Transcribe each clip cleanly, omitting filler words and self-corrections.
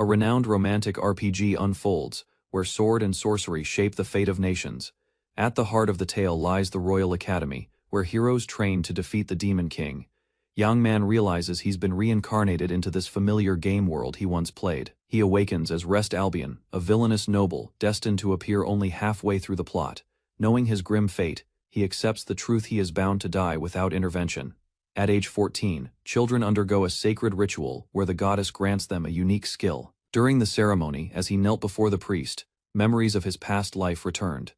A renowned romantic RPG unfolds, where sword and sorcery shape the fate of nations. At the heart of the tale lies the Royal Academy, where heroes train to defeat the Demon King. Young man realizes he's been reincarnated into this familiar game world he once played. He awakens as Rest Albion, a villainous noble destined to appear only halfway through the plot. Knowing his grim fate, he accepts the truth he is bound to die without intervention. At age 14, children undergo a sacred ritual where the goddess grants them a unique skill. During the ceremony, as he knelt before the priest, memories of his past life returned.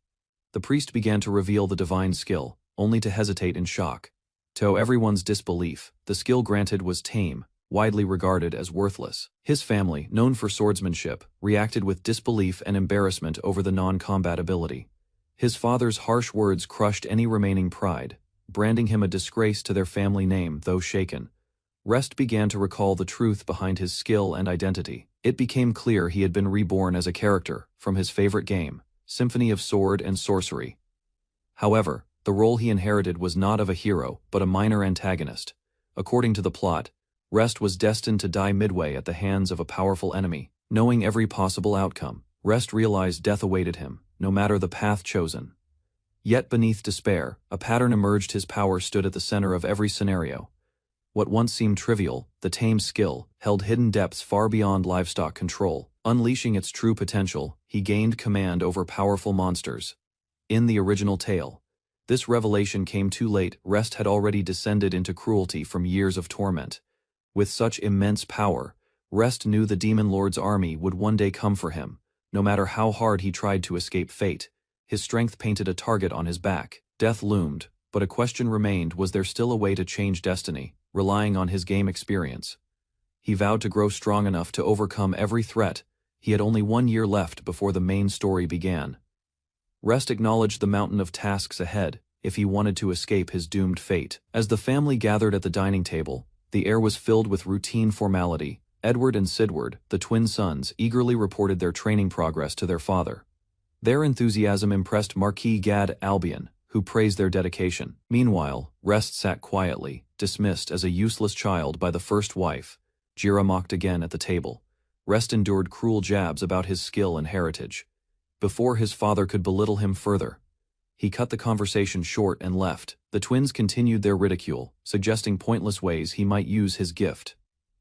The priest began to reveal the divine skill, only to hesitate in shock. To everyone's disbelief, the skill granted was tame, widely regarded as worthless. His family, known for swordsmanship, reacted with disbelief and embarrassment over the non-combat ability. His father's harsh words crushed any remaining pride, branding him a disgrace to their family name, though shaken. Rest began to recall the truth behind his skill and identity. It became clear he had been reborn as a character from his favorite game, Symphony of Sword and Sorcery. However, the role he inherited was not of a hero, but a minor antagonist. According to the plot, Rest was destined to die midway at the hands of a powerful enemy. Knowing every possible outcome, Rest realized death awaited him, no matter the path chosen. Yet beneath despair, a pattern emerged. His power stood at the center of every scenario. What once seemed trivial, the tame skill, held hidden depths far beyond livestock control. Unleashing its true potential, he gained command over powerful monsters. In the original tale, this revelation came too late. Rest had already descended into cruelty from years of torment. With such immense power, Rest knew the Demon Lord's army would one day come for him. No matter how hard he tried to escape fate, his strength painted a target on his back. Death loomed, but a question remained: was there still a way to change destiny? Relying on his game experience, he vowed to grow strong enough to overcome every threat. He had only 1 year left before the main story began. Rest acknowledged the mountain of tasks ahead if he wanted to escape his doomed fate. As the family gathered at the dining table, the air was filled with routine formality. Edward and Sidward, the twin sons, eagerly reported their training progress to their father. Their enthusiasm impressed Marquis Gad Albion, who praised their dedication. Meanwhile, Rest sat quietly, dismissed as a useless child by the first wife. Jira mocked again at the table. Rest endured cruel jabs about his skill and heritage. Before his father could belittle him further, he cut the conversation short and left. The twins continued their ridicule, suggesting pointless ways he might use his gift.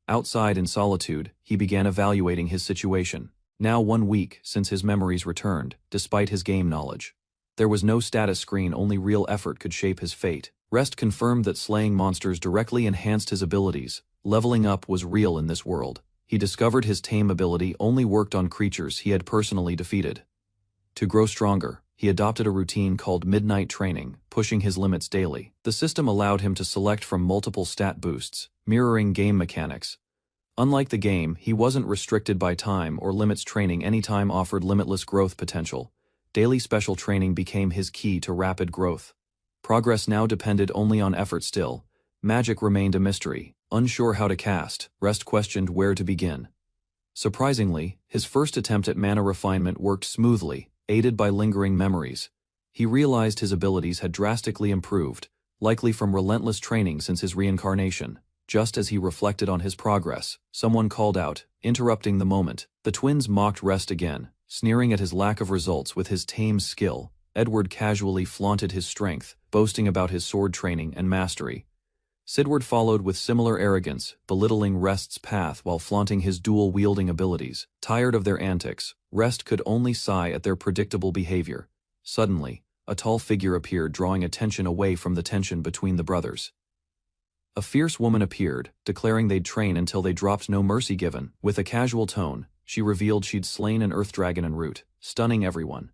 Outside in solitude, he began evaluating his situation. Now 1 week since his memories returned, despite his game knowledge. There was no status screen, only real effort could shape his fate. Rest confirmed that slaying monsters directly enhanced his abilities. Leveling up was real in this world. He discovered his tame ability only worked on creatures he had personally defeated. To grow stronger, he adopted a routine called midnight training, pushing his limits daily. The system allowed him to select from multiple stat boosts, mirroring game mechanics. Unlike the game, he wasn't restricted by time or limits. Training anytime offered limitless growth potential. Daily special training became his key to rapid growth. Progress now depended only on effort. Still, magic remained a mystery. Unsure how to cast, Rest questioned where to begin. Surprisingly, his first attempt at mana refinement worked smoothly, aided by lingering memories. He realized his abilities had drastically improved, likely from relentless training since his reincarnation. Just as he reflected on his progress, someone called out, interrupting the moment. The twins mocked Rest again, sneering at his lack of results with his tame skill. Edward casually flaunted his strength, boasting about his sword training and mastery. Sidward followed with similar arrogance, belittling Rest's path while flaunting his dual-wielding abilities. Tired of their antics, Rest could only sigh at their predictable behavior. Suddenly, a tall figure appeared, drawing attention away from the tension between the brothers. A fierce woman appeared, declaring they'd train until they dropped no mercy given. With a casual tone, she revealed she'd slain an earth dragon en route, stunning everyone.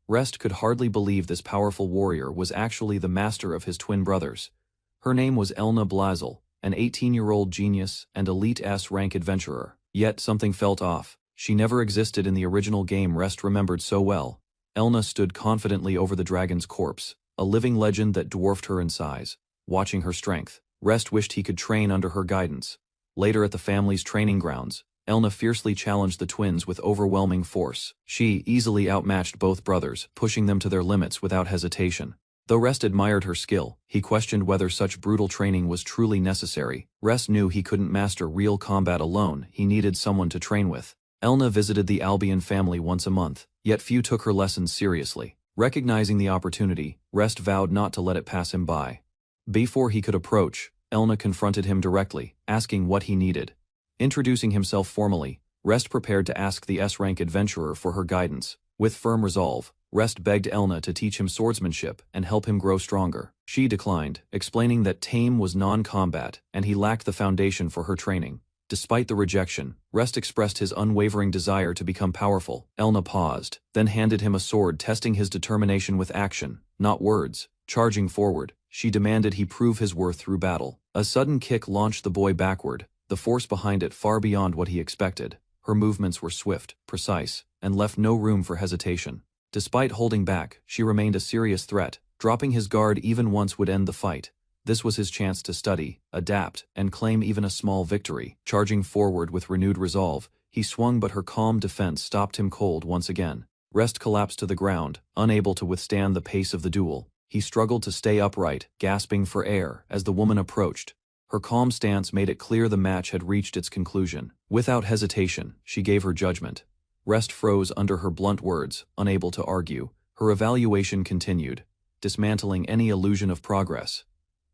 Rest could hardly believe this powerful warrior was actually the master of his twin brothers. Her name was Elna Blazel, an 18-year-old genius and elite S-rank adventurer. Yet something felt off. She never existed in the original game Rest remembered so well. Elna stood confidently over the dragon's corpse, a living legend that dwarfed her in size. Watching her strength, Rest wished he could train under her guidance. Later at the family's training grounds, Elna fiercely challenged the twins with overwhelming force. She easily outmatched both brothers, pushing them to their limits without hesitation. Though Rest admired her skill, he questioned whether such brutal training was truly necessary. Rest knew he couldn't master real combat alone. He needed someone to train with. Elna visited the Albion family once a month, yet few took her lessons seriously. Recognizing the opportunity, Rest vowed not to let it pass him by. Before he could approach, Elna confronted him directly, asking what he needed. Introducing himself formally, Rest prepared to ask the S-rank adventurer for her guidance. With firm resolve, Rest begged Elna to teach him swordsmanship and help him grow stronger. She declined, explaining that tame was non-combat and he lacked the foundation for her training. Despite the rejection, Rest expressed his unwavering desire to become powerful. Elna paused, then handed him a sword, testing his determination with action, not words. Charging forward, she demanded he prove his worth through battle. A sudden kick launched the boy backward, the force behind it far beyond what he expected. Her movements were swift, precise, and left no room for hesitation. Despite holding back, she remained a serious threat. Dropping his guard even once would end the fight. This was his chance to study, adapt, and claim even a small victory. Charging forward with renewed resolve, he swung, but her calm defense stopped him cold once again. Rest collapsed to the ground, unable to withstand the pace of the duel. He struggled to stay upright, gasping for air as the woman approached. Her calm stance made it clear the match had reached its conclusion. Without hesitation, she gave her judgment. Rest froze under her blunt words, unable to argue. Her evaluation continued, dismantling any illusion of progress.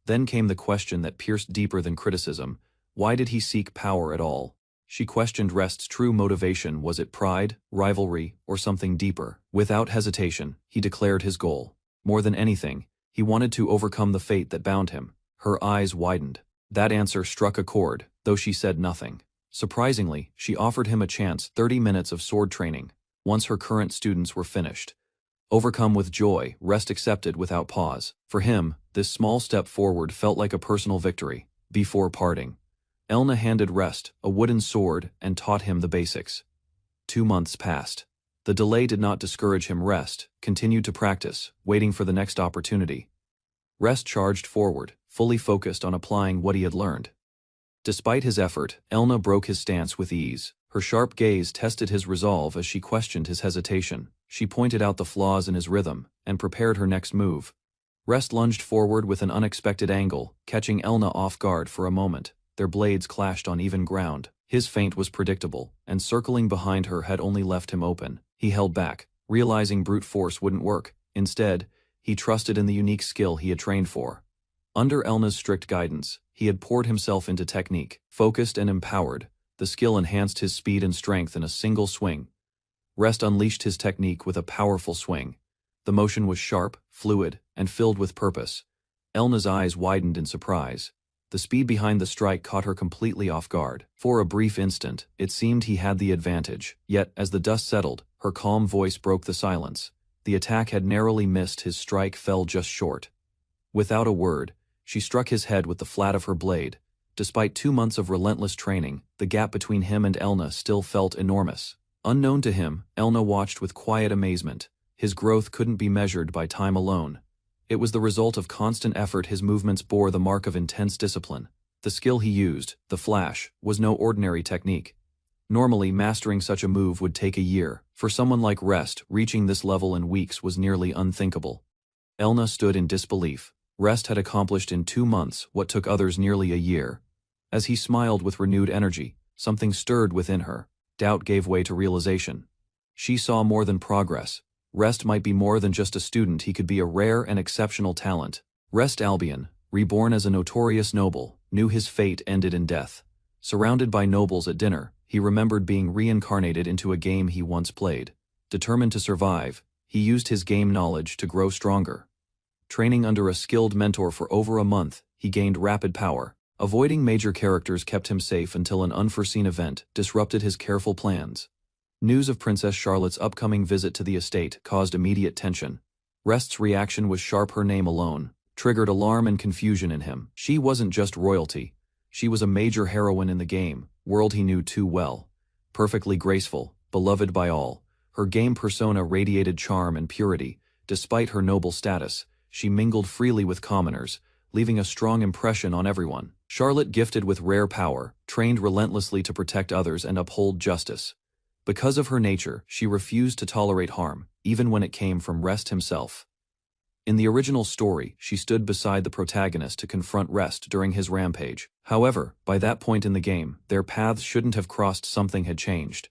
Then came the question that pierced deeper than criticism. Why did he seek power at all? She questioned Rest's true motivation. Was it pride, rivalry, or something deeper? Without hesitation, he declared his goal. More than anything, he wanted to overcome the fate that bound him. Her eyes widened. That answer struck a chord, though she said nothing. Surprisingly, she offered him a chance: 30 minutes of sword training, once her current students were finished. Overcome with joy, Rest accepted without pause. For him, this small step forward felt like a personal victory. Before parting, Elna handed Rest a wooden sword and taught him the basics. 2 months passed. The delay did not discourage him. Rest continued to practice, waiting for the next opportunity. Rest charged forward, fully focused on applying what he had learned. Despite his effort, Elna broke his stance with ease. Her sharp gaze tested his resolve as she questioned his hesitation. She pointed out the flaws in his rhythm and prepared her next move. Rest lunged forward with an unexpected angle, catching Elna off guard for a moment. Their blades clashed on even ground. His feint was predictable, and circling behind her had only left him open. He held back, realizing brute force wouldn't work. Instead, he trusted in the unique skill he had trained for. Under Elna's strict guidance, he had poured himself into technique. Focused and empowered, the skill enhanced his speed and strength in a single swing. Rest unleashed his technique with a powerful swing. The motion was sharp, fluid, and filled with purpose. Elna's eyes widened in surprise. The speed behind the strike caught her completely off guard. For a brief instant, it seemed he had the advantage. Yet, as the dust settled, her calm voice broke the silence. The attack had narrowly missed. His strike fell just short. Without a word, she struck his head with the flat of her blade. Despite 2 months of relentless training, the gap between him and Elna still felt enormous. Unknown to him, Elna watched with quiet amazement. His growth couldn't be measured by time alone. It was the result of constant effort. His movements bore the mark of intense discipline. The skill he used, the flash, was no ordinary technique. Normally, mastering such a move would take a year. For someone like Rest, reaching this level in weeks was nearly unthinkable. Elna stood in disbelief. Rest had accomplished in 2 months what took others nearly a year. As he smiled with renewed energy, something stirred within her. Doubt gave way to realization. She saw more than progress. Rest might be more than just a student. He could be a rare and exceptional talent. Rest Albion, reborn as a notorious noble, knew his fate ended in death. Surrounded by nobles at dinner, he remembered being reincarnated into a game he once played. Determined to survive, he used his game knowledge to grow stronger. Training under a skilled mentor for over a month, he gained rapid power. Avoiding major characters kept him safe until an unforeseen event disrupted his careful plans. News of Princess Charlotte's upcoming visit to the estate caused immediate tension. Rest's reaction was sharp. Her name alone triggered alarm and confusion in him. She wasn't just royalty. She was a major heroine in the game, world he knew too well. Perfectly graceful, beloved by all, her game persona radiated charm and purity. Despite her noble status, she mingled freely with commoners, leaving a strong impression on everyone. Charlotte, gifted with rare power, trained relentlessly to protect others and uphold justice. Because of her nature, she refused to tolerate harm, even when it came from Rest himself. In the original story, she stood beside the protagonist to confront Rest during his rampage. However, by that point in the game, their paths shouldn't have crossed. Something had changed.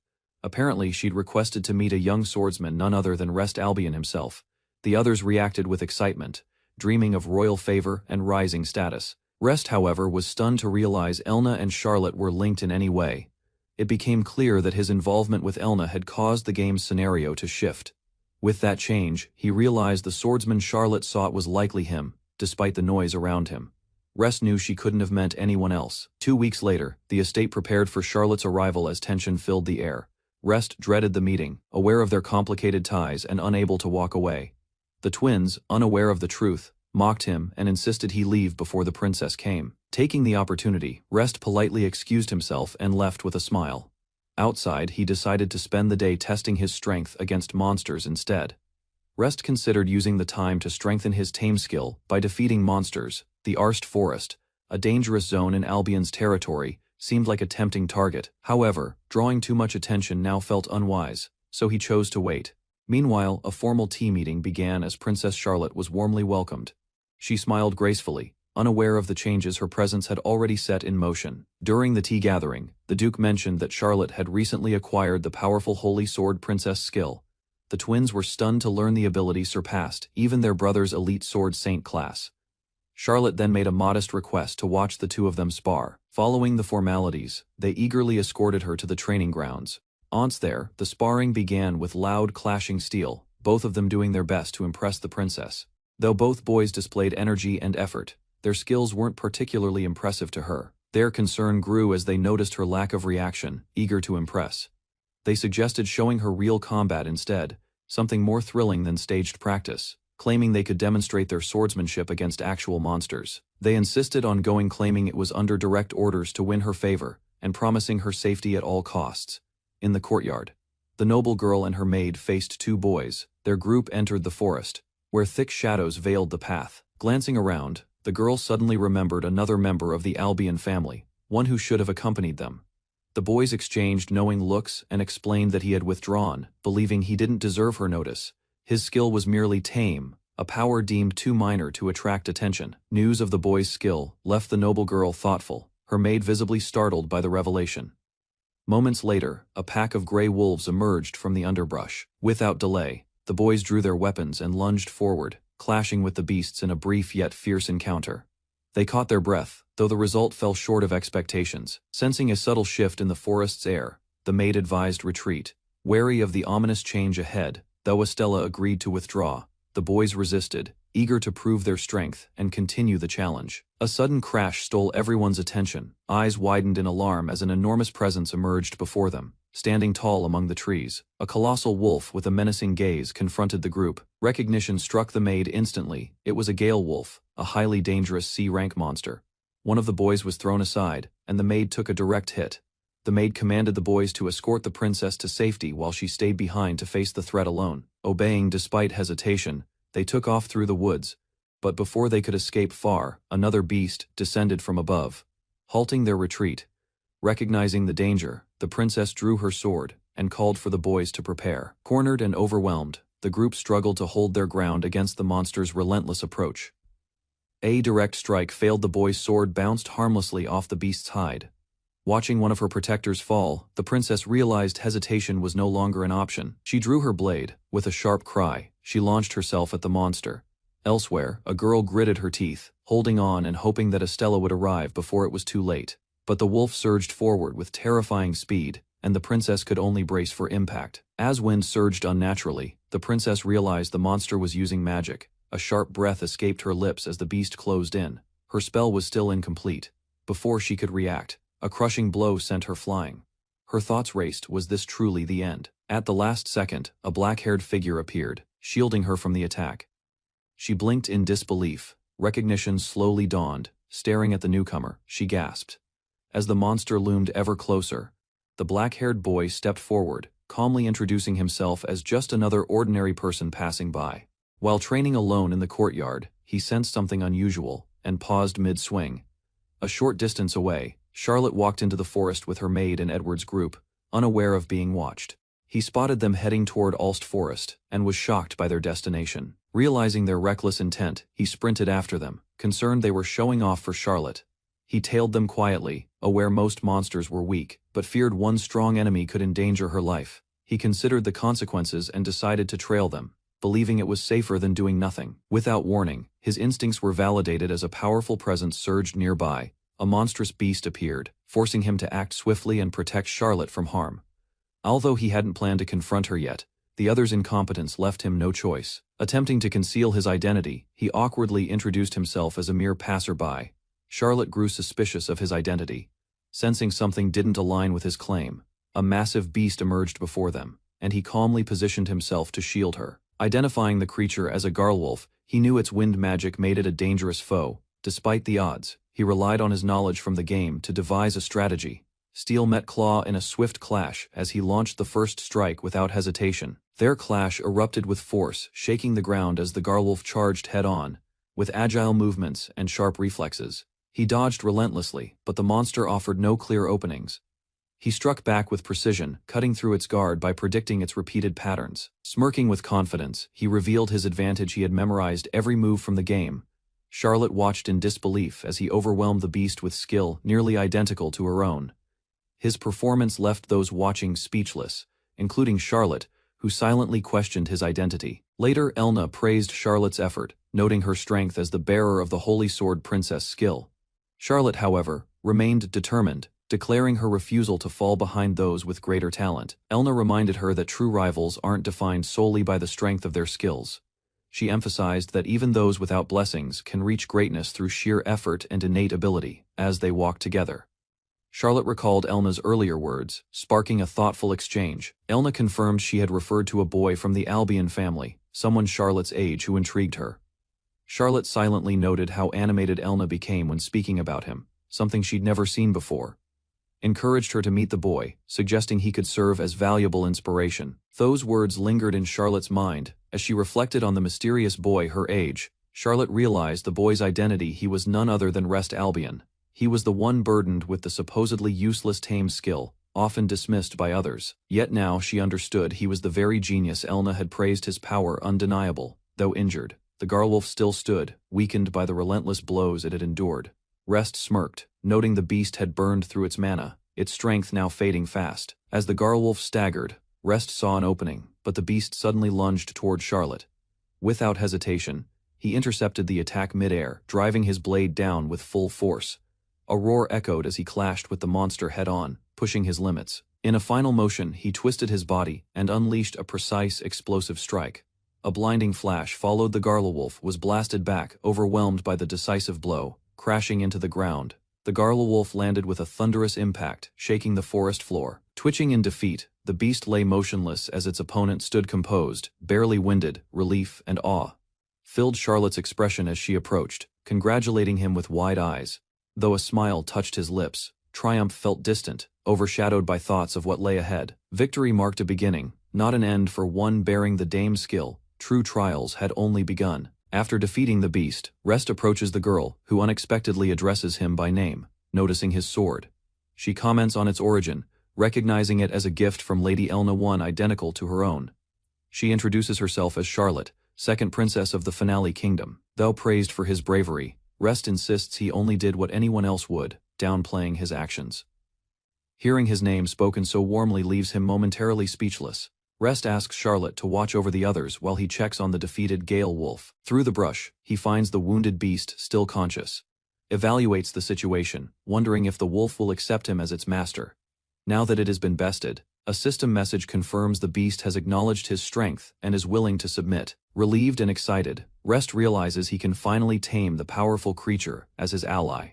Apparently, she'd requested to meet a young swordsman none other than Rest Albion himself. The others reacted with excitement, dreaming of royal favor and rising status. Rest, however, was stunned to realize Elna and Charlotte were linked in any way. It became clear that his involvement with Elna had caused the game's scenario to shift. With that change, he realized the swordsman Charlotte sought was likely him, despite the noise around him. Rest knew she couldn't have meant anyone else. 2 weeks later, the estate prepared for Charlotte's arrival as tension filled the air. Rest dreaded the meeting, aware of their complicated ties and unable to walk away. The twins, unaware of the truth, mocked him and insisted he leave before the princess came. Taking the opportunity, Rest politely excused himself and left with a smile. Outside, he decided to spend the day testing his strength against monsters instead. Rest considered using the time to strengthen his tame skill by defeating monsters. The Arst Forest, a dangerous zone in Albion's territory, seemed like a tempting target. However, drawing too much attention now felt unwise, so he chose to wait. Meanwhile, a formal tea meeting began as Princess Charlotte was warmly welcomed. She smiled gracefully, unaware of the changes her presence had already set in motion. During the tea gathering, the Duke mentioned that Charlotte had recently acquired the powerful Holy Sword Princess skill. The twins were stunned to learn the ability surpassed even their brother's elite sword saint class. Charlotte then made a modest request to watch the two of them spar. Following the formalities, they eagerly escorted her to the training grounds. Once there, the sparring began with loud clashing steel, both of them doing their best to impress the princess. Though both boys displayed energy and effort, their skills weren't particularly impressive to her. Their concern grew as they noticed her lack of reaction, eager to impress. They suggested showing her real combat instead, something more thrilling than staged practice, claiming they could demonstrate their swordsmanship against actual monsters. They insisted on going, claiming it was under direct orders to win her favor, and promising her safety at all costs. In the courtyard, the noble girl and her maid faced two boys. Their group entered the forest, where thick shadows veiled the path. Glancing around, the girl suddenly remembered another member of the Albion family, one who should have accompanied them. The boys exchanged knowing looks and explained that he had withdrawn, believing he didn't deserve her notice. His skill was merely tame, a power deemed too minor to attract attention. News of the boy's skill left the noble girl thoughtful, her maid visibly startled by the revelation. Moments later, a pack of gray wolves emerged from the underbrush. Without delay, the boys drew their weapons and lunged forward, clashing with the beasts in a brief yet fierce encounter. They caught their breath, though the result fell short of expectations. Sensing a subtle shift in the forest's air, the maid advised retreat. Wary of the ominous change ahead, though Estella agreed to withdraw, the boys resisted, eager to prove their strength and continue the challenge. A sudden crash stole everyone's attention. Eyes widened in alarm as an enormous presence emerged before them. Standing tall among the trees, a colossal wolf with a menacing gaze confronted the group. Recognition struck the maid instantly. It was a gale wolf, a highly dangerous C-rank monster. One of the boys was thrown aside, and the maid took a direct hit. The maid commanded the boys to escort the princess to safety while she stayed behind to face the threat alone. Obeying despite hesitation, they took off through the woods. But before they could escape far, another beast descended from above, halting their retreat. Recognizing the danger, the princess drew her sword and called for the boys to prepare. Cornered and overwhelmed, the group struggled to hold their ground against the monster's relentless approach. A direct strike failed. The boy's sword bounced harmlessly off the beast's hide. Watching one of her protectors fall, the princess realized hesitation was no longer an option. She drew her blade. With a sharp cry, she launched herself at the monster. Elsewhere, a girl gritted her teeth, holding on and hoping that Estella would arrive before it was too late. But the wolf surged forward with terrifying speed, and the princess could only brace for impact. As wind surged unnaturally, the princess realized the monster was using magic. A sharp breath escaped her lips as the beast closed in. Her spell was still incomplete. Before she could react, a crushing blow sent her flying. Her thoughts raced. Was this truly the end? At the last second, a black-haired figure appeared, shielding her from the attack. She blinked in disbelief. Recognition slowly dawned. Staring at the newcomer, she gasped. As the monster loomed ever closer, the black-haired boy stepped forward, calmly introducing himself as just another ordinary person passing by. While training alone in the courtyard, he sensed something unusual and paused mid-swing. A short distance away, Charlotte walked into the forest with her maid and Edward's group, unaware of being watched. He spotted them heading toward Alst Forest and was shocked by their destination. Realizing their reckless intent, he sprinted after them, concerned they were showing off for Charlotte. He tailed them quietly, aware most monsters were weak, but feared one strong enemy could endanger her life. He considered the consequences and decided to trail them, believing it was safer than doing nothing. Without warning, his instincts were validated as a powerful presence surged nearby. A monstrous beast appeared, forcing him to act swiftly and protect Charlotte from harm. Although he hadn't planned to confront her yet, the other's incompetence left him no choice. Attempting to conceal his identity, he awkwardly introduced himself as a mere passerby. Charlotte grew suspicious of his identity. Sensing something didn't align with his claim, a massive beast emerged before them, and he calmly positioned himself to shield her. Identifying the creature as a garlwolf, he knew its wind magic made it a dangerous foe. Despite the odds, he relied on his knowledge from the game to devise a strategy. Steel met claw in a swift clash as he launched the first strike without hesitation. Their clash erupted with force, shaking the ground as the garlwolf charged head-on. With agile movements and sharp reflexes, he dodged relentlessly, but the monster offered no clear openings. He struck back with precision, cutting through its guard by predicting its repeated patterns. Smirking with confidence, he revealed his advantage. He had memorized every move from the game. Charlotte watched in disbelief as he overwhelmed the beast with skill nearly identical to her own. His performance left those watching speechless, including Charlotte, who silently questioned his identity. Later, Elna praised Charlotte's effort, noting her strength as the bearer of the Holy Sword Princess skill. Charlotte, however, remained determined, declaring her refusal to fall behind those with greater talent. Elna reminded her that true rivals aren't defined solely by the strength of their skills. She emphasized that even those without blessings can reach greatness through sheer effort and innate ability. As they walked together, Charlotte recalled Elna's earlier words, sparking a thoughtful exchange. Elna confirmed she had referred to a boy from the Albion family, someone Charlotte's age who intrigued her. Charlotte silently noted how animated Elna became when speaking about him, something she'd never seen before. Encouraged her to meet the boy, suggesting he could serve as valuable inspiration. Those words lingered in Charlotte's mind. As she reflected on the mysterious boy her age, Charlotte realized the boy's identity. He was none other than Rest Albion. He was the one burdened with the supposedly useless tame skill, often dismissed by others. Yet now she understood he was the very genius Elna had praised. His power undeniable. Though injured, the garlwolf still stood, weakened by the relentless blows it had endured. Rest smirked, noting the beast had burned through its mana, its strength now fading fast. As the garlwolf staggered, Rest saw an opening, but the beast suddenly lunged toward Charlotte. Without hesitation, he intercepted the attack mid-air, driving his blade down with full force. A roar echoed as he clashed with the monster head-on, pushing his limits. In a final motion, he twisted his body and unleashed a precise, explosive strike. A blinding flash followed. The garlwolf was blasted back, overwhelmed by the decisive blow, crashing into the ground. The garlwolf landed with a thunderous impact, shaking the forest floor. Twitching in defeat, the beast lay motionless as its opponent stood composed, barely winded. Relief and awe filled Charlotte's expression as she approached, congratulating him with wide eyes. Though a smile touched his lips, triumph felt distant, overshadowed by thoughts of what lay ahead. Victory marked a beginning, not an end for one bearing the dame's skill. True trials had only begun. After defeating the beast, Rest approaches the girl, who unexpectedly addresses him by name. Noticing his sword, she comments on its origin, recognizing it as a gift from Lady Elna, one identical to her own. She introduces herself as Charlotte, second princess of the Finale Kingdom. Though praised for his bravery, Rest insists he only did what anyone else would, downplaying his actions. Hearing his name spoken so warmly leaves him momentarily speechless. Rest asks Charlotte to watch over the others while he checks on the defeated Gale Wolf. Through the brush, he finds the wounded beast still conscious. Evaluates the situation, wondering if the wolf will accept him as its master. Now that it has been bested, a system message confirms the beast has acknowledged his strength and is willing to submit. Relieved and excited, Rest realizes he can finally tame the powerful creature as his ally.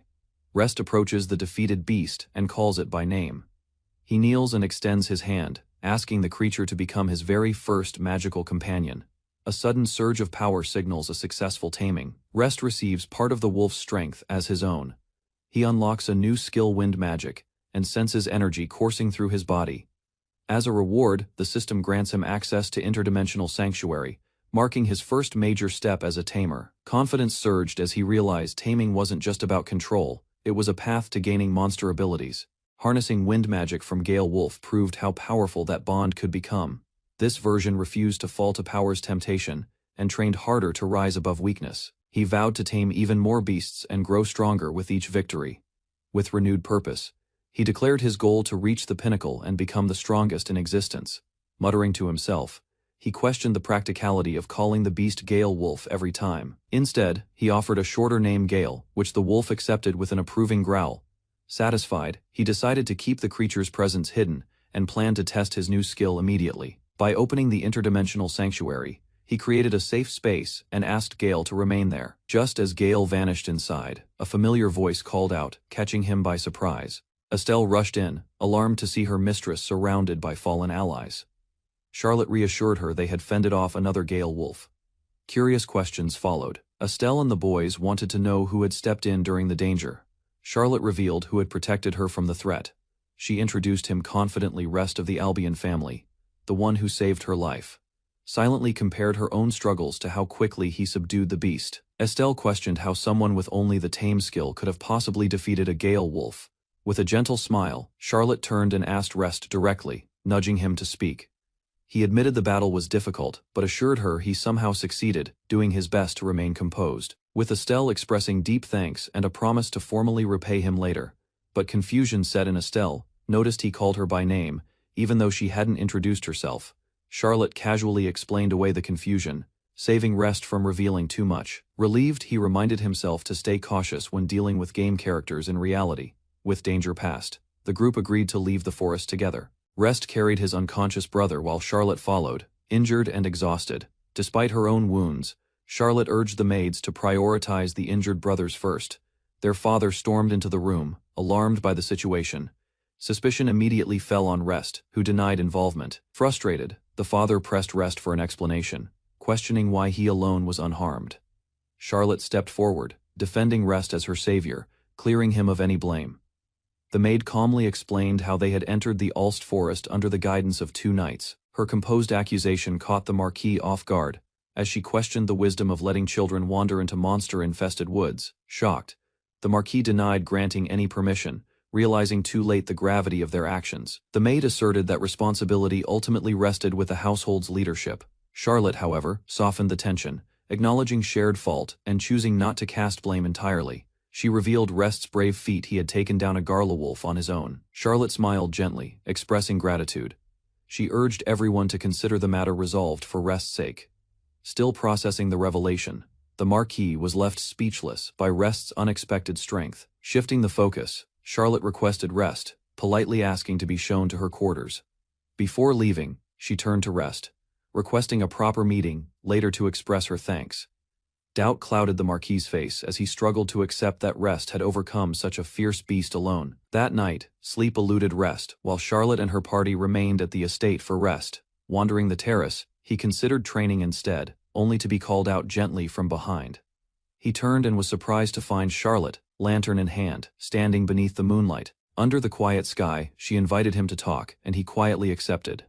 Rest approaches the defeated beast and calls it by name. He kneels and extends his hand, asking the creature to become his very first magical companion. A sudden surge of power signals a successful taming. Rest receives part of the wolf's strength as his own. He unlocks a new skill, wind magic, and senses energy coursing through his body. As a reward, the system grants him access to interdimensional sanctuary, marking his first major step as a tamer. Confidence surged as he realized taming wasn't just about control, it was a path to gaining monster abilities. Harnessing wind magic from Gale Wolf proved how powerful that bond could become. This version refused to fall to power's temptation, and trained harder to rise above weakness. He vowed to tame even more beasts and grow stronger with each victory. With renewed purpose, he declared his goal to reach the pinnacle and become the strongest in existence. Muttering to himself, he questioned the practicality of calling the beast Gale Wolf every time. Instead, he offered a shorter name Gale, which the wolf accepted with an approving growl. Satisfied, he decided to keep the creature's presence hidden and planned to test his new skill immediately. By opening the interdimensional sanctuary, he created a safe space and asked Gale to remain there. Just as Gale vanished inside, a familiar voice called out, catching him by surprise. Estelle rushed in, alarmed to see her mistress surrounded by fallen allies. Charlotte reassured her they had fended off another Gale wolf. Curious questions followed. Estelle and the boys wanted to know who had stepped in during the danger. Charlotte revealed who had protected her from the threat. She introduced him confidently, rest of the Albion family, the one who saved her life. Silently compared her own struggles to how quickly he subdued the beast. Estelle questioned how someone with only the tame skill could have possibly defeated a Gale wolf. With a gentle smile, Charlotte turned and asked Rest directly, nudging him to speak. He admitted the battle was difficult, but assured her he somehow succeeded, doing his best to remain composed. With Estelle expressing deep thanks and a promise to formally repay him later. But confusion set in. Estelle noticed he called her by name, even though she hadn't introduced herself. Charlotte casually explained away the confusion, saving Rest from revealing too much. Relieved, he reminded himself to stay cautious when dealing with game characters in reality. With danger past, the group agreed to leave the forest together. Rest carried his unconscious brother while Charlotte followed, injured and exhausted. Despite her own wounds, Charlotte urged the maids to prioritize the injured brothers first. Their father stormed into the room, alarmed by the situation. Suspicion immediately fell on Rest, who denied involvement. Frustrated, the father pressed Rest for an explanation, questioning why he alone was unharmed. Charlotte stepped forward, defending Rest as her savior, clearing him of any blame. The maid calmly explained how they had entered the Ulst forest under the guidance of two knights. Her composed accusation caught the Marquis off guard, as she questioned the wisdom of letting children wander into monster-infested woods. Shocked, the Marquis denied granting any permission, realizing too late the gravity of their actions. The maid asserted that responsibility ultimately rested with the household's leadership. Charlotte, however, softened the tension, acknowledging shared fault and choosing not to cast blame entirely. She revealed Rest's brave feat. He had taken down a Garla wolf on his own. Charlotte smiled gently, expressing gratitude. She urged everyone to consider the matter resolved for Rest's sake. Still processing the revelation, the Marquis was left speechless by Rest's unexpected strength. Shifting the focus, Charlotte requested Rest, politely asking to be shown to her quarters. Before leaving, she turned to Rest, requesting a proper meeting, later to express her thanks. Doubt clouded the Marquis's face as he struggled to accept that Rest had overcome such a fierce beast alone. That night, sleep eluded Rest, while Charlotte and her party remained at the estate for rest. Wandering the terrace, he considered training instead, only to be called out gently from behind. He turned and was surprised to find Charlotte, lantern in hand, standing beneath the moonlight. Under the quiet sky, she invited him to talk, and he quietly accepted.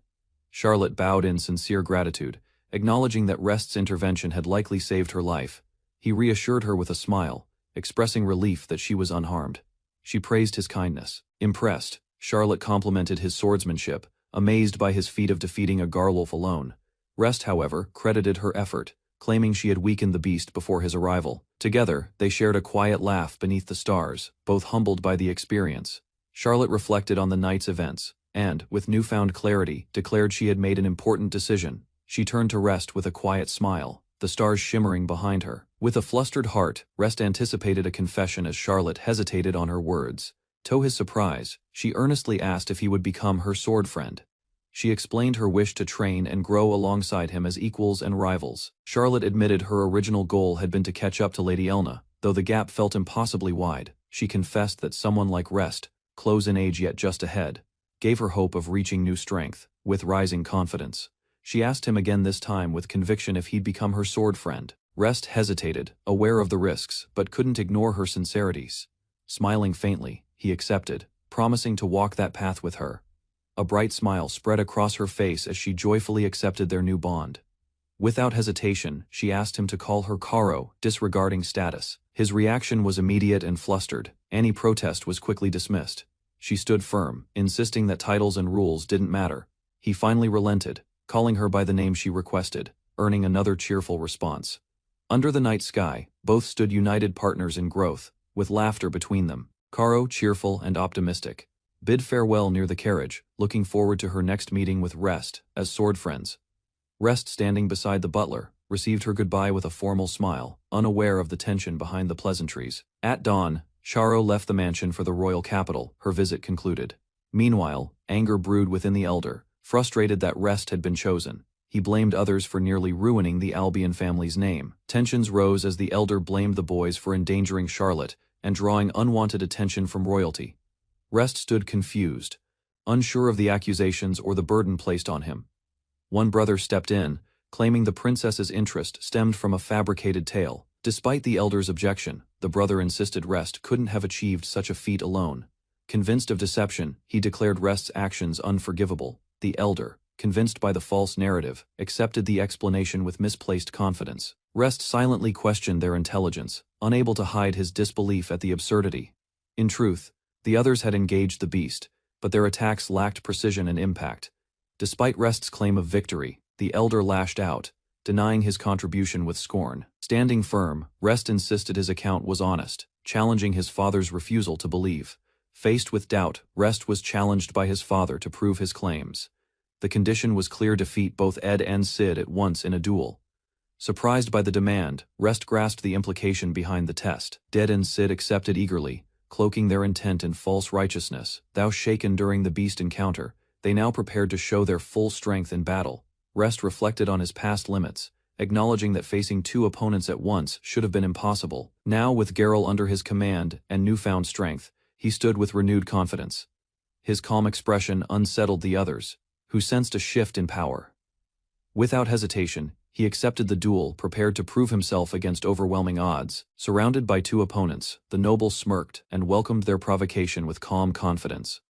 Charlotte bowed in sincere gratitude, acknowledging that Rest's intervention had likely saved her life. He reassured her with a smile, expressing relief that she was unharmed. She praised his kindness. Impressed, Charlotte complimented his swordsmanship, amazed by his feat of defeating a Garwolf alone. Rest, however, credited her effort, claiming she had weakened the beast before his arrival. Together, they shared a quiet laugh beneath the stars, both humbled by the experience. Charlotte reflected on the night's events, and, with newfound clarity, declared she had made an important decision. She turned to Rest with a quiet smile, the stars shimmering behind her. With a flustered heart, Rest anticipated a confession as Charlotte hesitated on her words. To his surprise, she earnestly asked if he would become her sword friend. She explained her wish to train and grow alongside him as equals and rivals. Charlotte admitted her original goal had been to catch up to Lady Elna, though the gap felt impossibly wide. She confessed that someone like Rest, close in age yet just ahead, gave her hope of reaching new strength, with rising confidence. She asked him again, this time with conviction, if he'd become her sword friend. Rest hesitated, aware of the risks, but couldn't ignore her sincerities. Smiling faintly, he accepted, promising to walk that path with her. A bright smile spread across her face as she joyfully accepted their new bond. Without hesitation, she asked him to call her Karo, disregarding status. His reaction was immediate and flustered. Any protest was quickly dismissed. She stood firm, insisting that titles and rules didn't matter. He finally relented, calling her by the name she requested, earning another cheerful response. Under the night sky, both stood united partners in growth, with laughter between them. Karo, cheerful and optimistic, bid farewell near the carriage, looking forward to her next meeting with Rest as sword friends. Rest, standing beside the butler, received her goodbye with a formal smile, unaware of the tension behind the pleasantries. At dawn, Charo left the mansion for the royal capital, her visit concluded. Meanwhile, anger brewed within the elder, frustrated that Rest had been chosen. He blamed others for nearly ruining the Albion family's name. Tensions rose as the elder blamed the boys for endangering Charlotte and drawing unwanted attention from royalty. Rest stood confused, unsure of the accusations or the burden placed on him. One brother stepped in, claiming the princess's interest stemmed from a fabricated tale. Despite the elder's objection, the brother insisted Rest couldn't have achieved such a feat alone. Convinced of deception, he declared Rest's actions unforgivable. The elder, convinced by the false narrative, accepted the explanation with misplaced confidence. Rest silently questioned their intelligence, unable to hide his disbelief at the absurdity. In truth, the others had engaged the beast, but their attacks lacked precision and impact. Despite Rest's claim of victory, the elder lashed out, denying his contribution with scorn. Standing firm, Rest insisted his account was honest, challenging his father's refusal to believe. Faced with doubt, Rest was challenged by his father to prove his claims. The condition was clear: defeat both Ed and Sid at once in a duel. Surprised by the demand, Rest grasped the implication behind the test. Ed and Sid accepted eagerly, cloaking their intent in false righteousness. Thou shaken during the beast encounter, they now prepared to show their full strength in battle. Rest reflected on his past limits, acknowledging that facing two opponents at once should have been impossible. Now, with Geralt under his command and newfound strength, he stood with renewed confidence. His calm expression unsettled the others, who sensed a shift in power. Without hesitation, he accepted the duel, prepared to prove himself against overwhelming odds. Surrounded by two opponents, the noble smirked and welcomed their provocation with calm confidence.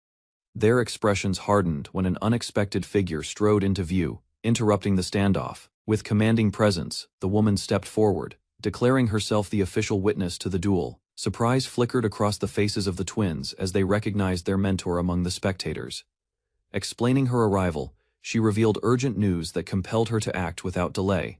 Their expressions hardened when an unexpected figure strode into view, interrupting the standoff. With commanding presence, the woman stepped forward, declaring herself the official witness to the duel. Surprise flickered across the faces of the twins as they recognized their mentor among the spectators. Explaining her arrival, she revealed urgent news that compelled her to act without delay.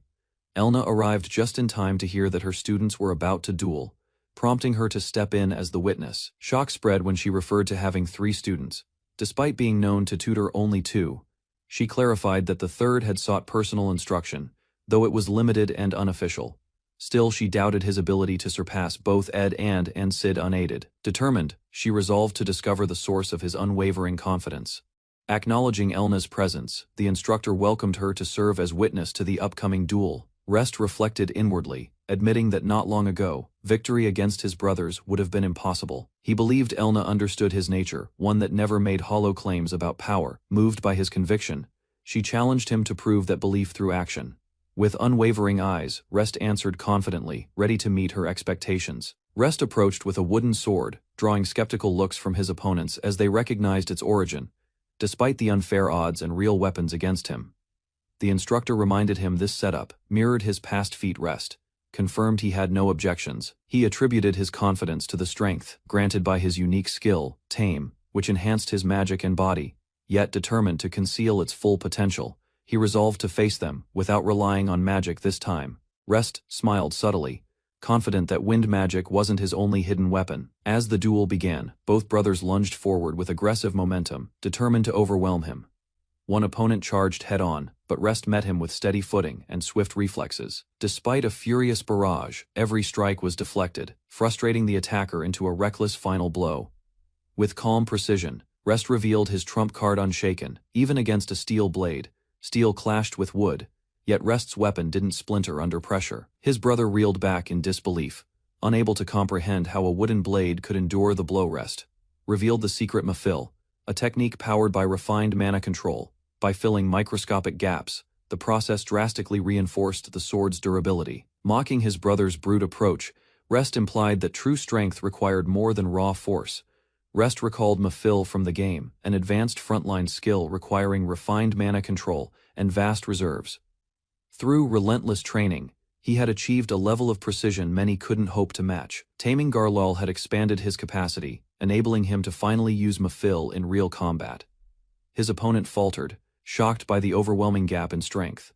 Elna arrived just in time to hear that her students were about to duel, prompting her to step in as the witness. Shock spread when she referred to having 3 students. Despite being known to tutor only 2, she clarified that the third had sought personal instruction, though it was limited and unofficial. Still, she doubted his ability to surpass both Ed and Sid unaided. Determined, she resolved to discover the source of his unwavering confidence. Acknowledging Elna's presence, the instructor welcomed her to serve as witness to the upcoming duel. Rest reflected inwardly, admitting that not long ago, victory against his brothers would have been impossible. He believed Elna understood his nature, one that never made hollow claims about power. Moved by his conviction, she challenged him to prove that belief through action. With unwavering eyes, Rest answered confidently, ready to meet her expectations. Rest approached with a wooden sword, drawing skeptical looks from his opponents as they recognized its origin, despite the unfair odds and real weapons against him. The instructor reminded him this setup mirrored his past feat. Rest confirmed he had no objections. He attributed his confidence to the strength granted by his unique skill, Tame, which enhanced his magic and body. Yet determined to conceal its full potential, he resolved to face them without relying on magic this time. Rest smiled subtly, confident that wind magic wasn't his only hidden weapon. As the duel began, both brothers lunged forward with aggressive momentum, determined to overwhelm him. One opponent charged head-on, but Rest met him with steady footing and swift reflexes. Despite a furious barrage, every strike was deflected, frustrating the attacker into a reckless final blow. With calm precision, Rest revealed his trump card unshaken. Even against a steel blade, steel clashed with wood, yet Rest's weapon didn't splinter under pressure. His brother reeled back in disbelief, unable to comprehend how a wooden blade could endure the blow. Rest revealed the secret Mafil, a technique powered by refined mana control. By filling microscopic gaps, the process drastically reinforced the sword's durability. Mocking his brother's brute approach, Rest implied that true strength required more than raw force. Rest recalled Mafil from the game, an advanced frontline skill requiring refined mana control and vast reserves. Through relentless training, he had achieved a level of precision many couldn't hope to match. Taming Garlal had expanded his capacity, enabling him to finally use Mafil in real combat. His opponent faltered, shocked by the overwhelming gap in strength.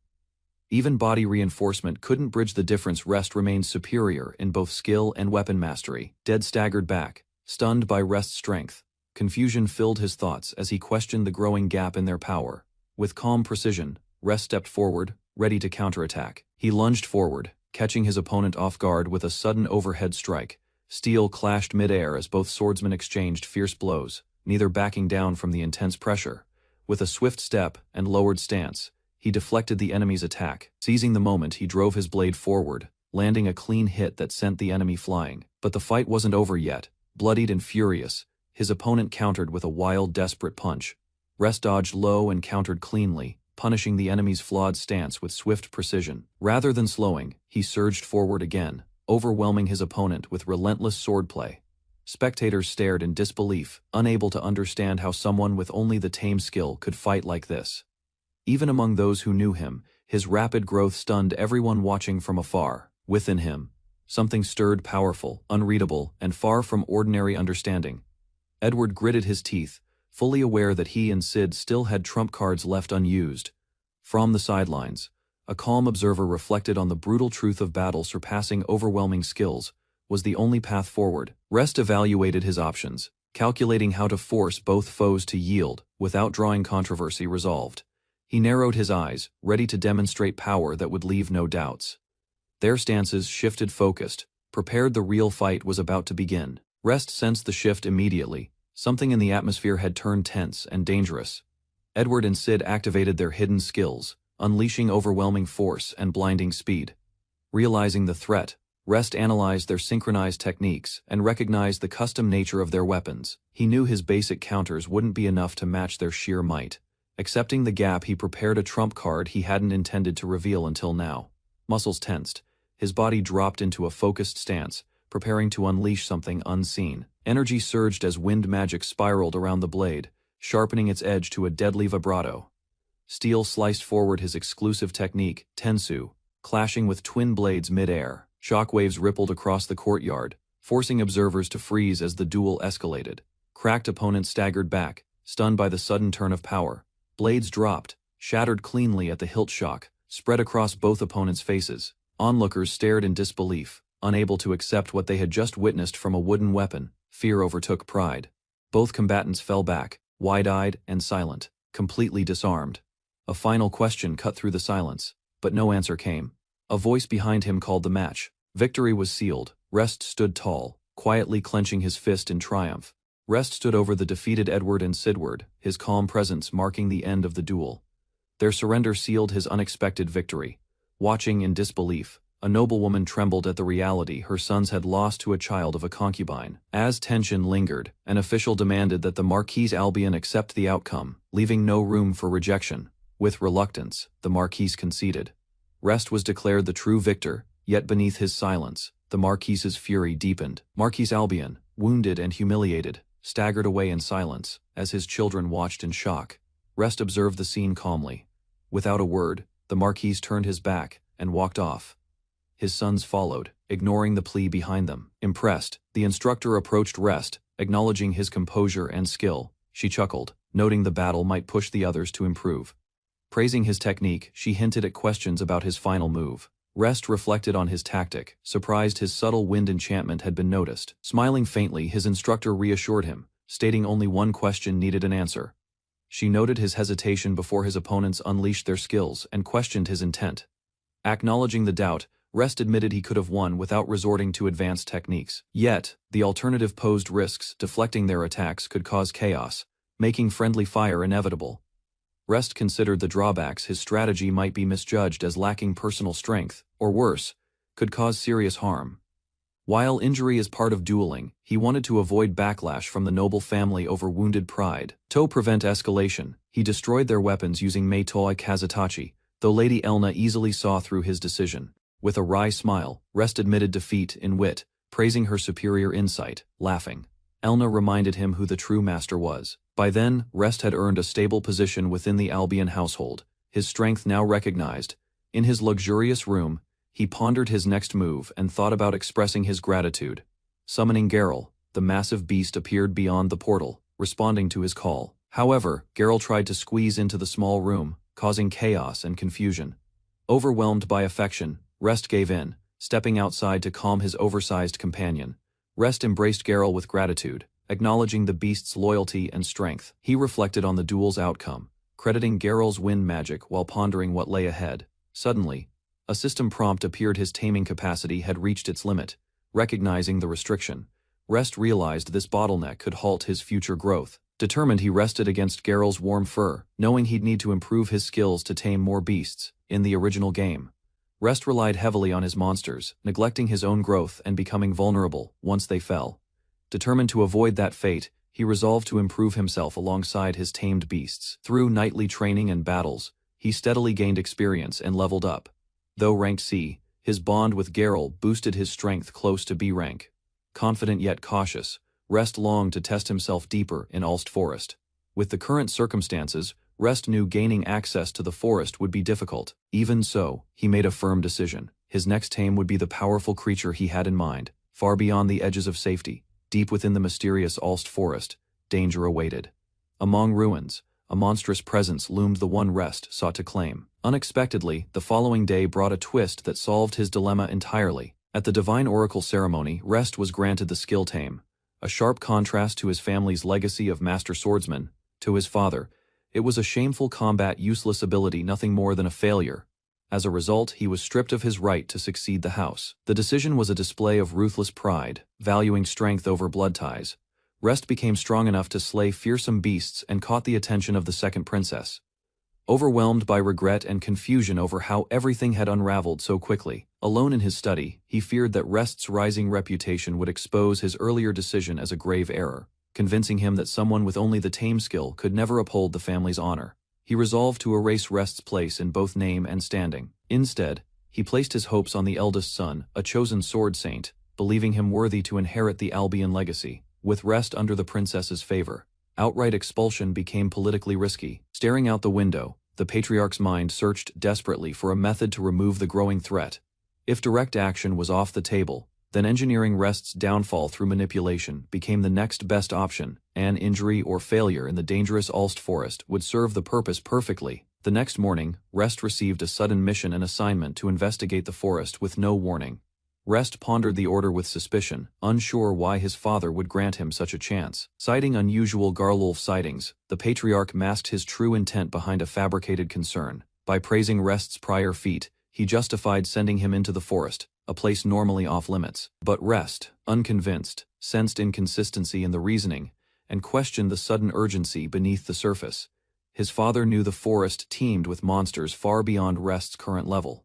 Even body reinforcement couldn't bridge the difference. Rest remained superior in both skill and weapon mastery. Dead staggered back, Stunned by Rest's strength, confusion filled his thoughts as he questioned the growing gap in their power. With calm precision, Rest stepped forward, ready to counterattack. He lunged forward, catching his opponent off guard with a sudden overhead strike. Steel clashed mid-air as both swordsmen exchanged fierce blows, neither backing down from the intense pressure. With a swift step and lowered stance, he deflected the enemy's attack. Seizing the moment, he drove his blade forward, landing a clean hit that sent the enemy flying. But the fight wasn't over yet. Bloodied and furious, his opponent countered with a wild, desperate punch. Rest dodged low and countered cleanly, punishing the enemy's flawed stance with swift precision. Rather than slowing, he surged forward again, overwhelming his opponent with relentless swordplay. Spectators stared in disbelief, unable to understand how someone with only the tame skill could fight like this. Even among those who knew him, his rapid growth stunned everyone watching from afar. Within him, something stirred, powerful, unreadable, and far from ordinary understanding. Edward gritted his teeth, fully aware that he and Sid still had trump cards left unused. From the sidelines, a calm observer reflected on the brutal truth of battle. Surpassing overwhelming skills was the only path forward. Rest evaluated his options, calculating how to force both foes to yield without drawing controversy. Resolved, he narrowed his eyes, ready to demonstrate power that would leave no doubts. Their stances shifted, focused, prepared. The real fight was about to begin. Rest sensed the shift immediately. Something in the atmosphere had turned tense and dangerous. Edward and Sid activated their hidden skills, unleashing overwhelming force and blinding speed. Realizing the threat, Rest analyzed their synchronized techniques and recognized the custom nature of their weapons. He knew his basic counters wouldn't be enough to match their sheer might. Accepting the gap, he prepared a trump card he hadn't intended to reveal until now. Muscles tensed, his body dropped into a focused stance, preparing to unleash something unseen. Energy surged as wind magic spiraled around the blade, sharpening its edge to a deadly vibrato. Steel sliced forward, his exclusive technique, Tensu, clashing with twin blades mid-air. Shockwaves rippled across the courtyard, forcing observers to freeze as the duel escalated. Cracked opponents staggered back, stunned by the sudden turn of power. Blades dropped, shattered cleanly at the hilt shock, spread across both opponents' faces. Onlookers stared in disbelief, unable to accept what they had just witnessed from a wooden weapon. Fear overtook pride. Both combatants fell back, wide-eyed and silent, completely disarmed. A final question cut through the silence, but no answer came. A voice behind him called the match. Victory was sealed. Rest stood tall, quietly clenching his fist in triumph. Rest stood over the defeated Edward and Sidward, his calm presence marking the end of the duel. Their surrender sealed his unexpected victory. Watching in disbelief, a noblewoman trembled at the reality her sons had lost to a child of a concubine. As tension lingered, an official demanded that the Marquise Albion accept the outcome, leaving no room for rejection. With reluctance, the Marquise conceded. Rest was declared the true victor, yet beneath his silence, the Marquise's fury deepened. Marquise Albion, wounded and humiliated, staggered away in silence, as his children watched in shock. Rest observed the scene calmly. Without a word, the Marquise turned his back and walked off. His sons followed, ignoring the plea behind them. Impressed, the instructor approached Rest, acknowledging his composure and skill. She chuckled, noting the battle might push the others to improve. Praising his technique, she hinted at questions about his final move. Rest reflected on his tactic, surprised his subtle wind enchantment had been noticed. Smiling faintly, his instructor reassured him, stating only one question needed an answer. She noted his hesitation before his opponents unleashed their skills and questioned his intent. Acknowledging the doubt, Rest admitted he could have won without resorting to advanced techniques. Yet, the alternative posed risks. Deflecting their attacks could cause chaos, making friendly fire inevitable. Rest considered the drawbacks. His strategy might be misjudged as lacking personal strength, or worse, could cause serious harm. While injury is part of dueling, he wanted to avoid backlash from the noble family over wounded pride. To prevent escalation, he destroyed their weapons using Meitoi Kazutachi, though Lady Elna easily saw through his decision. With a wry smile, Rest admitted defeat in wit, praising her superior insight. Laughing, Elna reminded him who the true master was. By then, Rest had earned a stable position within the Albion household, his strength now recognized. In his luxurious room, he pondered his next move and thought about expressing his gratitude. Summoning Geralt, the massive beast appeared beyond the portal, responding to his call. However, Geralt tried to squeeze into the small room, causing chaos and confusion. Overwhelmed by affection, Rest gave in, stepping outside to calm his oversized companion. Rest embraced Geralt with gratitude, acknowledging the beast's loyalty and strength. He reflected on the duel's outcome, crediting Geralt's wind magic while pondering what lay ahead. Suddenly, a system prompt appeared. His taming capacity had reached its limit. Recognizing the restriction, Rest realized this bottleneck could halt his future growth. Determined, he rested against Geralt's warm fur, knowing he'd need to improve his skills to tame more beasts. In the original game, Rest relied heavily on his monsters, neglecting his own growth and becoming vulnerable once they fell. Determined to avoid that fate, he resolved to improve himself alongside his tamed beasts. Through nightly training and battles, he steadily gained experience and leveled up. Though ranked C, his bond with Geralt boosted his strength close to B rank. Confident yet cautious, Rest longed to test himself deeper in Ulst Forest. With the current circumstances, Rest knew gaining access to the forest would be difficult. Even so, he made a firm decision. His next tame would be the powerful creature he had in mind. Far beyond the edges of safety, deep within the mysterious Ulst Forest, danger awaited. Among ruins, a monstrous presence loomed, the one Rest sought to claim. Unexpectedly, the following day brought a twist that solved his dilemma entirely. At the Divine Oracle ceremony, Rest was granted the skill Tame. A sharp contrast to his family's legacy of Master Swordsman. To his father, it was a shameful combat, useless ability, nothing more than a failure. As a result, he was stripped of his right to succeed the house. The decision was a display of ruthless pride, valuing strength over blood ties. Rest became strong enough to slay fearsome beasts and caught the attention of the second princess. Overwhelmed by regret and confusion over how everything had unraveled so quickly, alone in his study, he feared that Rest's rising reputation would expose his earlier decision as a grave error, convincing him that someone with only the tame skill could never uphold the family's honor. He resolved to erase Rest's place in both name and standing. Instead, he placed his hopes on the eldest son, a chosen sword saint, believing him worthy to inherit the Albion legacy. With Rest under the princess's favor, outright expulsion became politically risky. Staring out the window, the patriarch's mind searched desperately for a method to remove the growing threat. If direct action was off the table, then engineering Rest's downfall through manipulation became the next best option. An injury or failure in the dangerous Ulst Forest would serve the purpose perfectly. The next morning, Rest received a sudden mission and assignment to investigate the forest with no warning. Rest pondered the order with suspicion, unsure why his father would grant him such a chance. Citing unusual Garlulf sightings, the patriarch masked his true intent behind a fabricated concern. By praising Rest's prior feat, he justified sending him into the forest, a place normally off-limits. But Rest, unconvinced, sensed inconsistency in the reasoning, and questioned the sudden urgency beneath the surface. His father knew the forest teemed with monsters far beyond Rest's current level.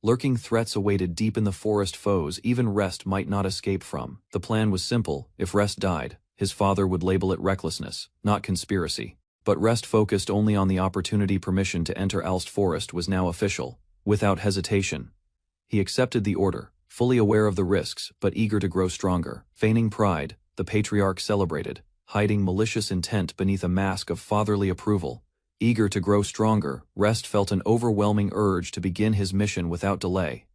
Lurking threats awaited deep in the forest, foes even Rest might not escape from. The plan was simple: if Rest died, his father would label it recklessness, not conspiracy. But Rest focused only on the opportunity. Permission to enter Ulst Forest was now official. Without hesitation, he accepted the order, fully aware of the risks but eager to grow stronger. Feigning pride, the patriarch celebrated, hiding malicious intent beneath a mask of fatherly approval. Eager to grow stronger, Rest felt an overwhelming urge to begin his mission without delay.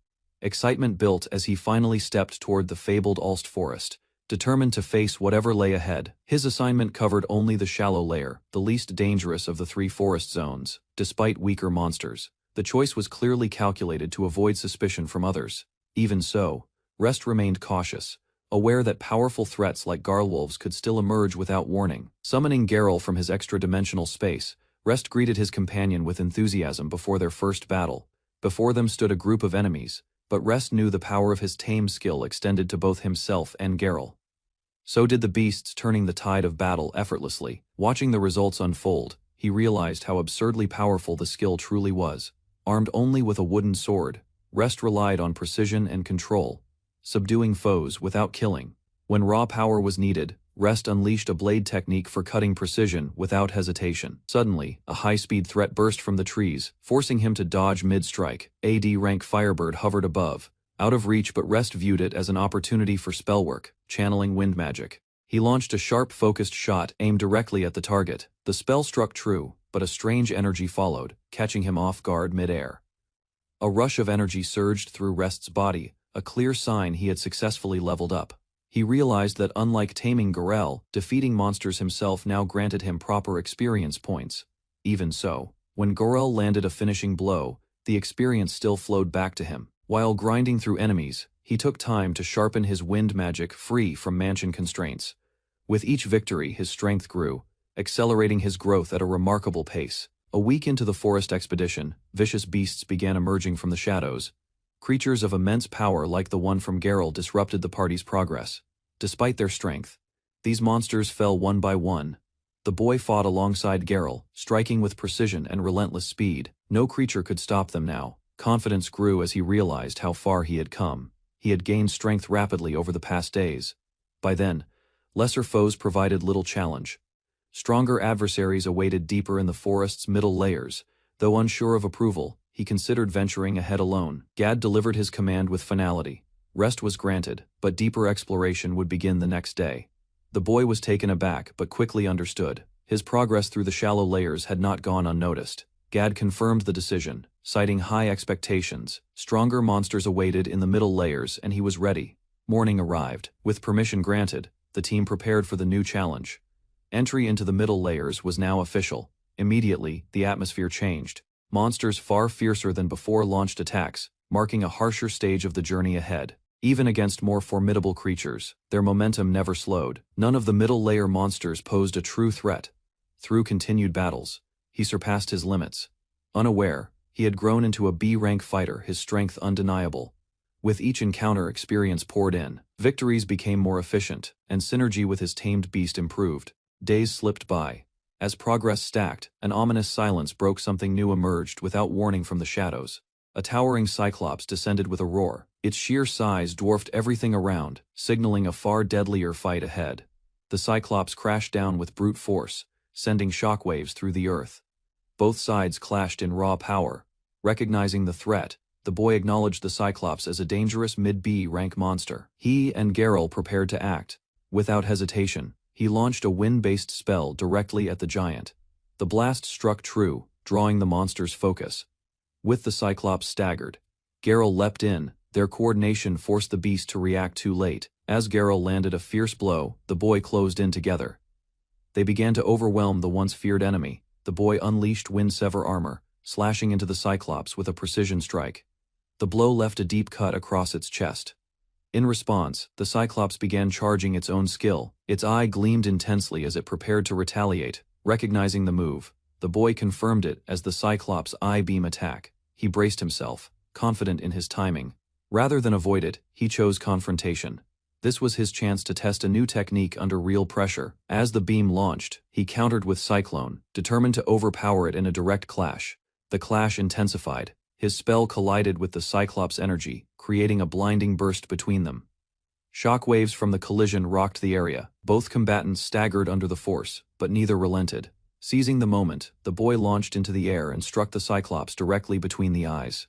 Excitement built as he finally stepped toward the fabled Ulst Forest, determined to face whatever lay ahead. His assignment covered only the shallow layer, the least dangerous of the three forest zones. Despite weaker monsters, the choice was clearly calculated to avoid suspicion from others. Even so, Rest remained cautious, aware that powerful threats like Garlwolves could still emerge without warning. Summoning Geralt from his extra-dimensional space, Rest greeted his companion with enthusiasm before their first battle. Before them stood a group of enemies, but Rest knew the power of his tame skill extended to both himself and Geralt. So did the beasts, turning the tide of battle effortlessly. Watching the results unfold, he realized how absurdly powerful the skill truly was. Armed only with a wooden sword, Rest relied on precision and control, subduing foes without killing. When raw power was needed, Rest unleashed a blade technique for cutting precision without hesitation. Suddenly, a high-speed threat burst from the trees, forcing him to dodge mid-strike. AD-rank Firebird hovered above, out of reach, but Rest viewed it as an opportunity for spellwork, channeling wind magic. He launched a sharp, focused shot aimed directly at the target. The spell struck true, but a strange energy followed, catching him off guard mid-air. A rush of energy surged through Rest's body, a clear sign he had successfully leveled up. He realized that unlike taming Geralt, defeating monsters himself now granted him proper experience points. Even so, when Geralt landed a finishing blow, the experience still flowed back to him. While grinding through enemies, he took time to sharpen his wind magic free from mansion constraints. With each victory, his strength grew, accelerating his growth at a remarkable pace. A week into the forest expedition, vicious beasts began emerging from the shadows. Creatures of immense power like the one from Geralt disrupted the party's progress. Despite their strength, these monsters fell one by one. The boy fought alongside Geralt, striking with precision and relentless speed. No creature could stop them now. Confidence grew as he realized how far he had come. He had gained strength rapidly over the past days. By then, lesser foes provided little challenge. Stronger adversaries awaited deeper in the forest's middle layers. Though unsure of approval, he considered venturing ahead alone. Gad delivered his command with finality. Rest was granted, but deeper exploration would begin the next day. The boy was taken aback but quickly understood. His progress through the shallow layers had not gone unnoticed. Gad confirmed the decision, citing high expectations. Stronger monsters awaited in the middle layers and he was ready. Morning arrived. With permission granted, the team prepared for the new challenge. Entry into the middle layers was now official. Immediately, the atmosphere changed. Monsters far fiercer than before launched attacks, marking a harsher stage of the journey ahead. Even against more formidable creatures, their momentum never slowed. None of the middle layer monsters posed a true threat. Through continued battles, he surpassed his limits. Unaware, he had grown into a B-rank fighter, his strength undeniable. With each encounter, experience poured in. Victories became more efficient, and synergy with his tamed beast improved. Days slipped by. As progress stacked, an ominous silence broke. Something new emerged without warning from the shadows. A towering cyclops descended with a roar. Its sheer size dwarfed everything around, signaling a far deadlier fight ahead. The cyclops crashed down with brute force, sending shockwaves through the earth. Both sides clashed in raw power. Recognizing the threat, the boy acknowledged the cyclops as a dangerous mid-B rank monster. He and Geralt prepared to act. Without hesitation, he launched a wind-based spell directly at the giant. The blast struck true, drawing the monster's focus. With the cyclops staggered, Geralt leapt in. Their coordination forced the beast to react too late. As Geralt landed a fierce blow, the boy closed in together. They began to overwhelm the once feared enemy. The boy unleashed Windsever armor, slashing into the cyclops with a precision strike. The blow left a deep cut across its chest. In response, the cyclops began charging its own skill. Its eye gleamed intensely as it prepared to retaliate. Recognizing the move, the boy confirmed it as the cyclops' eye-beam attack. He braced himself, confident in his timing. Rather than avoid it, he chose confrontation. This was his chance to test a new technique under real pressure. As the beam launched, he countered with Cyclone, determined to overpower it in a direct clash. The clash intensified. His spell collided with the Cyclops' energy, creating a blinding burst between them. Shockwaves from the collision rocked the area. Both combatants staggered under the force, but neither relented. Seizing the moment, the boy launched into the air and struck the Cyclops directly between the eyes.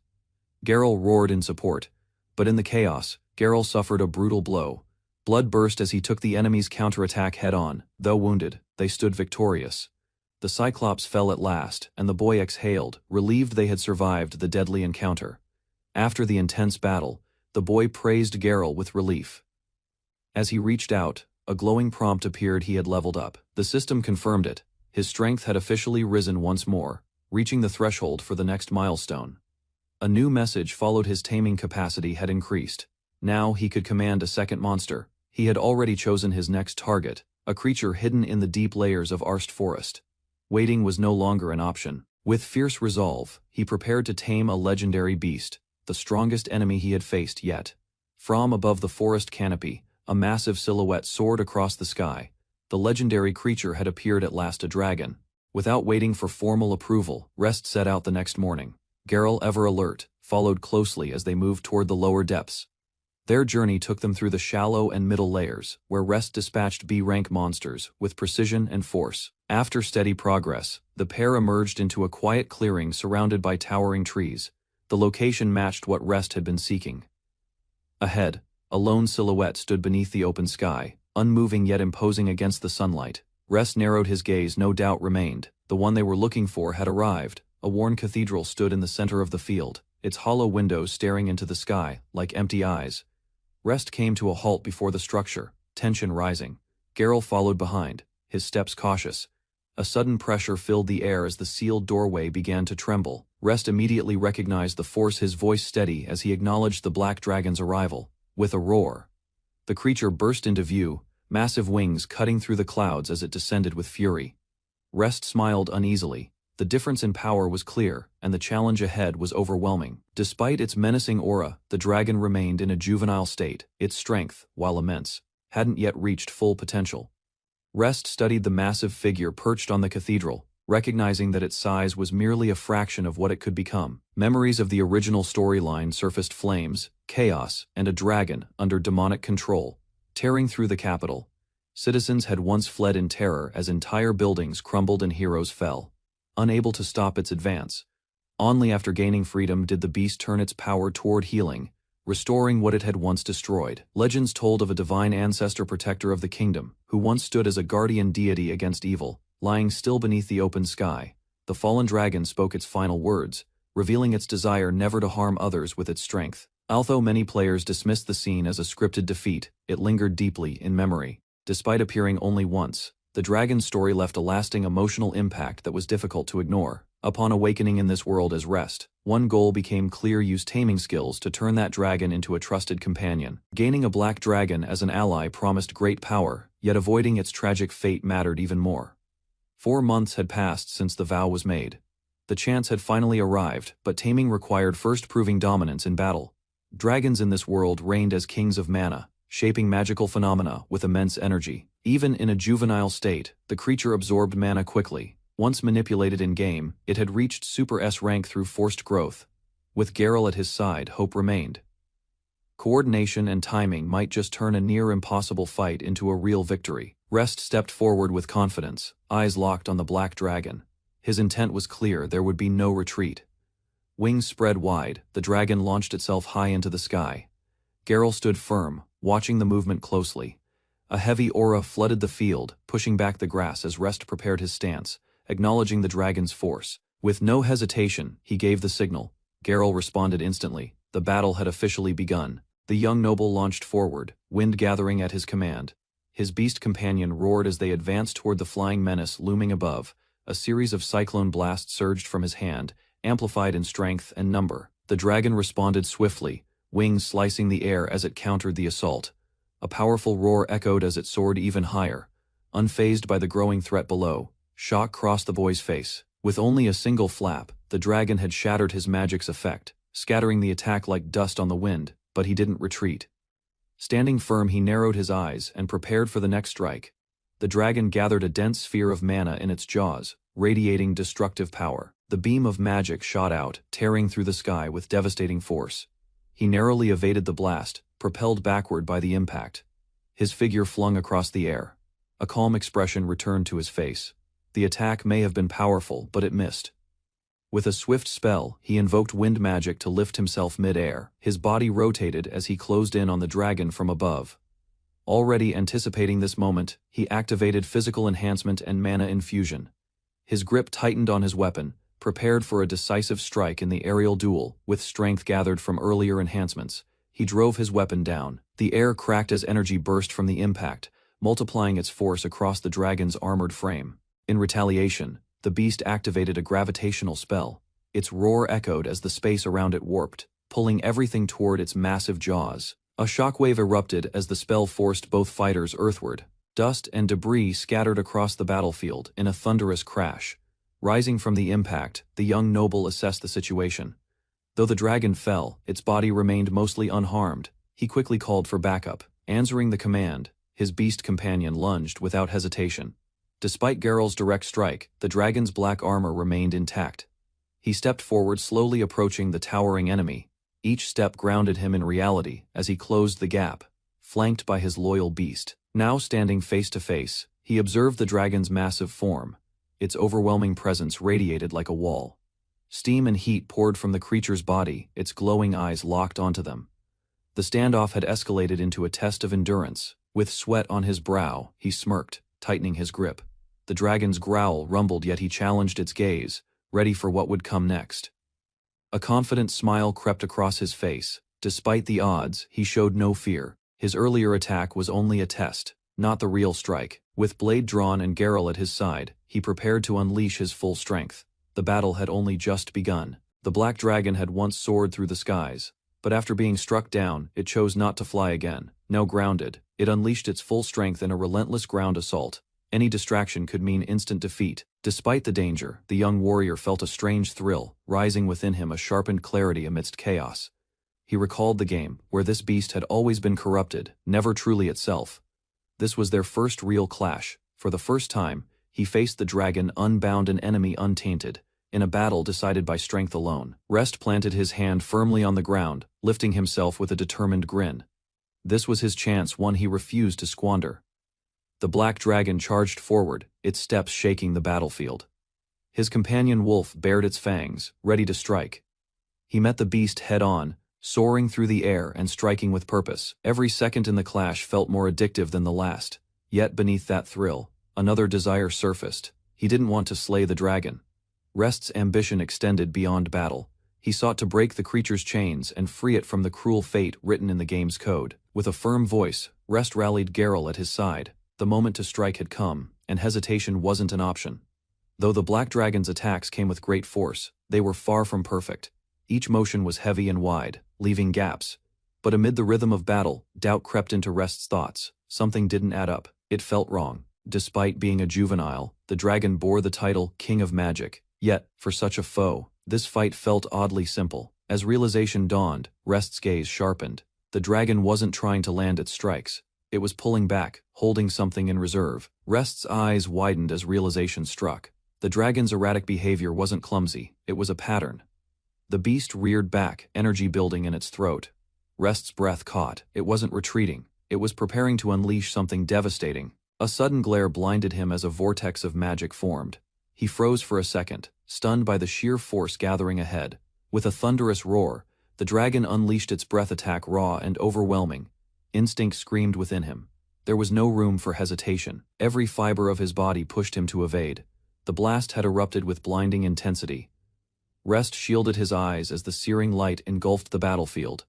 Geralt roared in support, but in the chaos, Geralt suffered a brutal blow. Blood burst as he took the enemy's counterattack head-on. Though wounded, they stood victorious. The Cyclops fell at last, and the boy exhaled, relieved they had survived the deadly encounter. After the intense battle, the boy praised Geralt with relief. As he reached out, a glowing prompt appeared. He had leveled up. The system confirmed it. His strength had officially risen once more, reaching the threshold for the next milestone. A new message followed. His taming capacity had increased. Now he could command a second monster. He had already chosen his next target, a creature hidden in the deep layers of Arst Forest. Waiting was no longer an option. With fierce resolve, he prepared to tame a legendary beast, the strongest enemy he had faced yet. From above the forest canopy, a massive silhouette soared across the sky. The legendary creature had appeared at last, a dragon. Without waiting for formal approval, Rest set out the next morning. Geralt, ever alert, followed closely as they moved toward the lower depths. Their journey took them through the shallow and middle layers, where Rest dispatched B-rank monsters with precision and force. After steady progress, the pair emerged into a quiet clearing surrounded by towering trees. The location matched what Rest had been seeking. Ahead, a lone silhouette stood beneath the open sky, unmoving yet imposing against the sunlight. Rest narrowed his gaze. No doubt remained. The one they were looking for had arrived. A worn cathedral stood in the center of the field, its hollow windows staring into the sky like empty eyes. Rest came to a halt before the structure, tension rising. Geralt followed behind, his steps cautious. A sudden pressure filled the air as the sealed doorway began to tremble. Rest immediately recognized the force, his voice steady as he acknowledged the black dragon's arrival. With a roar, the creature burst into view, massive wings cutting through the clouds as it descended with fury. Rest smiled uneasily. The difference in power was clear, and the challenge ahead was overwhelming. Despite its menacing aura, the dragon remained in a juvenile state. Its strength, while immense, hadn't yet reached full potential. Rest studied the massive figure perched on the cathedral, recognizing that its size was merely a fraction of what it could become. Memories of the original storyline surfaced: flames, chaos, and a dragon under demonic control, tearing through the capital. Citizens had once fled in terror as entire buildings crumbled and heroes fell, unable to stop its advance. Only after gaining freedom did the beast turn its power toward healing, restoring what it had once destroyed. Legends told of a divine ancestor protector of the kingdom, who once stood as a guardian deity against evil. Lying still beneath the open sky, the fallen dragon spoke its final words, revealing its desire never to harm others with its strength. Although many players dismissed the scene as a scripted defeat, it lingered deeply in memory. Despite appearing only once, the dragon's story left a lasting emotional impact that was difficult to ignore. Upon awakening in this world as Rest, one goal became clear: use taming skills to turn that dragon into a trusted companion. Gaining a black dragon as an ally promised great power, yet avoiding its tragic fate mattered even more. 4 months had passed since the vow was made. The chance had finally arrived, but taming required first proving dominance in battle. Dragons in this world reigned as kings of mana, shaping magical phenomena with immense energy. Even in a juvenile state, the creature absorbed mana quickly. Once manipulated in-game, it had reached Super S rank through forced growth. With Geralt at his side, hope remained. Coordination and timing might just turn a near-impossible fight into a real victory. Rest stepped forward with confidence, eyes locked on the black dragon. His intent was clear: there would be no retreat. Wings spread wide, the dragon launched itself high into the sky. Geralt stood firm, watching the movement closely. A heavy aura flooded the field, pushing back the grass as Rest prepared his stance, acknowledging the dragon's force. With no hesitation, he gave the signal. Geralt responded instantly. The battle had officially begun. The young noble launched forward, wind gathering at his command. His beast companion roared as they advanced toward the flying menace looming above. A series of cyclone blasts surged from his hand, amplified in strength and number. The dragon responded swiftly, wings slicing the air as it countered the assault. A powerful roar echoed as it soared even higher. Unfazed by the growing threat below, shock crossed the boy's face. With only a single flap, the dragon had shattered his magic's effect, scattering the attack like dust on the wind, but he didn't retreat. Standing firm, he narrowed his eyes and prepared for the next strike. The dragon gathered a dense sphere of mana in its jaws, radiating destructive power. The beam of magic shot out, tearing through the sky with devastating force. He narrowly evaded the blast, propelled backward by the impact. His figure flung across the air. A calm expression returned to his face. The attack may have been powerful, but it missed. With a swift spell, he invoked wind magic to lift himself mid-air. His body rotated as he closed in on the dragon from above. Already anticipating this moment, he activated physical enhancement and mana infusion. His grip tightened on his weapon, prepared for a decisive strike in the aerial duel. With strength gathered from earlier enhancements, he drove his weapon down. The air cracked as energy burst from the impact, multiplying its force across the dragon's armored frame. In retaliation, the beast activated a gravitational spell. Its roar echoed as the space around it warped, pulling everything toward its massive jaws. A shockwave erupted as the spell forced both fighters earthward. Dust and debris scattered across the battlefield in a thunderous crash. Rising from the impact, the young noble assessed the situation. Though the dragon fell, its body remained mostly unharmed. He quickly called for backup. Answering the command, his beast companion lunged without hesitation. Despite Geralt's direct strike, the dragon's black armor remained intact. He stepped forward, slowly approaching the towering enemy. Each step grounded him in reality as he closed the gap, flanked by his loyal beast. Now standing face to face, he observed the dragon's massive form. Its overwhelming presence radiated like a wall. Steam and heat poured from the creature's body, its glowing eyes locked onto them. The standoff had escalated into a test of endurance. With sweat on his brow, he smirked, tightening his grip. The dragon's growl rumbled, yet he challenged its gaze, ready for what would come next. A confident smile crept across his face. Despite the odds, he showed no fear. His earlier attack was only a test, not the real strike. With blade drawn and Geralt at his side, he prepared to unleash his full strength. The battle had only just begun. The black dragon had once soared through the skies, but after being struck down, it chose not to fly again. Now grounded, it unleashed its full strength in a relentless ground assault. Any distraction could mean instant defeat. Despite the danger, the young warrior felt a strange thrill, rising within him a sharpened clarity amidst chaos. He recalled the game, where this beast had always been corrupted, never truly itself. This was their first real clash. For the first time, he faced the dragon unbound and enemy untainted, in a battle decided by strength alone. Rest planted his hand firmly on the ground, lifting himself with a determined grin. This was his chance, one he refused to squander. The black dragon charged forward, its steps shaking the battlefield. His companion wolf bared its fangs, ready to strike. He met the beast head-on, soaring through the air and striking with purpose. Every second in the clash felt more addictive than the last. Yet beneath that thrill, another desire surfaced. He didn't want to slay the dragon. Rest's ambition extended beyond battle. He sought to break the creature's chains and free it from the cruel fate written in the game's code. With a firm voice, Rest rallied Geralt at his side. The moment to strike had come, and hesitation wasn't an option. Though the black dragon's attacks came with great force, they were far from perfect. Each motion was heavy and wide, leaving gaps. But amid the rhythm of battle, doubt crept into Rest's thoughts. Something didn't add up. It felt wrong. Despite being a juvenile, the dragon bore the title King of Magic. Yet, for such a foe, this fight felt oddly simple. As realization dawned, Rest's gaze sharpened. The dragon wasn't trying to land its strikes. It was pulling back, holding something in reserve. Rest's eyes widened as realization struck. The dragon's erratic behavior wasn't clumsy, it was a pattern. The beast reared back, energy building in its throat. Rest's breath caught. It wasn't retreating. It was preparing to unleash something devastating. A sudden glare blinded him as a vortex of magic formed. He froze for a second, stunned by the sheer force gathering ahead. With a thunderous roar, the dragon unleashed its breath attack, raw and overwhelming. Instinct screamed within him. There was no room for hesitation. Every fiber of his body pushed him to evade. The blast had erupted with blinding intensity. Rest shielded his eyes as the searing light engulfed the battlefield.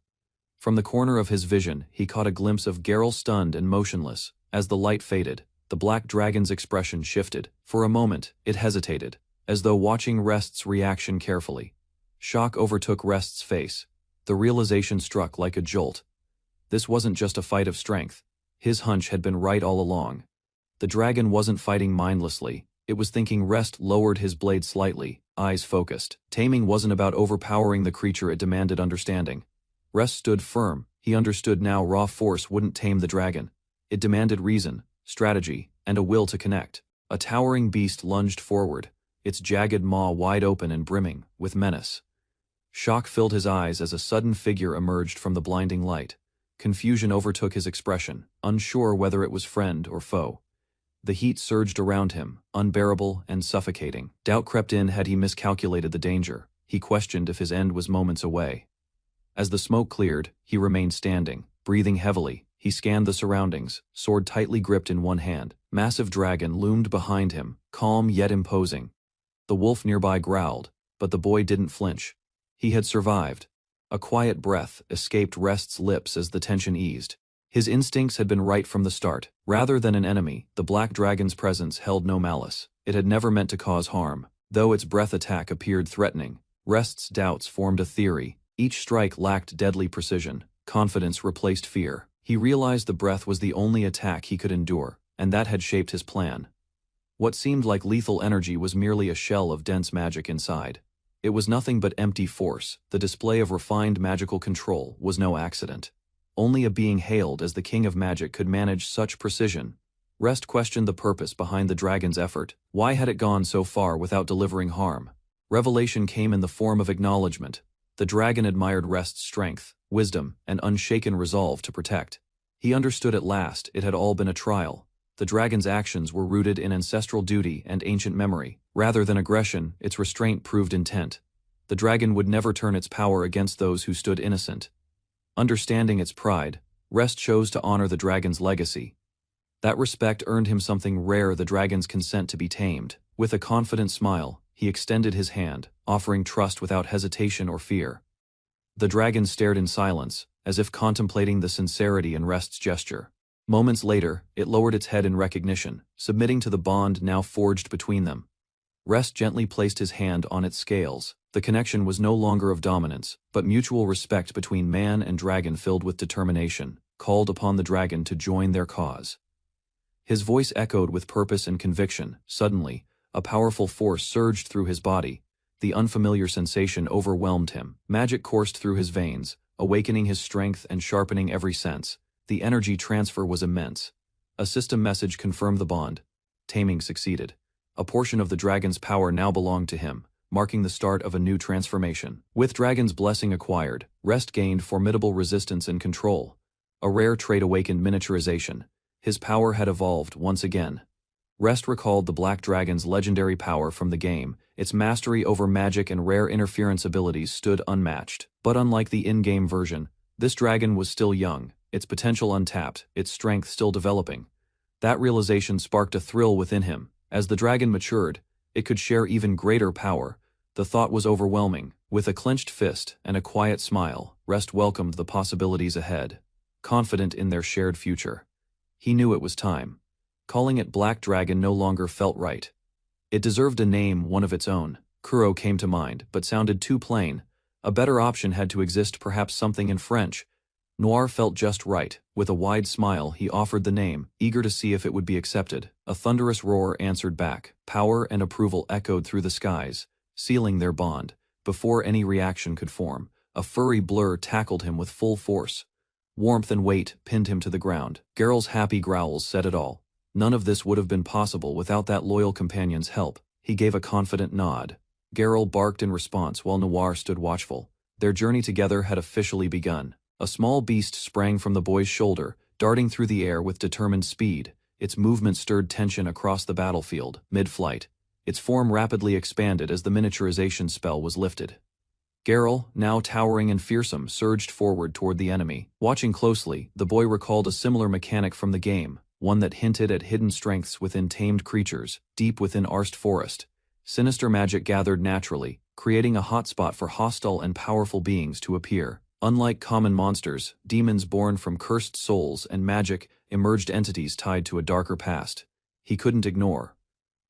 From the corner of his vision, he caught a glimpse of Geralt stunned and motionless. As the light faded, the black dragon's expression shifted. For a moment, it hesitated, as though watching Rest's reaction carefully. Shock overtook Rest's face. The realization struck like a jolt. This wasn't just a fight of strength. His hunch had been right all along. The dragon wasn't fighting mindlessly. It was thinking. Rest lowered his blade slightly, eyes focused. Taming wasn't about overpowering the creature, it demanded understanding. Rest stood firm. He understood now raw force wouldn't tame the dragon. It demanded reason, strategy, and a will to connect. A towering beast lunged forward, its jagged maw wide open and brimming with menace. Shock filled his eyes as a sudden figure emerged from the blinding light. Confusion overtook his expression, unsure whether it was friend or foe. The heat surged around him, unbearable and suffocating. Doubt crept in. Had he miscalculated the danger? He questioned if his end was moments away. As the smoke cleared, he remained standing, breathing heavily. He scanned the surroundings, sword tightly gripped in one hand. Massive dragon loomed behind him, calm yet imposing. The wolf nearby growled, but the boy didn't flinch. He had survived. A quiet breath escaped Rest's lips as the tension eased. His instincts had been right from the start. Rather than an enemy, the black dragon's presence held no malice. It had never meant to cause harm. Though its breath attack appeared threatening, Rest's doubts formed a theory. Each strike lacked deadly precision. Confidence replaced fear. He realized the breath was the only attack he could endure, and that had shaped his plan. What seemed like lethal energy was merely a shell of dense magic inside. It was nothing but empty force. The display of refined magical control was no accident. Only a being hailed as the king of magic could manage such precision. Rest questioned the purpose behind the dragon's effort. Why had it gone so far without delivering harm? Revelation came in the form of acknowledgement. The dragon admired Rest's strength, wisdom, and unshaken resolve to protect. He understood at last it had all been a trial. The dragon's actions were rooted in ancestral duty and ancient memory. Rather than aggression, its restraint proved intent. The dragon would never turn its power against those who stood innocent. Understanding its pride, Rest chose to honor the dragon's legacy. That respect earned him something rare: the dragon's consent to be tamed. With a confident smile, he extended his hand, offering trust without hesitation or fear. The dragon stared in silence, as if contemplating the sincerity in Rest's gesture. Moments later, it lowered its head in recognition, submitting to the bond now forged between them. Rest gently placed his hand on its scales. The connection was no longer of dominance, but mutual respect between man and dragon filled with determination, called upon the dragon to join their cause. His voice echoed with purpose and conviction. Suddenly, a powerful force surged through his body. The unfamiliar sensation overwhelmed him. Magic coursed through his veins, awakening his strength and sharpening every sense. The energy transfer was immense. A system message confirmed the bond. Taming succeeded. A portion of the dragon's power now belonged to him, marking the start of a new transformation. With Dragon's blessing acquired, Rest gained formidable resistance and control. A rare trait awakened miniaturization. His power had evolved once again. Rest recalled the Black Dragon's legendary power from the game. Its mastery over magic and rare interference abilities stood unmatched. But unlike the in-game version, this dragon was still young, its potential untapped, its strength still developing. That realization sparked a thrill within him. As the dragon matured, it could share even greater power. The thought was overwhelming. With a clenched fist and a quiet smile, Rest welcomed the possibilities ahead, confident in their shared future. He knew it was time. Calling it Black Dragon no longer felt right. It deserved a name, one of its own. Kuro came to mind, but sounded too plain. A better option had to exist, perhaps something in French. Noir felt just right. With a wide smile, he offered the name, eager to see if it would be accepted. A thunderous roar answered back. Power and approval echoed through the skies, sealing their bond. Before any reaction could form, a furry blur tackled him with full force. Warmth and weight pinned him to the ground. Geralt's happy growls said it all. None of this would have been possible without that loyal companion's help. He gave a confident nod. Geralt barked in response while Noir stood watchful. Their journey together had officially begun. A small beast sprang from the boy's shoulder, darting through the air with determined speed. Its movement stirred tension across the battlefield. Mid-flight, its form rapidly expanded as the miniaturization spell was lifted. Geralt, now towering and fearsome, surged forward toward the enemy. Watching closely, the boy recalled a similar mechanic from the game, one that hinted at hidden strengths within tamed creatures, deep within Arst Forest. Sinister magic gathered naturally, creating a hotspot for hostile and powerful beings to appear. Unlike common monsters, demons born from cursed souls and magic emerged entities tied to a darker past he couldn't ignore.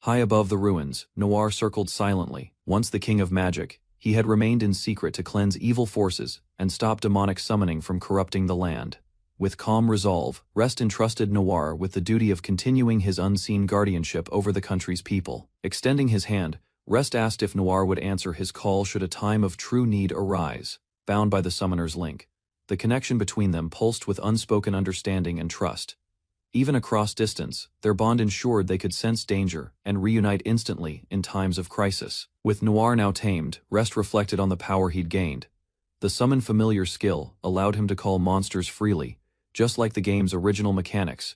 High above the ruins, Noir circled silently. Once the king of magic, he had remained in secret to cleanse evil forces and stop demonic summoning from corrupting the land. With calm resolve, Rest entrusted Noir with the duty of continuing his unseen guardianship over the country's people. Extending his hand, Rest asked if Noir would answer his call should a time of true need arise. Bound by the summoner's link, the connection between them pulsed with unspoken understanding and trust. Even across distance, their bond ensured they could sense danger and reunite instantly in times of crisis. With Noir now tamed, Rest reflected on the power he'd gained. The summon familiar skill allowed him to call monsters freely, just like the game's original mechanics.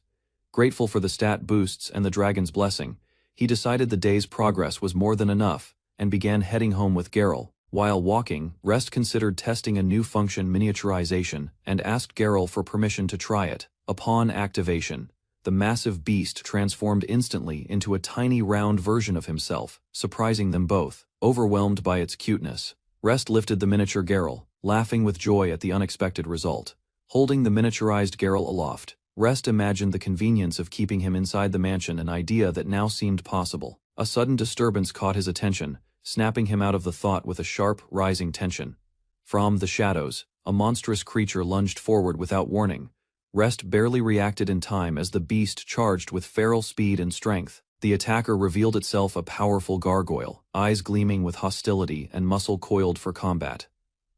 Grateful for the stat boosts and the dragon's blessing, he decided the day's progress was more than enough and began heading home with Geralt. While walking, Rest considered testing a new function, miniaturization, and asked Geralt for permission to try it. Upon activation, the massive beast transformed instantly into a tiny round version of himself, surprising them both. Overwhelmed by its cuteness, Rest lifted the miniature Geralt, laughing with joy at the unexpected result. Holding the miniaturized Geralt aloft, Rest imagined the convenience of keeping him inside the mansion, an idea that now seemed possible. A sudden disturbance caught his attention, snapping him out of the thought with a sharp, rising tension. From the shadows, a monstrous creature lunged forward without warning. Rest barely reacted in time as the beast charged with feral speed and strength. The attacker revealed itself a powerful gargoyle, eyes gleaming with hostility and muscle coiled for combat.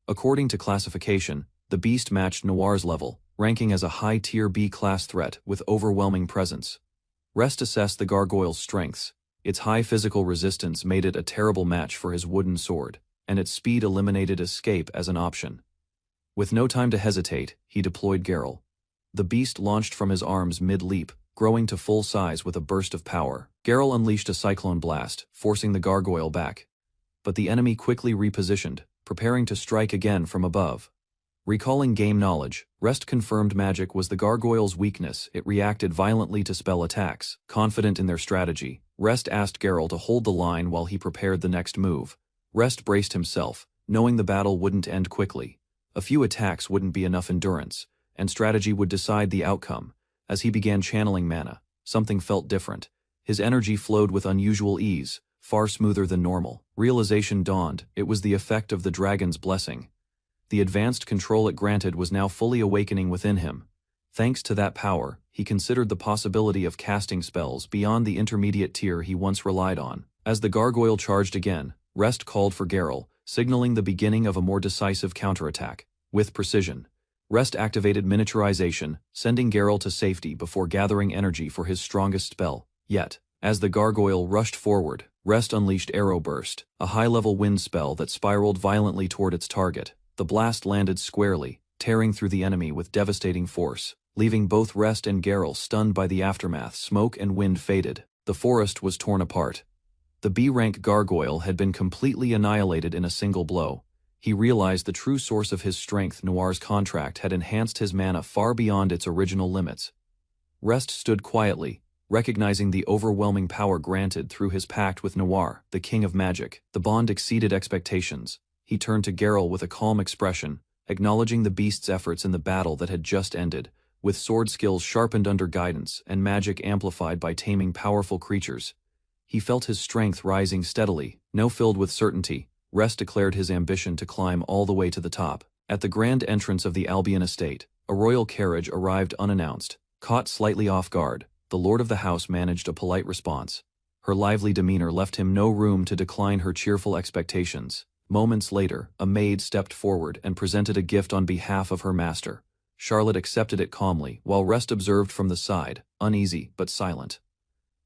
According to classification, the beast matched Noir's level, ranking as a high-tier B-class threat with overwhelming presence. Rest assessed the gargoyle's strengths. Its high physical resistance made it a terrible match for his wooden sword, and its speed eliminated escape as an option. With no time to hesitate, he deployed Geralt. The beast launched from his arms mid-leap, growing to full size with a burst of power. Geralt unleashed a cyclone blast, forcing the gargoyle back. But the enemy quickly repositioned, preparing to strike again from above. Recalling game knowledge, Rest confirmed magic was the gargoyle's weakness. It reacted violently to spell attacks. Confident in their strategy, Rest asked Geralt to hold the line while he prepared the next move. Rest braced himself, knowing the battle wouldn't end quickly. A few attacks wouldn't be enough endurance, and strategy would decide the outcome. As he began channeling mana, something felt different. His energy flowed with unusual ease, far smoother than normal. Realization dawned, it was the effect of the dragon's blessing. The advanced control it granted was now fully awakening within him. Thanks to that power, he considered the possibility of casting spells beyond the intermediate tier he once relied on. As the gargoyle charged again, Rest called for Geralt, signaling the beginning of a more decisive counterattack. With precision, Rest activated Miniaturization, sending Geralt to safety before gathering energy for his strongest spell. Yet, as the gargoyle rushed forward, Rest unleashed Arrow Burst, a high-level wind spell that spiraled violently toward its target. The blast landed squarely, tearing through the enemy with devastating force, leaving both Rest and Geralt stunned by the aftermath. Smoke and wind faded. The forest was torn apart. The B-rank gargoyle had been completely annihilated in a single blow. He realized the true source of his strength. Noir's contract had enhanced his mana far beyond its original limits. Rest stood quietly, recognizing the overwhelming power granted through his pact with Noir, the king of magic. The bond exceeded expectations. He turned to Geralt with a calm expression, acknowledging the beast's efforts in the battle that had just ended. With sword skills sharpened under guidance and magic amplified by taming powerful creatures, he felt his strength rising steadily. Now filled with certainty, Rest declared his ambition to climb all the way to the top. At the grand entrance of the Albion estate, a royal carriage arrived unannounced. Caught slightly off guard, the lord of the house managed a polite response. Her lively demeanor left him no room to decline her cheerful expectations. Moments later, a maid stepped forward and presented a gift on behalf of her master. Charlotte accepted it calmly, while Rest observed from the side, uneasy but silent.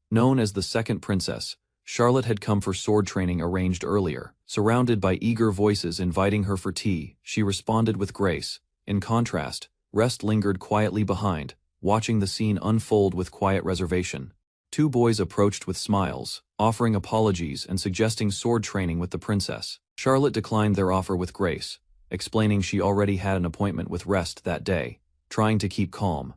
Known as the Second Princess, Charlotte had come for sword training arranged earlier. Surrounded by eager voices inviting her for tea, she responded with grace. In contrast, Rest lingered quietly behind, watching the scene unfold with quiet reservation. Two boys approached with smiles, offering apologies and suggesting sword training with the princess. Charlotte declined their offer with grace, explaining she already had an appointment with Rest that day. Trying to keep calm,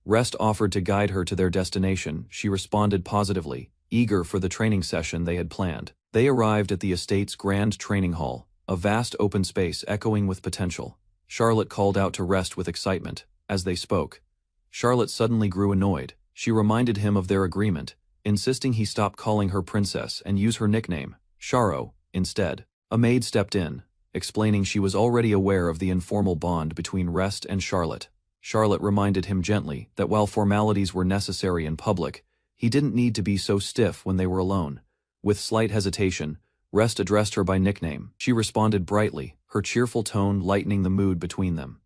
Rest offered to guide her to their destination. She responded positively, eager for the training session they had planned. They arrived at the estate's grand training hall, a vast open space echoing with potential. Charlotte called out to Rest with excitement. As they spoke, Charlotte suddenly grew annoyed. She reminded him of their agreement, insisting he stop calling her princess and use her nickname, Charo, instead. A maid stepped in, explaining she was already aware of the informal bond between Rest and Charlotte. Charlotte reminded him gently that while formalities were necessary in public, he didn't need to be so stiff when they were alone. With slight hesitation, Rest addressed her by nickname. She responded brightly, her cheerful tone lightening the mood between them.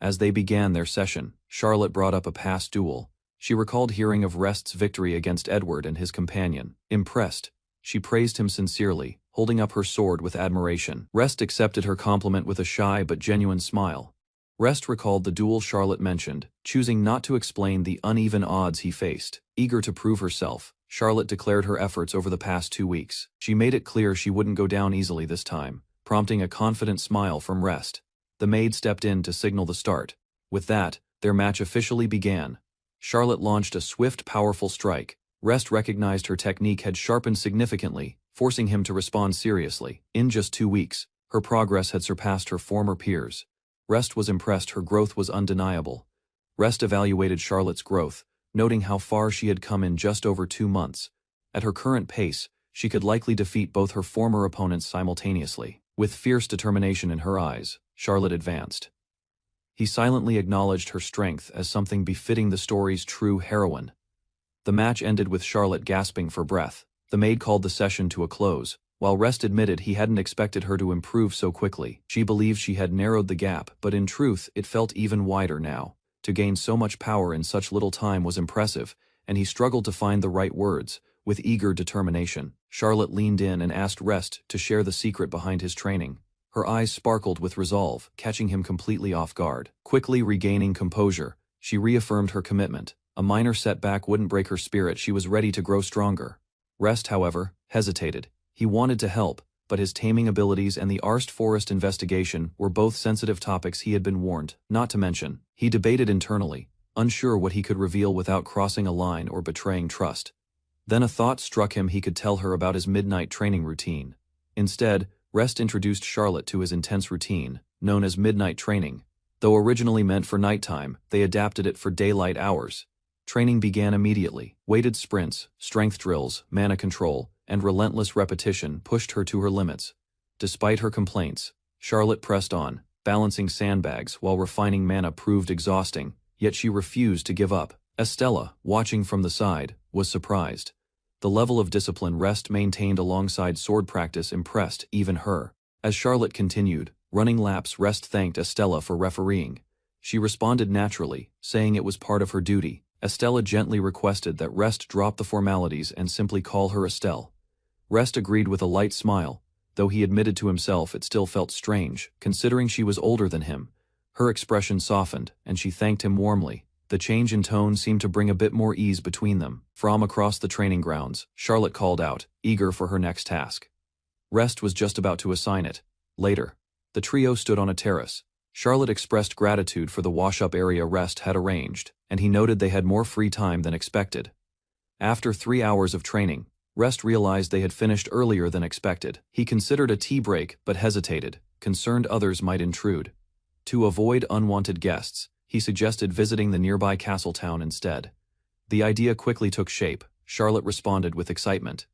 As they began their session, Charlotte brought up a past duel. She recalled hearing of Rest's victory against Edward and his companion. Impressed, she praised him sincerely, holding up her sword with admiration. Rest accepted her compliment with a shy but genuine smile. Rest recalled the duel Charlotte mentioned, choosing not to explain the uneven odds he faced. Eager to prove herself, Charlotte declared her efforts over the past 2 weeks. She made it clear she wouldn't go down easily this time, prompting a confident smile from Rest. The maid stepped in to signal the start. With that, their match officially began. Charlotte launched a swift, powerful strike. Rest recognized her technique had sharpened significantly, forcing him to respond seriously. In just 2 weeks, her progress had surpassed her former peers. Rest was impressed. Her growth was undeniable. Rest evaluated Charlotte's growth, noting how far she had come in just over 2 months. At her current pace, she could likely defeat both her former opponents simultaneously. With fierce determination in her eyes, Charlotte advanced. He silently acknowledged her strength as something befitting the story's true heroine. The match ended with Charlotte gasping for breath. The maid called the session to a close. While Rest admitted he hadn't expected her to improve so quickly, she believed she had narrowed the gap, but in truth, it felt even wider now. To gain so much power in such little time was impressive, and he struggled to find the right words. With eager determination, Charlotte leaned in and asked Rest to share the secret behind his training. Her eyes sparkled with resolve, catching him completely off guard. Quickly regaining composure, she reaffirmed her commitment. A minor setback wouldn't break her spirit. She was ready to grow stronger. Rest, however, hesitated. He wanted to help, but his taming abilities and the Arst Forest investigation were both sensitive topics he had been warned not to mention. He debated internally, unsure what he could reveal without crossing a line or betraying trust. Then a thought struck him: he could tell her about his midnight training routine. Instead, Rest introduced Charlotte to his intense routine, known as midnight training. Though originally meant for nighttime, they adapted it for daylight hours. Training began immediately. Weighted sprints, strength drills, mana control, and relentless repetition pushed her to her limits. Despite her complaints, Charlotte pressed on, balancing sandbags while refining mana proved exhausting, yet she refused to give up. Estella, watching from the side, was surprised. The level of discipline Rest maintained alongside sword practice impressed even her. As Charlotte continued, running laps, Rest thanked Estella for refereeing. She responded naturally, saying it was part of her duty. Estella gently requested that Rest drop the formalities and simply call her Estelle. Rest agreed with a light smile, though he admitted to himself it still felt strange, considering she was older than him. Her expression softened, and she thanked him warmly. The change in tone seemed to bring a bit more ease between them. From across the training grounds, Charlotte called out, eager for her next task. Rest was just about to assign it. Later, the trio stood on a terrace. Charlotte expressed gratitude for the wash-up area Rest had arranged, and he noted they had more free time than expected. After 3 hours of training, Rest realized they had finished earlier than expected. He considered a tea break but hesitated, concerned others might intrude. To avoid unwanted guests, he suggested visiting the nearby castle town instead. The idea quickly took shape. Charlotte responded with excitement.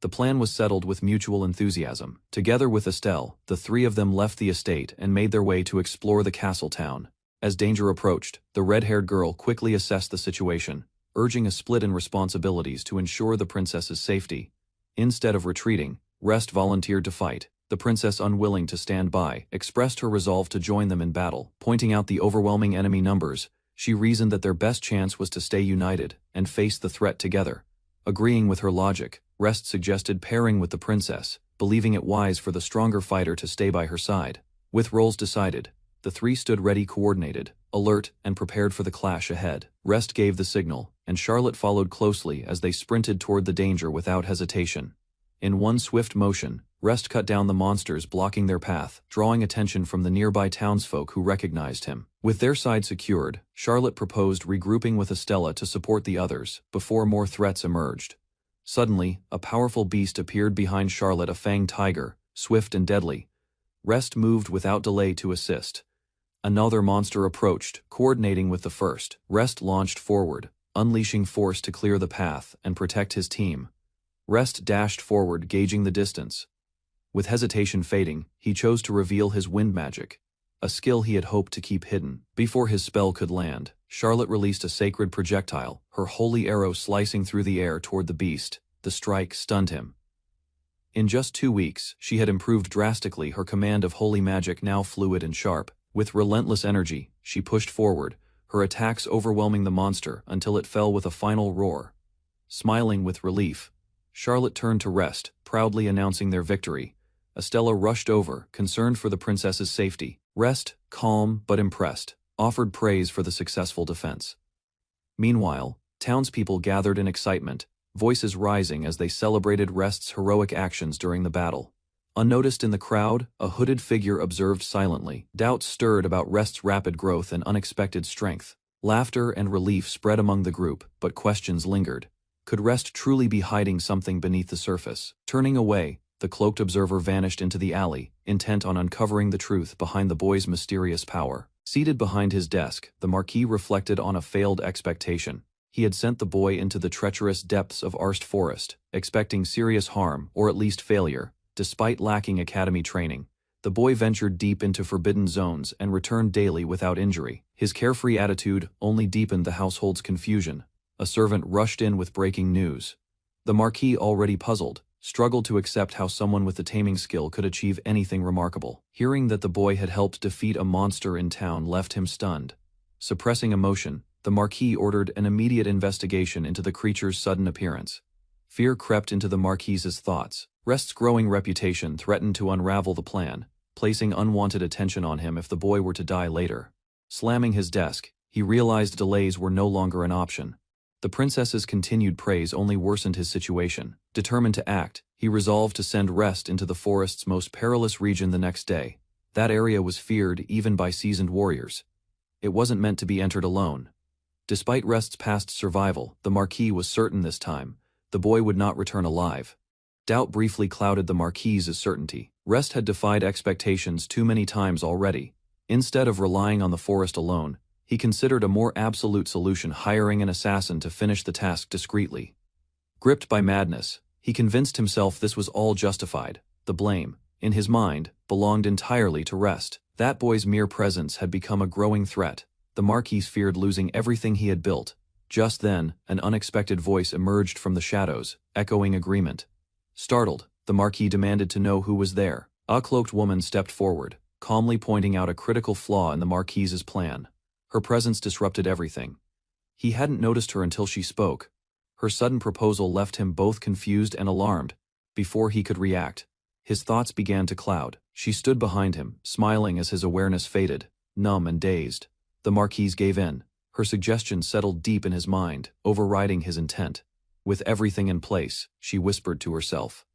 The plan was settled with mutual enthusiasm. Together with Estelle, the three of them left the estate and made their way to explore the castle town. As danger approached, the red-haired girl quickly assessed the situation, urging a split in responsibilities to ensure the princess's safety. Instead of retreating, Rest volunteered to fight. The princess, unwilling to stand by, expressed her resolve to join them in battle. Pointing out the overwhelming enemy numbers, she reasoned that their best chance was to stay united and face the threat together. Agreeing with her logic, Rest suggested pairing with the princess, believing it wise for the stronger fighter to stay by her side. With roles decided, the three stood ready, coordinated, alert, and prepared for the clash ahead. Rest gave the signal, and Charlotte followed closely as they sprinted toward the danger without hesitation. In one swift motion, Rest cut down the monsters blocking their path, drawing attention from the nearby townsfolk who recognized him. With their side secured, Charlotte proposed regrouping with Estella to support the others, before more threats emerged. Suddenly, a powerful beast appeared behind Charlotte, a fanged tiger, swift and deadly. Rest moved without delay to assist. Another monster approached, coordinating with the first. Rest launched forward, unleashing force to clear the path and protect his team. Rest dashed forward, gauging the distance. With hesitation fading, he chose to reveal his wind magic, a skill he had hoped to keep hidden. Before his spell could land, Charlotte released a sacred projectile, her holy arrow slicing through the air toward the beast. The strike stunned him. In just 2 weeks, she had improved drastically, her command of holy magic now fluid and sharp. With relentless energy, she pushed forward, her attacks overwhelming the monster until it fell with a final roar. Smiling with relief, Charlotte turned to Rest, proudly announcing their victory. Estella rushed over, concerned for the princess's safety. Rest, calm but impressed, offered praise for the successful defense. Meanwhile, townspeople gathered in excitement, voices rising as they celebrated Rest's heroic actions during the battle. Unnoticed in the crowd, a hooded figure observed silently. Doubts stirred about Rest's rapid growth and unexpected strength. Laughter and relief spread among the group, but questions lingered. Could Rest truly be hiding something beneath the surface? Turning away, the cloaked observer vanished into the alley, intent on uncovering the truth behind the boy's mysterious power. Seated behind his desk, the Marquis reflected on a failed expectation. He had sent the boy into the treacherous depths of Arst Forest, expecting serious harm, or at least failure. Despite lacking academy training, the boy ventured deep into forbidden zones and returned daily without injury. His carefree attitude only deepened the household's confusion. A servant rushed in with breaking news. The Marquis, already puzzled, struggled to accept how someone with the taming skill could achieve anything remarkable. Hearing that the boy had helped defeat a monster in town left him stunned. Suppressing emotion, the Marquis ordered an immediate investigation into the creature's sudden appearance. Fear crept into the Marquis's thoughts. Rest's growing reputation threatened to unravel the plan, placing unwanted attention on him if the boy were to die later. Slamming his desk, he realized delays were no longer an option. The princess's continued praise only worsened his situation. Determined to act, he resolved to send Rest into the forest's most perilous region the next day. That area was feared even by seasoned warriors. It wasn't meant to be entered alone. Despite Rest's past survival, the Marquis was certain this time the boy would not return alive. Doubt briefly clouded the Marquis's certainty. Rest had defied expectations too many times already. Instead of relying on the forest alone, He considered a more absolute solution, hiring an assassin to finish the task discreetly. Gripped by madness, he convinced himself this was all justified. The blame, in his mind, belonged entirely to Rest. That boy's mere presence had become a growing threat. The Marquis feared losing everything he had built. Just then, an unexpected voice emerged from the shadows, echoing agreement. Startled, the Marquis demanded to know who was there. A cloaked woman stepped forward, calmly pointing out a critical flaw in the Marquis's plan. Her presence disrupted everything. He hadn't noticed her until she spoke. Her sudden proposal left him both confused and alarmed. Before he could react, his thoughts began to cloud. She stood behind him, smiling as his awareness faded, numb and dazed. The Marquise gave in. Her suggestion settled deep in his mind, overriding his intent. With everything in place, she whispered to herself.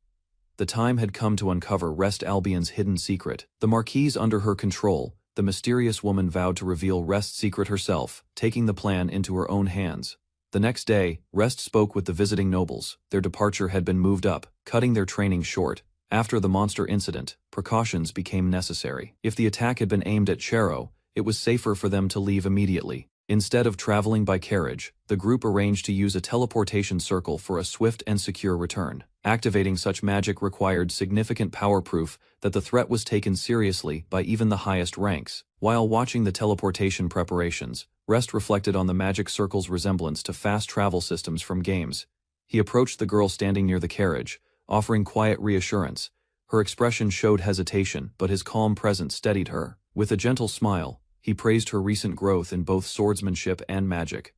The time had come to uncover Rest Albion's hidden secret. The Marquise under her control, the mysterious woman vowed to reveal Rest's secret herself, taking the plan into her own hands. The next day, Rest spoke with the visiting nobles. Their departure had been moved up, cutting their training short. After the monster incident, precautions became necessary. If the attack had been aimed at Chero, it was safer for them to leave immediately. Instead of traveling by carriage, the group arranged to use a teleportation circle for a swift and secure return. Activating such magic required significant power proof that the threat was taken seriously by even the highest ranks. While watching the teleportation preparations, Rest reflected on the magic circle's resemblance to fast travel systems from games. He approached the girl standing near the carriage, offering quiet reassurance. Her expression showed hesitation, but his calm presence steadied her. With a gentle smile, he praised her recent growth in both swordsmanship and magic.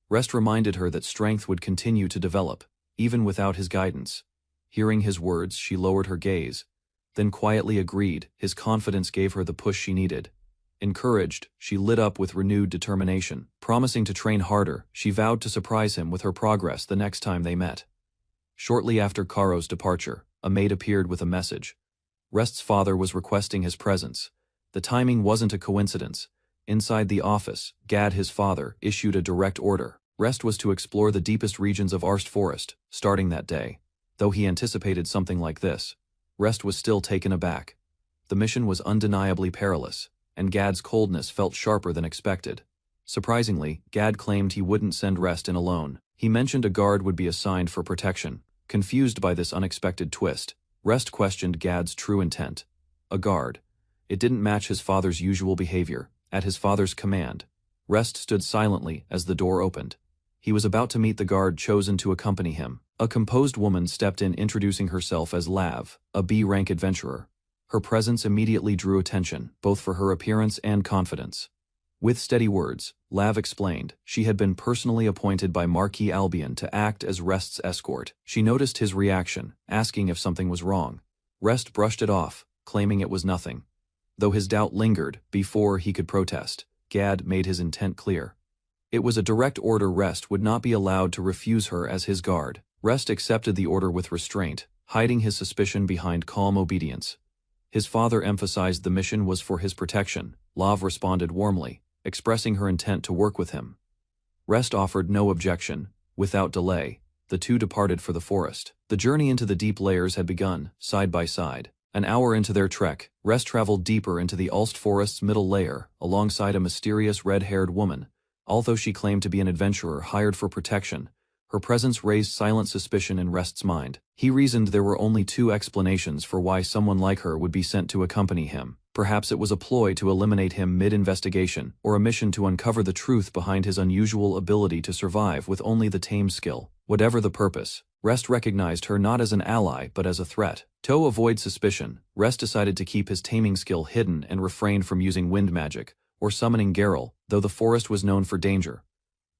Rest reminded her that strength would continue to develop, even without his guidance. Hearing his words, she lowered her gaze, then quietly agreed. His confidence gave her the push she needed. Encouraged, she lit up with renewed determination. Promising to train harder, she vowed to surprise him with her progress the next time they met. Shortly after Karo's departure, a maid appeared with a message. Rest's father was requesting his presence. The timing wasn't a coincidence. Inside the office, Gad, his father, issued a direct order. Rest was to explore the deepest regions of Arst Forest, starting that day. Though he anticipated something like this, Rest was still taken aback. The mission was undeniably perilous, and Gad's coldness felt sharper than expected. Surprisingly, Gad claimed he wouldn't send Rest in alone. He mentioned a guard would be assigned for protection. Confused by this unexpected twist, Rest questioned Gad's true intent. A guard. It didn't match his father's usual behavior. At his father's command, Rest stood silently as the door opened. He was about to meet the guard chosen to accompany him. A composed woman stepped in, introducing herself as Lav, a B-rank adventurer. Her presence immediately drew attention, both for her appearance and confidence. With steady words, Lav explained she had been personally appointed by Marquis Albion to act as Rest's escort. She noticed his reaction, asking if something was wrong. Rest brushed it off, claiming it was nothing. Though his doubt lingered, before he could protest, Gad made his intent clear. It was a direct order. Rest would not be allowed to refuse her as his guard. Rest accepted the order with restraint, hiding his suspicion behind calm obedience. His father emphasized the mission was for his protection. Lav responded warmly, expressing her intent to work with him. Rest offered no objection. Without delay, the two departed for the forest. The journey into the deep layers had begun, side by side. An hour into their trek, Rest traveled deeper into the Ulst Forest's middle layer, alongside a mysterious red-haired woman. Although she claimed to be an adventurer hired for protection, her presence raised silent suspicion in Rest's mind. He reasoned there were only two explanations for why someone like her would be sent to accompany him. Perhaps it was a ploy to eliminate him mid-investigation, or a mission to uncover the truth behind his unusual ability to survive with only the tame skill. Whatever the purpose, Rest recognized her not as an ally but as a threat. To avoid suspicion, Rest decided to keep his taming skill hidden and refrained from using wind magic, or summoning Geralt, though the forest was known for danger.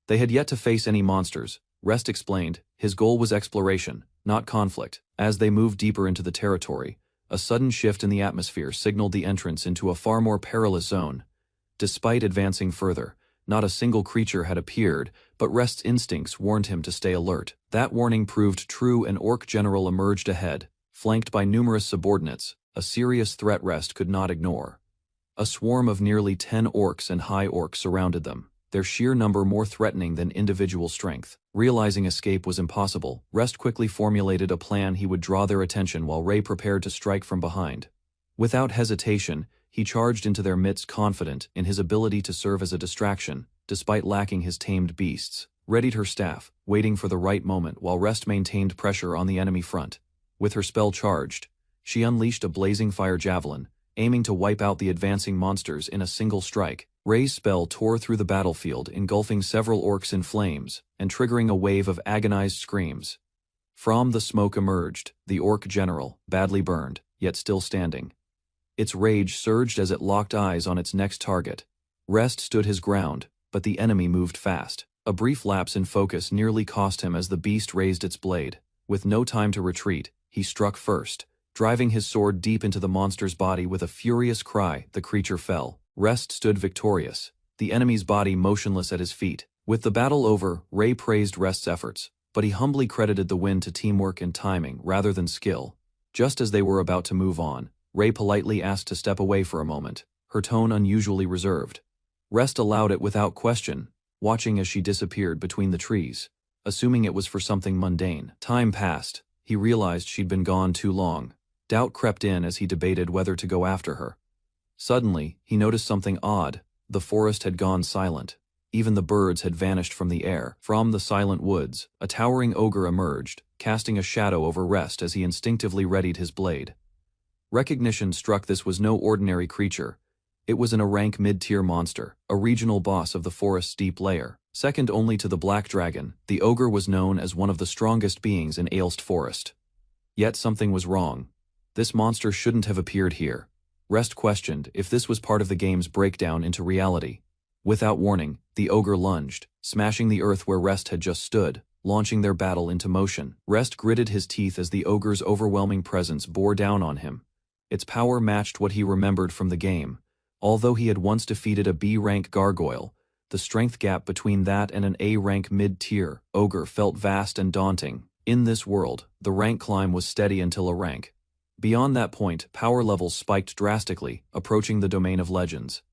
They had yet to face any monsters. Rest explained, his goal was exploration, not conflict. As they moved deeper into the territory, a sudden shift in the atmosphere signaled the entrance into a far more perilous zone. Despite advancing further, not a single creature had appeared, but Rest's instincts warned him to stay alert. That warning proved true. An orc general emerged ahead, flanked by numerous subordinates, a serious threat Rest could not ignore. A swarm of nearly 10 orcs and high orcs surrounded them, their sheer number more threatening than individual strength. Realizing escape was impossible, Rest quickly formulated a plan. He would draw their attention while Ray prepared to strike from behind. Without hesitation, He charged into their midst confident in his ability to serve as a distraction, despite lacking his tamed beasts. Readied her staff, waiting for the right moment while Rest maintained pressure on the enemy front. With her spell charged, she unleashed a blazing fire javelin, aiming to wipe out the advancing monsters in a single strike. Ray's spell tore through the battlefield, engulfing several orcs in flames, and triggering a wave of agonized screams. From the smoke emerged the orc general, badly burned, yet still standing. Its rage surged as it locked eyes on its next target. Rest stood his ground, but the enemy moved fast. A brief lapse in focus nearly cost him as the beast raised its blade. With no time to retreat, he struck first, driving his sword deep into the monster's body. With a furious cry, the creature fell. Rest stood victorious, the enemy's body motionless at his feet. With the battle over, Ray praised Rest's efforts, but he humbly credited the win to teamwork and timing rather than skill. Just as they were about to move on, Ray politely asked to step away for a moment, her tone unusually reserved. Rest allowed it without question, watching as she disappeared between the trees, assuming it was for something mundane. Time passed. He realized she'd been gone too long. Doubt crept in as he debated whether to go after her. Suddenly, he noticed something odd. The forest had gone silent. Even the birds had vanished from the air. From the silent woods, a towering ogre emerged, casting a shadow over Rest as he instinctively readied his blade. Recognition struck. This was no ordinary creature. It was an rank mid-tier monster, a regional boss of the forest's deep layer. Second only to the Black Dragon, the ogre was known as one of the strongest beings in Aelst Forest. Yet something was wrong. This monster shouldn't have appeared here. Rest questioned if this was part of the game's breakdown into reality. Without warning, the ogre lunged, smashing the earth where Rest had just stood, launching their battle into motion. Rest gritted his teeth as the ogre's overwhelming presence bore down on him. Its power matched what he remembered from the game. Although he had once defeated a B-rank gargoyle, the strength gap between that and an A-rank mid-tier ogre felt vast and daunting. In this world, the rank climb was steady until a rank. Beyond that point, power levels spiked drastically, approaching the domain of legends.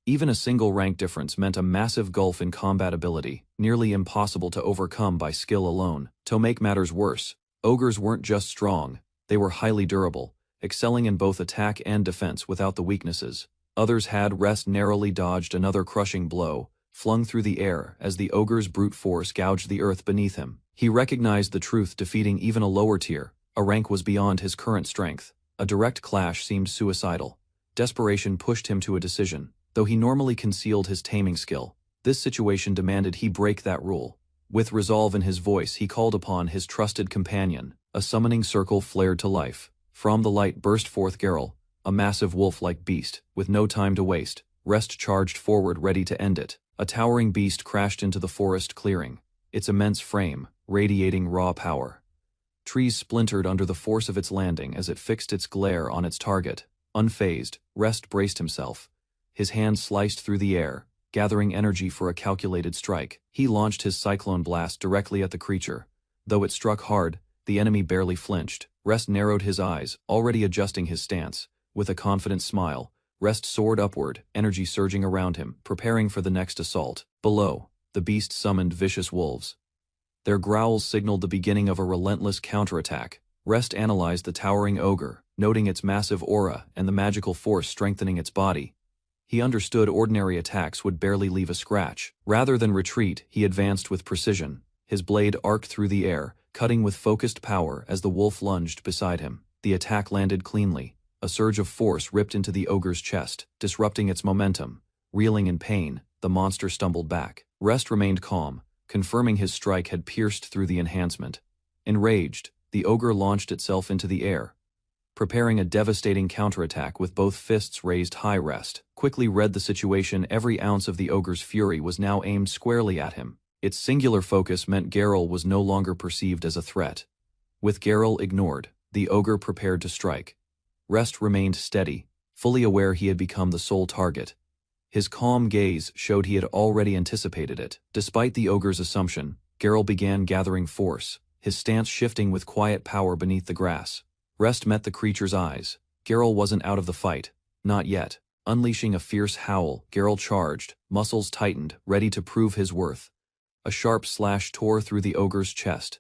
Even a single rank difference meant a massive gulf in combat ability, nearly impossible to overcome by skill alone. To make matters worse, ogres weren't just strong, they were highly durable, excelling in both attack and defense without the weaknesses. Others had. Rest narrowly dodged another crushing blow, flung through the air as the ogre's brute force gouged the earth beneath him. He recognized the truth. Defeating even a lower tier, a rank, was beyond his current strength. A direct clash seemed suicidal. Desperation pushed him to a decision. Though he normally concealed his taming skill, this situation demanded he break that rule. With resolve in his voice, he called upon his trusted companion. A summoning circle flared to life. From the light burst forth Geralt, a massive wolf-like beast. With no time to waste, Rest charged forward, ready to end it. A towering beast crashed into the forest clearing, its immense frame radiating raw power. Trees splintered under the force of its landing as it fixed its glare on its target. Unfazed, Rest braced himself. His hand sliced through the air, gathering energy for a calculated strike. He launched his cyclone blast directly at the creature. Though it struck hard, the enemy barely flinched. Rest narrowed his eyes, already adjusting his stance. With a confident smile, Rest soared upward, energy surging around him, preparing for the next assault. Below, the beast summoned vicious wolves. Their growls signaled the beginning of a relentless counterattack. Rest analyzed the towering ogre, noting its massive aura and the magical force strengthening its body. He understood ordinary attacks would barely leave a scratch. Rather than retreat, he advanced with precision. His blade arced through the air, cutting with focused power as the wolf lunged beside him. The attack landed cleanly. A surge of force ripped into the ogre's chest, disrupting its momentum. Reeling in pain, the monster stumbled back. Rest remained calm, confirming his strike had pierced through the enhancement. Enraged, the ogre launched itself into the air, preparing a devastating counterattack with both fists raised high. Rest quickly read the situation. Every ounce of the ogre's fury was now aimed squarely at him. Its singular focus meant Geralt was no longer perceived as a threat. With Geralt ignored, the ogre prepared to strike. Rest remained steady, fully aware he had become the sole target. His calm gaze showed he had already anticipated it. Despite the ogre's assumption, Geralt began gathering force, his stance shifting with quiet power beneath the grass. Rest met the creature's eyes. Geralt wasn't out of the fight. Not yet. Unleashing a fierce howl, Geralt charged, muscles tightened, ready to prove his worth. A sharp slash tore through the ogre's chest.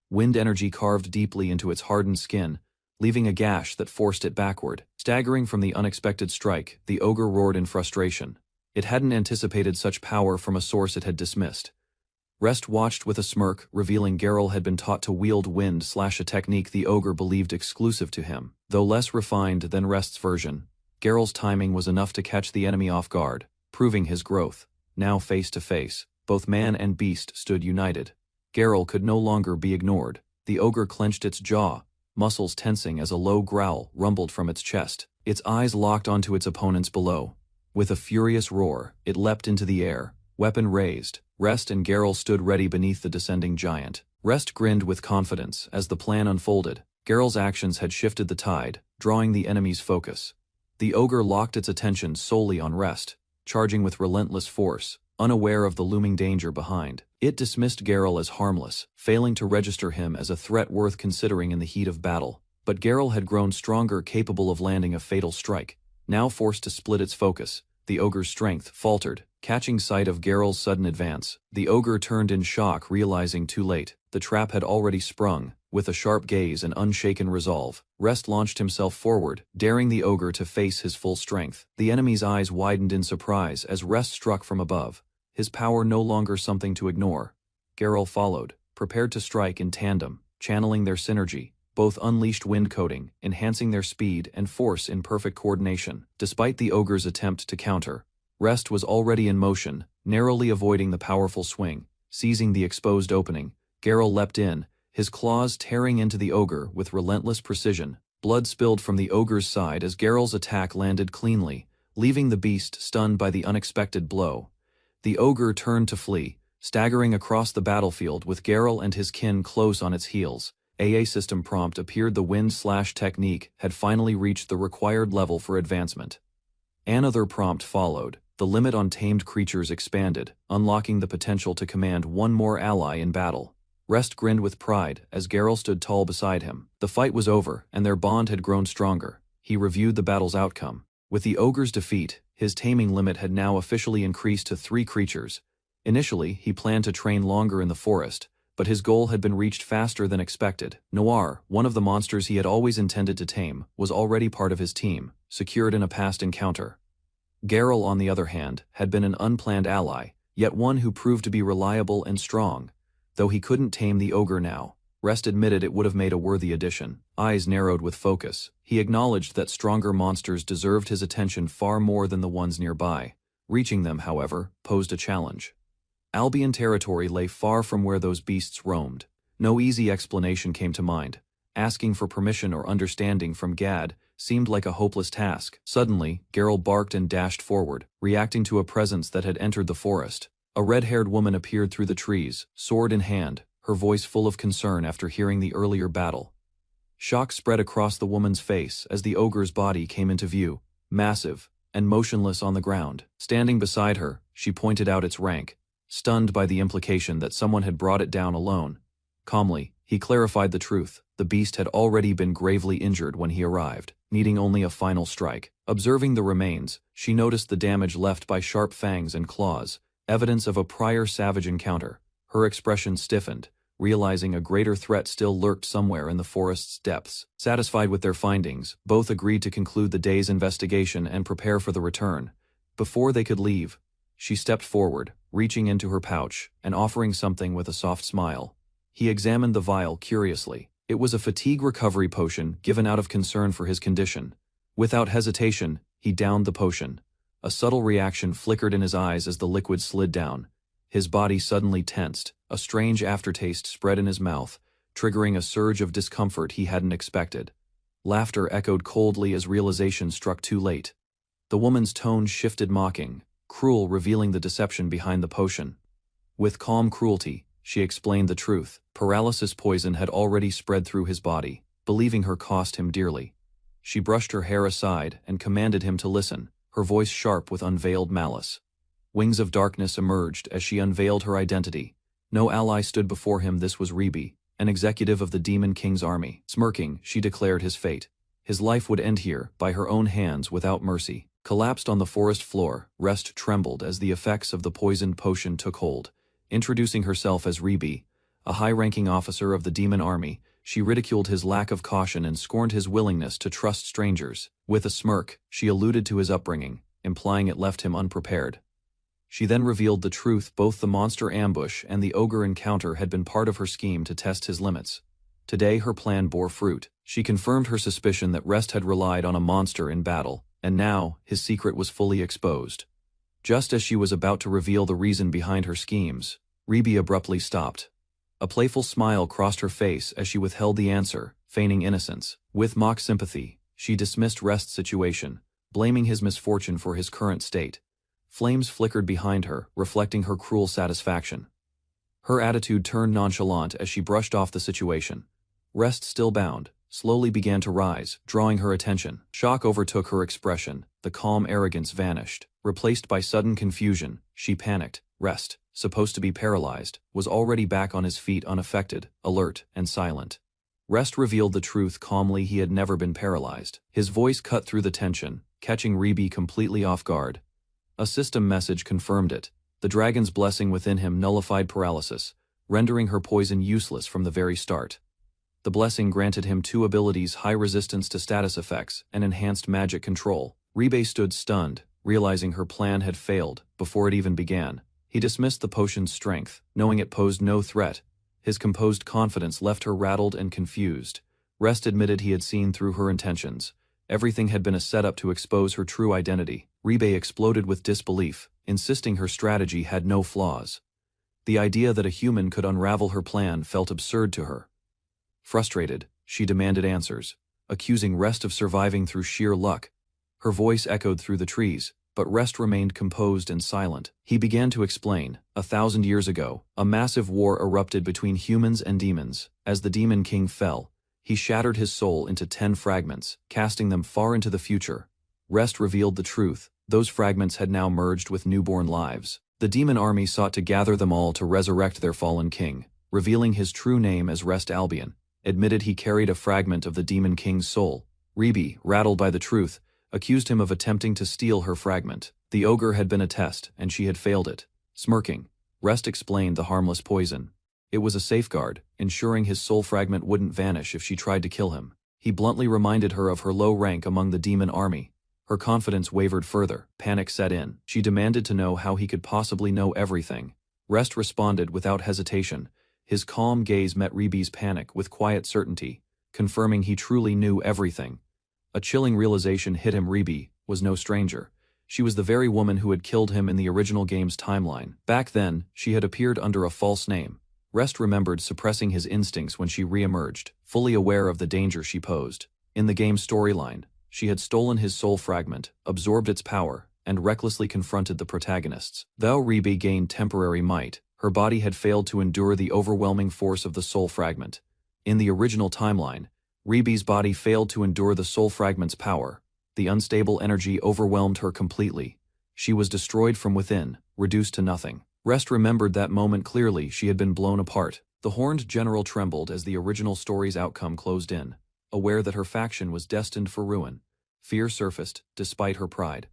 Wind energy carved deeply into its hardened skin, leaving a gash that forced it backward. Staggering from the unexpected strike, the ogre roared in frustration. It hadn't anticipated such power from a source it had dismissed. Rest watched with a smirk, revealing Geralt had been taught to wield wind / a technique the ogre believed exclusive to him. Though less refined than Rest's version, Geralt's timing was enough to catch the enemy off guard, proving his growth. Now face to face, both man and beast stood united. Geralt could no longer be ignored. The ogre clenched its jaw, muscles tensing as a low growl rumbled from its chest. Its eyes locked onto its opponents below. With a furious roar, it leapt into the air, weapon raised. Rest and Geralt stood ready beneath the descending giant. Rest grinned with confidence as the plan unfolded. Geralt's actions had shifted the tide, drawing the enemy's focus. The ogre locked its attention solely on Rest, charging with relentless force, unaware of the looming danger behind. It dismissed Geralt as harmless, failing to register him as a threat worth considering in the heat of battle. But Geralt had grown stronger, capable of landing a fatal strike. Now forced to split its focus, the ogre's strength faltered. Catching sight of Geralt's sudden advance, the ogre turned in shock, realizing too late. The trap had already sprung. With a sharp gaze and unshaken resolve, Rest launched himself forward, daring the ogre to face his full strength. The enemy's eyes widened in surprise as Rest struck from above, his power no longer something to ignore. Geralt followed, prepared to strike in tandem, channeling their synergy. Both unleashed wind coating, enhancing their speed and force in perfect coordination. Despite the ogre's attempt to counter, Rest was already in motion, narrowly avoiding the powerful swing. Seizing the exposed opening, Geralt leapt in, his claws tearing into the ogre with relentless precision. Blood spilled from the ogre's side as Geralt's attack landed cleanly, leaving the beast stunned by the unexpected blow. The ogre turned to flee, staggering across the battlefield with Geralt and his kin close on its heels. AA system prompt appeared. The wind / technique had finally reached the required level for advancement. Another prompt followed. The limit on tamed creatures expanded, unlocking the potential to command one more ally in battle. Rest grinned with pride as Geralt stood tall beside him. The fight was over, and their bond had grown stronger. He reviewed the battle's outcome. With the ogre's defeat, his taming limit had now officially increased to 3 creatures. Initially, he planned to train longer in the forest, but his goal had been reached faster than expected. Noir, one of the monsters he had always intended to tame, was already part of his team, secured in a past encounter. Geralt, on the other hand, had been an unplanned ally, yet one who proved to be reliable and strong. Though he couldn't tame the ogre now, Rest admitted it would have made a worthy addition. Eyes narrowed with focus, he acknowledged that stronger monsters deserved his attention far more than the ones nearby. Reaching them, however, posed a challenge. Albion territory lay far from where those beasts roamed. No easy explanation came to mind. Asking for permission or understanding from Gad seemed like a hopeless task. Suddenly, Geralt barked and dashed forward, reacting to a presence that had entered the forest. A red-haired woman appeared through the trees, sword in hand, her voice full of concern after hearing the earlier battle. Shock spread across the woman's face as the ogre's body came into view, massive and motionless on the ground. Standing beside her, she pointed out its rank, stunned by the implication that someone had brought it down alone. Calmly, he clarified the truth. The beast had already been gravely injured when he arrived, needing only a final strike. Observing the remains, she noticed the damage left by sharp fangs and claws, evidence of a prior savage encounter. Her expression stiffened, realizing a greater threat still lurked somewhere in the forest's depths. Satisfied with their findings, both agreed to conclude the day's investigation and prepare for the return. Before they could leave, she stepped forward, reaching into her pouch and offering something with a soft smile. He examined the vial curiously. It was a fatigue recovery potion given out of concern for his condition. Without hesitation, he downed the potion. A subtle reaction flickered in his eyes as the liquid slid down. His body suddenly tensed, a strange aftertaste spread in his mouth, triggering a surge of discomfort he hadn't expected. Laughter echoed coldly as realization struck too late. The woman's tone shifted, mocking, cruel, revealing the deception behind the potion. With calm cruelty, she explained the truth. Paralysis poison had already spread through his body, believing her cost him dearly. She brushed her hair aside and commanded him to listen, her voice sharp with unveiled malice. Wings of darkness emerged as she unveiled her identity. No ally stood before him. This was Ribi, an executive of the Demon King's army. Smirking, she declared his fate. His life would end here, by her own hands, without mercy. Collapsed on the forest floor, Rest trembled as the effects of the poisoned potion took hold. Introducing herself as Ribi, a high-ranking officer of the demon army, She ridiculed his lack of caution and scorned his willingness to trust strangers. With a smirk, she alluded to his upbringing, implying it left him unprepared. She then revealed the truth: both the monster ambush and the ogre encounter had been part of her scheme to test his limits. Today her plan bore fruit. She confirmed her suspicion that Rest had relied on a monster in battle, and now his secret was fully exposed. Just as she was about to reveal the reason behind her schemes, Ribi abruptly stopped. A playful smile crossed her face as she withheld the answer, feigning innocence. With mock sympathy, she dismissed Rest's situation, blaming his misfortune for his current state. Flames flickered behind her, reflecting her cruel satisfaction. Her attitude turned nonchalant as she brushed off the situation. Rest, still bound, slowly began to rise, drawing her attention. Shock overtook her expression. The calm arrogance vanished, replaced by sudden confusion. She panicked. Rest, supposed to be paralyzed, was already back on his feet, unaffected, alert, and silent. Rest revealed the truth calmly: he had never been paralyzed. His voice cut through the tension, catching Ribi completely off guard. A system message confirmed it. The dragon's blessing within him nullified paralysis, rendering her poison useless from the very start. The blessing granted him two abilities: high resistance to status effects and enhanced magic control. Ribe stood stunned, realizing her plan had failed before it even began. He dismissed the potion's strength, knowing it posed no threat. His composed confidence left her rattled and confused. Rest admitted he had seen through her intentions. Everything had been a setup to expose her true identity. Ribe exploded with disbelief, insisting her strategy had no flaws. The idea that a human could unravel her plan felt absurd to her. Frustrated, she demanded answers, accusing Rest of surviving through sheer luck. Her voice echoed through the trees, but Rest remained composed and silent. He began to explain. 1,000 years ago, a massive war erupted between humans and demons. As the Demon King fell, he shattered his soul into 10 fragments, casting them far into the future. Rest revealed the truth: those fragments had now merged with newborn lives. The demon army sought to gather them all to resurrect their fallen king. Revealing his true name as Rest Albion, admitted he carried a fragment of the Demon King's soul. Ribi, rattled by the truth, accused him of attempting to steal her fragment. The ogre had been a test, and she had failed it. Smirking, Rest explained the harmless poison. It was a safeguard, ensuring his soul fragment wouldn't vanish if she tried to kill him. He bluntly reminded her of her low rank among the demon army. Her confidence wavered further. Panic set in. She demanded to know how he could possibly know everything. Rest responded without hesitation. His calm gaze met Ribi's panic with quiet certainty, confirming he truly knew everything. A chilling realization hit him. Ribi was no stranger. She was the very woman who had killed him in the original game's timeline. Back then, she had appeared under a false name. Rest remembered suppressing his instincts when she re-emerged, fully aware of the danger she posed. In the game's storyline, she had stolen his soul fragment, absorbed its power, and recklessly confronted the protagonists. Though Ribi gained temporary might, her body had failed to endure the overwhelming force of the soul fragment. In the original timeline, Ribi's body failed to endure the soul fragment's power. The unstable energy overwhelmed her completely. She was destroyed from within, reduced to nothing. Rest remembered that moment clearly. She had been blown apart. The Horned General trembled as the original story's outcome closed in. Aware that her faction was destined for ruin, fear surfaced, despite her pride.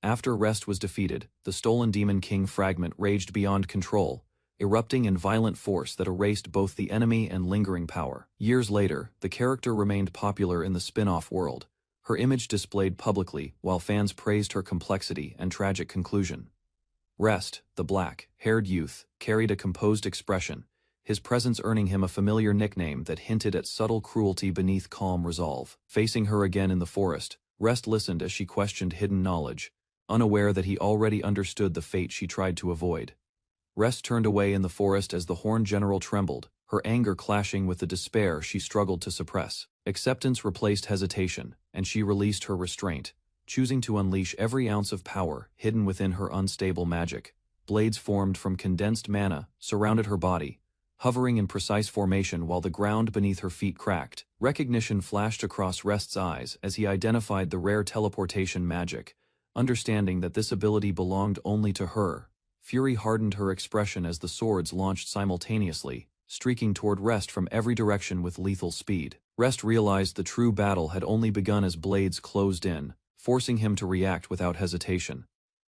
After Rest was defeated, the stolen Demon King fragment raged beyond control, erupting in violent force that erased both the enemy and lingering power. Years later, the character remained popular in the spin-off world, her image displayed publicly while fans praised her complexity and tragic conclusion. Rest, the black-haired youth, carried a composed expression, his presence earning him a familiar nickname that hinted at subtle cruelty beneath calm resolve. Facing her again in the forest, Rest listened as she questioned hidden knowledge, unaware that he already understood the fate she tried to avoid. Rest turned away in the forest as the Horned General trembled, her anger clashing with the despair she struggled to suppress. Acceptance replaced hesitation, and she released her restraint, choosing to unleash every ounce of power hidden within her unstable magic. Blades formed from condensed mana surrounded her body, hovering in precise formation while the ground beneath her feet cracked. Recognition flashed across Rest's eyes as he identified the rare teleportation magic, understanding that this ability belonged only to her. Fury hardened her expression as the swords launched simultaneously, streaking toward Rest from every direction with lethal speed. Rest realized the true battle had only begun as blades closed in, forcing him to react without hesitation.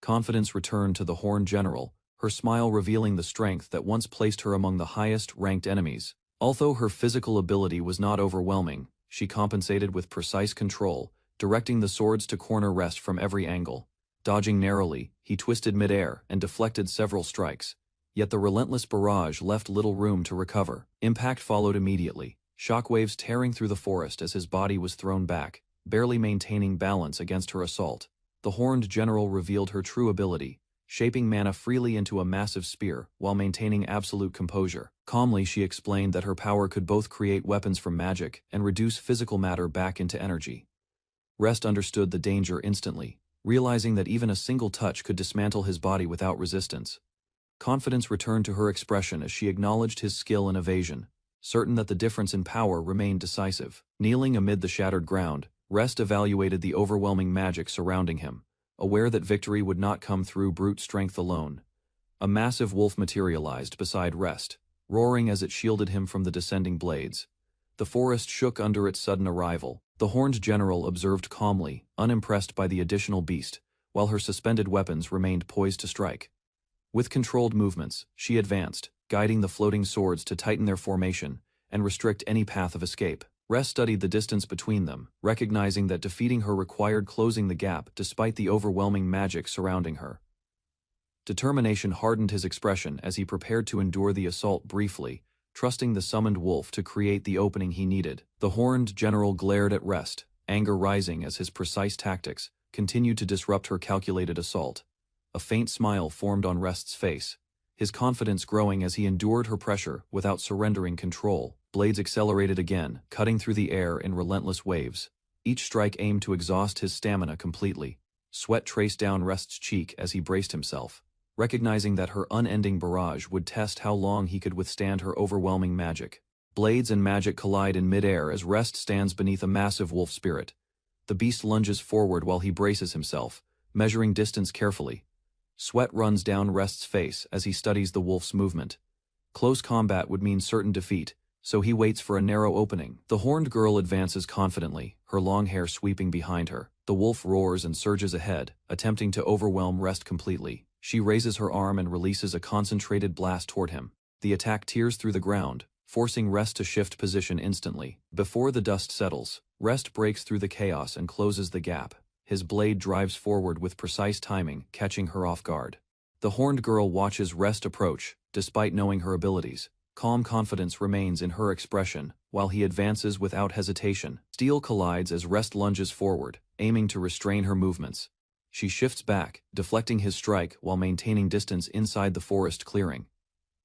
Confidence returned to the Horned General, her smile revealing the strength that once placed her among the highest-ranked enemies. Although her physical ability was not overwhelming, she compensated with precise control, directing the swords to corner Rest from every angle. Dodging narrowly, he twisted midair and deflected several strikes. Yet the relentless barrage left little room to recover. Impact followed immediately, shockwaves tearing through the forest as his body was thrown back, barely maintaining balance against her assault. The horned general revealed her true ability, shaping mana freely into a massive spear while maintaining absolute composure. Calmly, she explained that her power could both create weapons from magic and reduce physical matter back into energy. Rest understood the danger instantly, realizing that even a single touch could dismantle his body without resistance. Confidence returned to her expression as she acknowledged his skill in evasion, certain that the difference in power remained decisive. Kneeling amid the shattered ground, Rest evaluated the overwhelming magic surrounding him, aware that victory would not come through brute strength alone. A massive wolf materialized beside Rest, roaring as it shielded him from the descending blades. The forest shook under its sudden arrival. The horned general observed calmly, unimpressed by the additional beast, while her suspended weapons remained poised to strike. With controlled movements, she advanced, guiding the floating swords to tighten their formation and restrict any path of escape. Rest studied the distance between them, recognizing that defeating her required closing the gap despite the overwhelming magic surrounding her. Determination hardened his expression as he prepared to endure the assault briefly, trusting the summoned wolf to create the opening he needed. The horned general glared at Rest, anger rising as his precise tactics continued to disrupt her calculated assault. A faint smile formed on Rest's face, his confidence growing as he endured her pressure without surrendering control. Blades accelerated again, cutting through the air in relentless waves. Each strike aimed to exhaust his stamina completely. Sweat traced down Rest's cheek as he braced himself, recognizing that her unending barrage would test how long he could withstand her overwhelming magic. Blades and magic collide in midair as Rest stands beneath a massive wolf spirit. The beast lunges forward while he braces himself, measuring distance carefully. Sweat runs down Rest's face as he studies the wolf's movement. Close combat would mean certain defeat, so he waits for a narrow opening. The horned girl advances confidently, her long hair sweeping behind her. The wolf roars and surges ahead, attempting to overwhelm Rest completely. She raises her arm and releases a concentrated blast toward him. The attack tears through the ground, forcing Rest to shift position instantly. Before the dust settles, Rest breaks through the chaos and closes the gap. His blade drives forward with precise timing, catching her off guard. The horned girl watches Rest approach, despite knowing her abilities. Calm confidence remains in her expression, while he advances without hesitation. Steel collides as Rest lunges forward, aiming to restrain her movements. She shifts back, deflecting his strike while maintaining distance inside the forest clearing.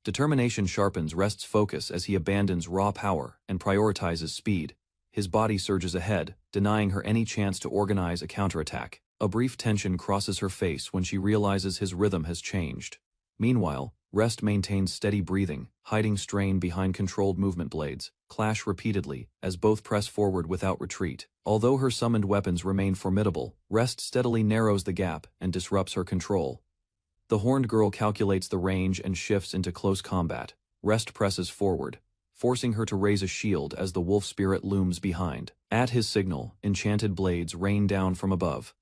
Determination sharpens Rest's focus as he abandons raw power and prioritizes speed. His body surges ahead, denying her any chance to organize a counterattack. A brief tension crosses her face when she realizes his rhythm has changed. Meanwhile, Rest maintains steady breathing, hiding strain behind controlled movement. Blades clash repeatedly as both press forward without retreat. Although her summoned weapons remain formidable, Rest steadily narrows the gap and disrupts her control. The horned girl calculates the range and shifts into close combat. Rest presses forward, forcing her to raise a shield as the wolf spirit looms behind. At his signal, enchanted blades rain down from above.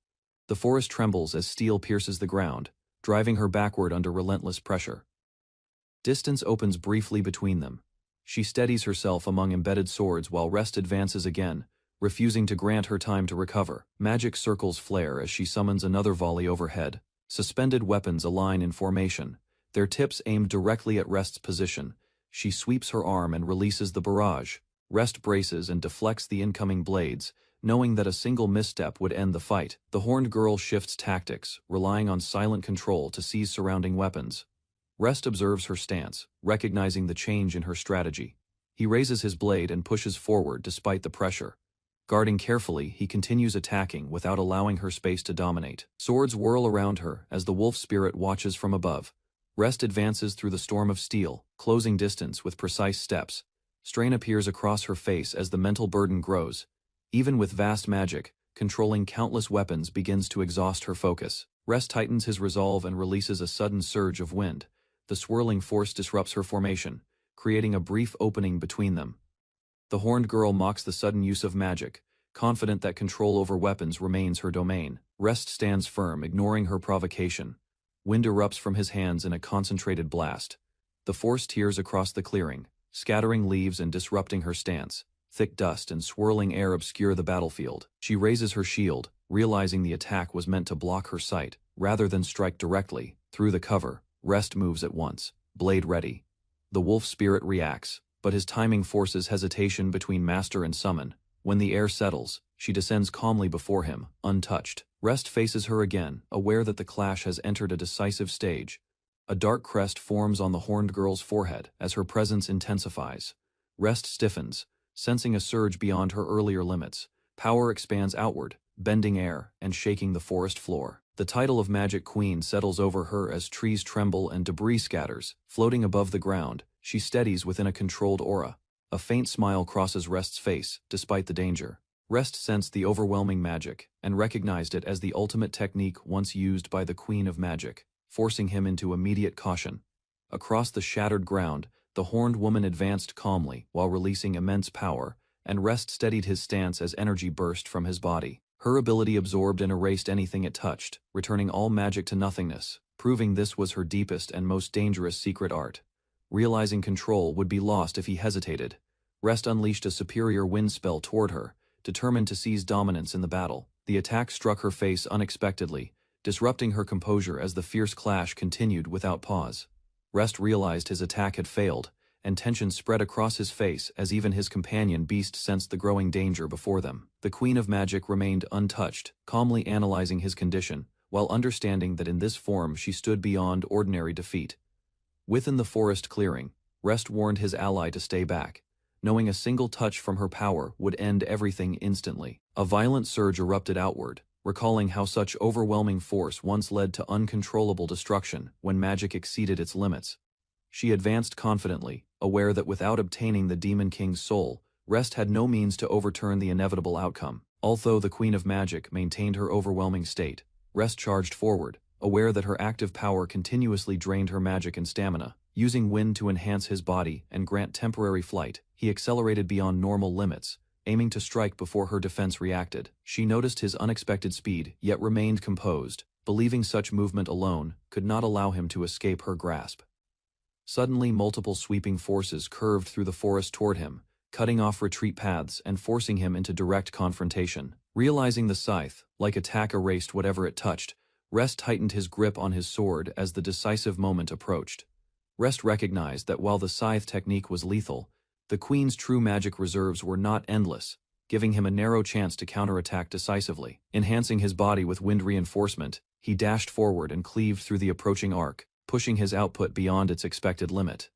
The forest trembles as steel pierces the ground, driving her backward under relentless pressure. Distance opens briefly between them. She steadies herself among embedded swords while Rest advances again, refusing to grant her time to recover. Magic circles flare as she summons another volley overhead. Suspended weapons align in formation, their tips aimed directly at Rest's position. She sweeps her arm and releases the barrage. Rest braces and deflects the incoming blades, knowing that a single misstep would end the fight. The horned girl shifts tactics, relying on silent control to seize surrounding weapons. Rest observes her stance, recognizing the change in her strategy. He raises his blade and pushes forward despite the pressure. Guarding carefully, he continues attacking without allowing her space to dominate. Swords whirl around her as the wolf spirit watches from above. Rest advances through the storm of steel, closing distance with precise steps. Strain appears across her face as the mental burden grows. Even with vast magic, controlling countless weapons begins to exhaust her focus. Rest tightens his resolve and releases a sudden surge of wind. The swirling force disrupts her formation, creating a brief opening between them. The horned girl mocks the sudden use of magic, confident that control over weapons remains her domain. Rest stands firm, ignoring her provocation. Wind erupts from his hands in a concentrated blast. The force tears across the clearing, scattering leaves and disrupting her stance. Thick dust and swirling air obscure the battlefield. She raises her shield, realizing the attack was meant to block her sight, rather than strike directly. Through the cover, Rest moves at once, blade ready. The wolf spirit reacts, but his timing forces hesitation between master and summon. When the air settles, she descends calmly before him, untouched. Rest faces her again, aware that the clash has entered a decisive stage. A dark crest forms on the horned girl's forehead as her presence intensifies. Rest stiffens, sensing a surge beyond her earlier limits. Power expands outward, bending air and shaking the forest floor. The title of Magic Queen settles over her as trees tremble and debris scatters. Floating above the ground, she steadies within a controlled aura. A faint smile crosses Rest's face, despite the danger. Rest sensed the overwhelming magic, and recognized it as the ultimate technique once used by the Queen of Magic, forcing him into immediate caution. Across the shattered ground, the horned woman advanced calmly while releasing immense power, and Rest steadied his stance as energy burst from his body. Her ability absorbed and erased anything it touched, returning all magic to nothingness, proving this was her deepest and most dangerous secret art. Realizing control would be lost if he hesitated, Rest unleashed a superior wind spell toward her, determined to seize dominance in the battle. The attack struck her face unexpectedly, disrupting her composure as the fierce clash continued without pause. Rest realized his attack had failed, and tension spread across his face as even his companion beast sensed the growing danger before them. The Queen of Magic remained untouched, calmly analyzing his condition, while understanding that in this form she stood beyond ordinary defeat. Within the forest clearing, Rest warned his ally to stay back, knowing a single touch from her power would end everything instantly. A violent surge erupted outward, recalling how such overwhelming force once led to uncontrollable destruction when magic exceeded its limits. She advanced confidently, aware that without obtaining the Demon King's soul, Rest had no means to overturn the inevitable outcome. Although the Queen of Magic maintained her overwhelming state, Rest charged forward, aware that her active power continuously drained her magic and stamina. Using wind to enhance his body and grant temporary flight, he accelerated beyond normal limits, aiming to strike before her defense reacted. She noticed his unexpected speed, yet remained composed, believing such movement alone could not allow him to escape her grasp. Suddenly, multiple sweeping forces curved through the forest toward him, cutting off retreat paths and forcing him into direct confrontation. Realizing the scythe, like attack, erased whatever it touched, Rest tightened his grip on his sword as the decisive moment approached. Rest recognized that while the scythe technique was lethal, the Queen's true magic reserves were not endless, giving him a narrow chance to counterattack decisively. Enhancing his body with wind reinforcement, he dashed forward and cleaved through the approaching arc, pushing his output beyond its expected limit.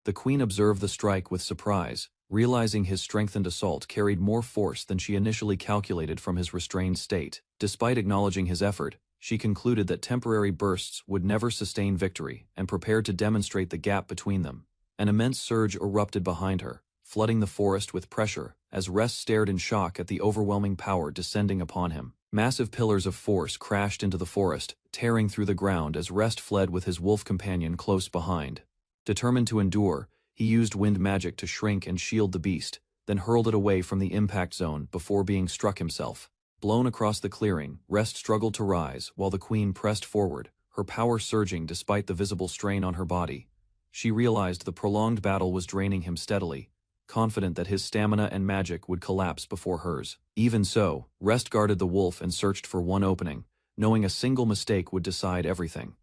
The Queen observed the strike with surprise, realizing his strengthened assault carried more force than she initially calculated from his restrained state. Despite acknowledging his effort, she concluded that temporary bursts would never sustain victory and prepared to demonstrate the gap between them. An immense surge erupted behind her, flooding the forest with pressure as Rest stared in shock at the overwhelming power descending upon him. Massive pillars of force crashed into the forest, tearing through the ground as Rest fled with his wolf companion close behind. Determined to endure, he used wind magic to shrink and shield the beast, then hurled it away from the impact zone before being struck himself. Blown across the clearing, Rest struggled to rise while the Queen pressed forward, her power surging despite the visible strain on her body. She realized the prolonged battle was draining him steadily, confident that his stamina and magic would collapse before hers. Even so, Rest guarded the wolf and searched for one opening, knowing a single mistake would decide everything.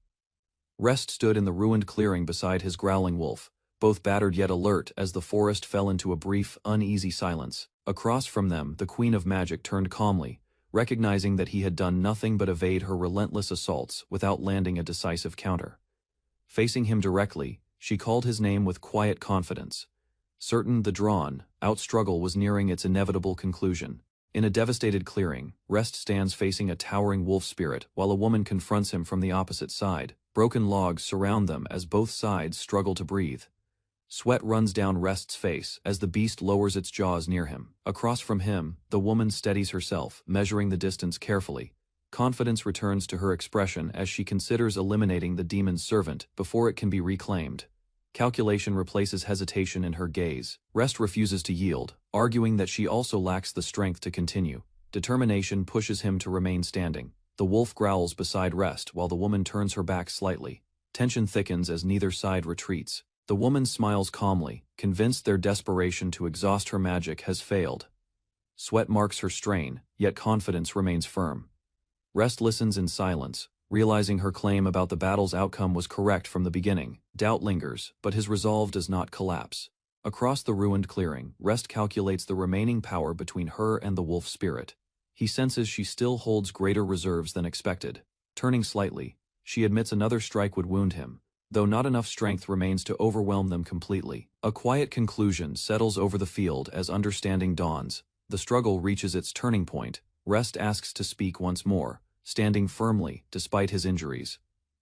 Rest stood in the ruined clearing beside his growling wolf, both battered yet alert as the forest fell into a brief, uneasy silence. Across from them, the Queen of Magic turned calmly, recognizing that he had done nothing but evade her relentless assaults without landing a decisive counter. Facing him directly, she called his name with quiet confidence, certain the drawn-out struggle was nearing its inevitable conclusion. In a devastated clearing, Rest stands facing a towering wolf spirit while a woman confronts him from the opposite side. Broken logs surround them as both sides struggle to breathe. Sweat runs down Rest's face as the beast lowers its jaws near him. Across from him, the woman steadies herself, measuring the distance carefully. Confidence returns to her expression as she considers eliminating the demon's servant before it can be reclaimed. Calculation replaces hesitation in her gaze. Rest refuses to yield, arguing that she also lacks the strength to continue. Determination pushes him to remain standing. The wolf growls beside Rest while the woman turns her back slightly. Tension thickens as neither side retreats. The woman smiles calmly, convinced their desperation to exhaust her magic has failed. Sweat marks her strain, yet confidence remains firm. Rest listens in silence, realizing her claim about the battle's outcome was correct from the beginning. Doubt lingers, but his resolve does not collapse. Across the ruined clearing, Rest calculates the remaining power between her and the wolf spirit. He senses she still holds greater reserves than expected. Turning slightly, she admits another strike would wound him, though not enough strength remains to overwhelm them completely. A quiet conclusion settles over the field as understanding dawns. The struggle reaches its turning point. Rest asks to speak once more, standing firmly despite his injuries.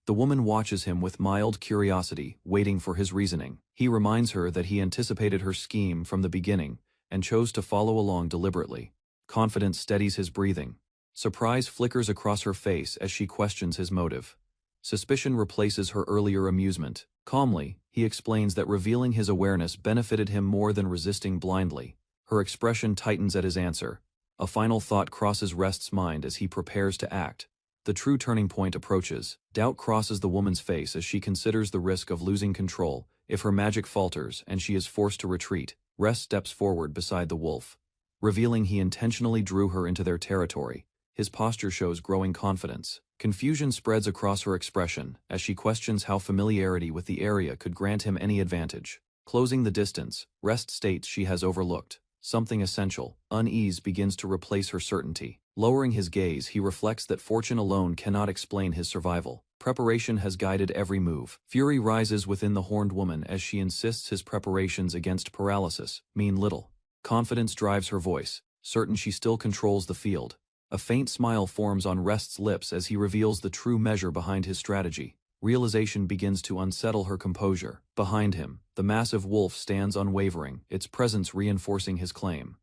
The woman watches him with mild curiosity, waiting for his reasoning. He reminds her that he anticipated her scheme from the beginning and chose to follow along deliberately. Confidence steadies his breathing. Surprise flickers across her face as she questions his motive. Suspicion replaces her earlier amusement. Calmly, he explains that revealing his awareness benefited him more than resisting blindly. Her expression tightens at his answer. A final thought crosses Rest's mind as he prepares to act. The true turning point approaches. Doubt crosses the woman's face as she considers the risk of losing control if her magic falters and she is forced to retreat. Rest steps forward beside the wolf, revealing he intentionally drew her into their territory. His posture shows growing confidence. Confusion spreads across her expression as she questions how familiarity with the area could grant him any advantage. Closing the distance, Rest states she has overlooked something essential. Unease begins to replace her certainty. Lowering his gaze, he reflects that fortune alone cannot explain his survival. Preparation has guided every move. Fury rises within the horned woman as she insists his preparations against paralysis mean little. Confidence drives her voice, certain she still controls the field. A faint smile forms on Rest's lips as he reveals the true measure behind his strategy. Realization begins to unsettle her composure. Behind him, the massive wolf stands unwavering, its presence reinforcing his claim.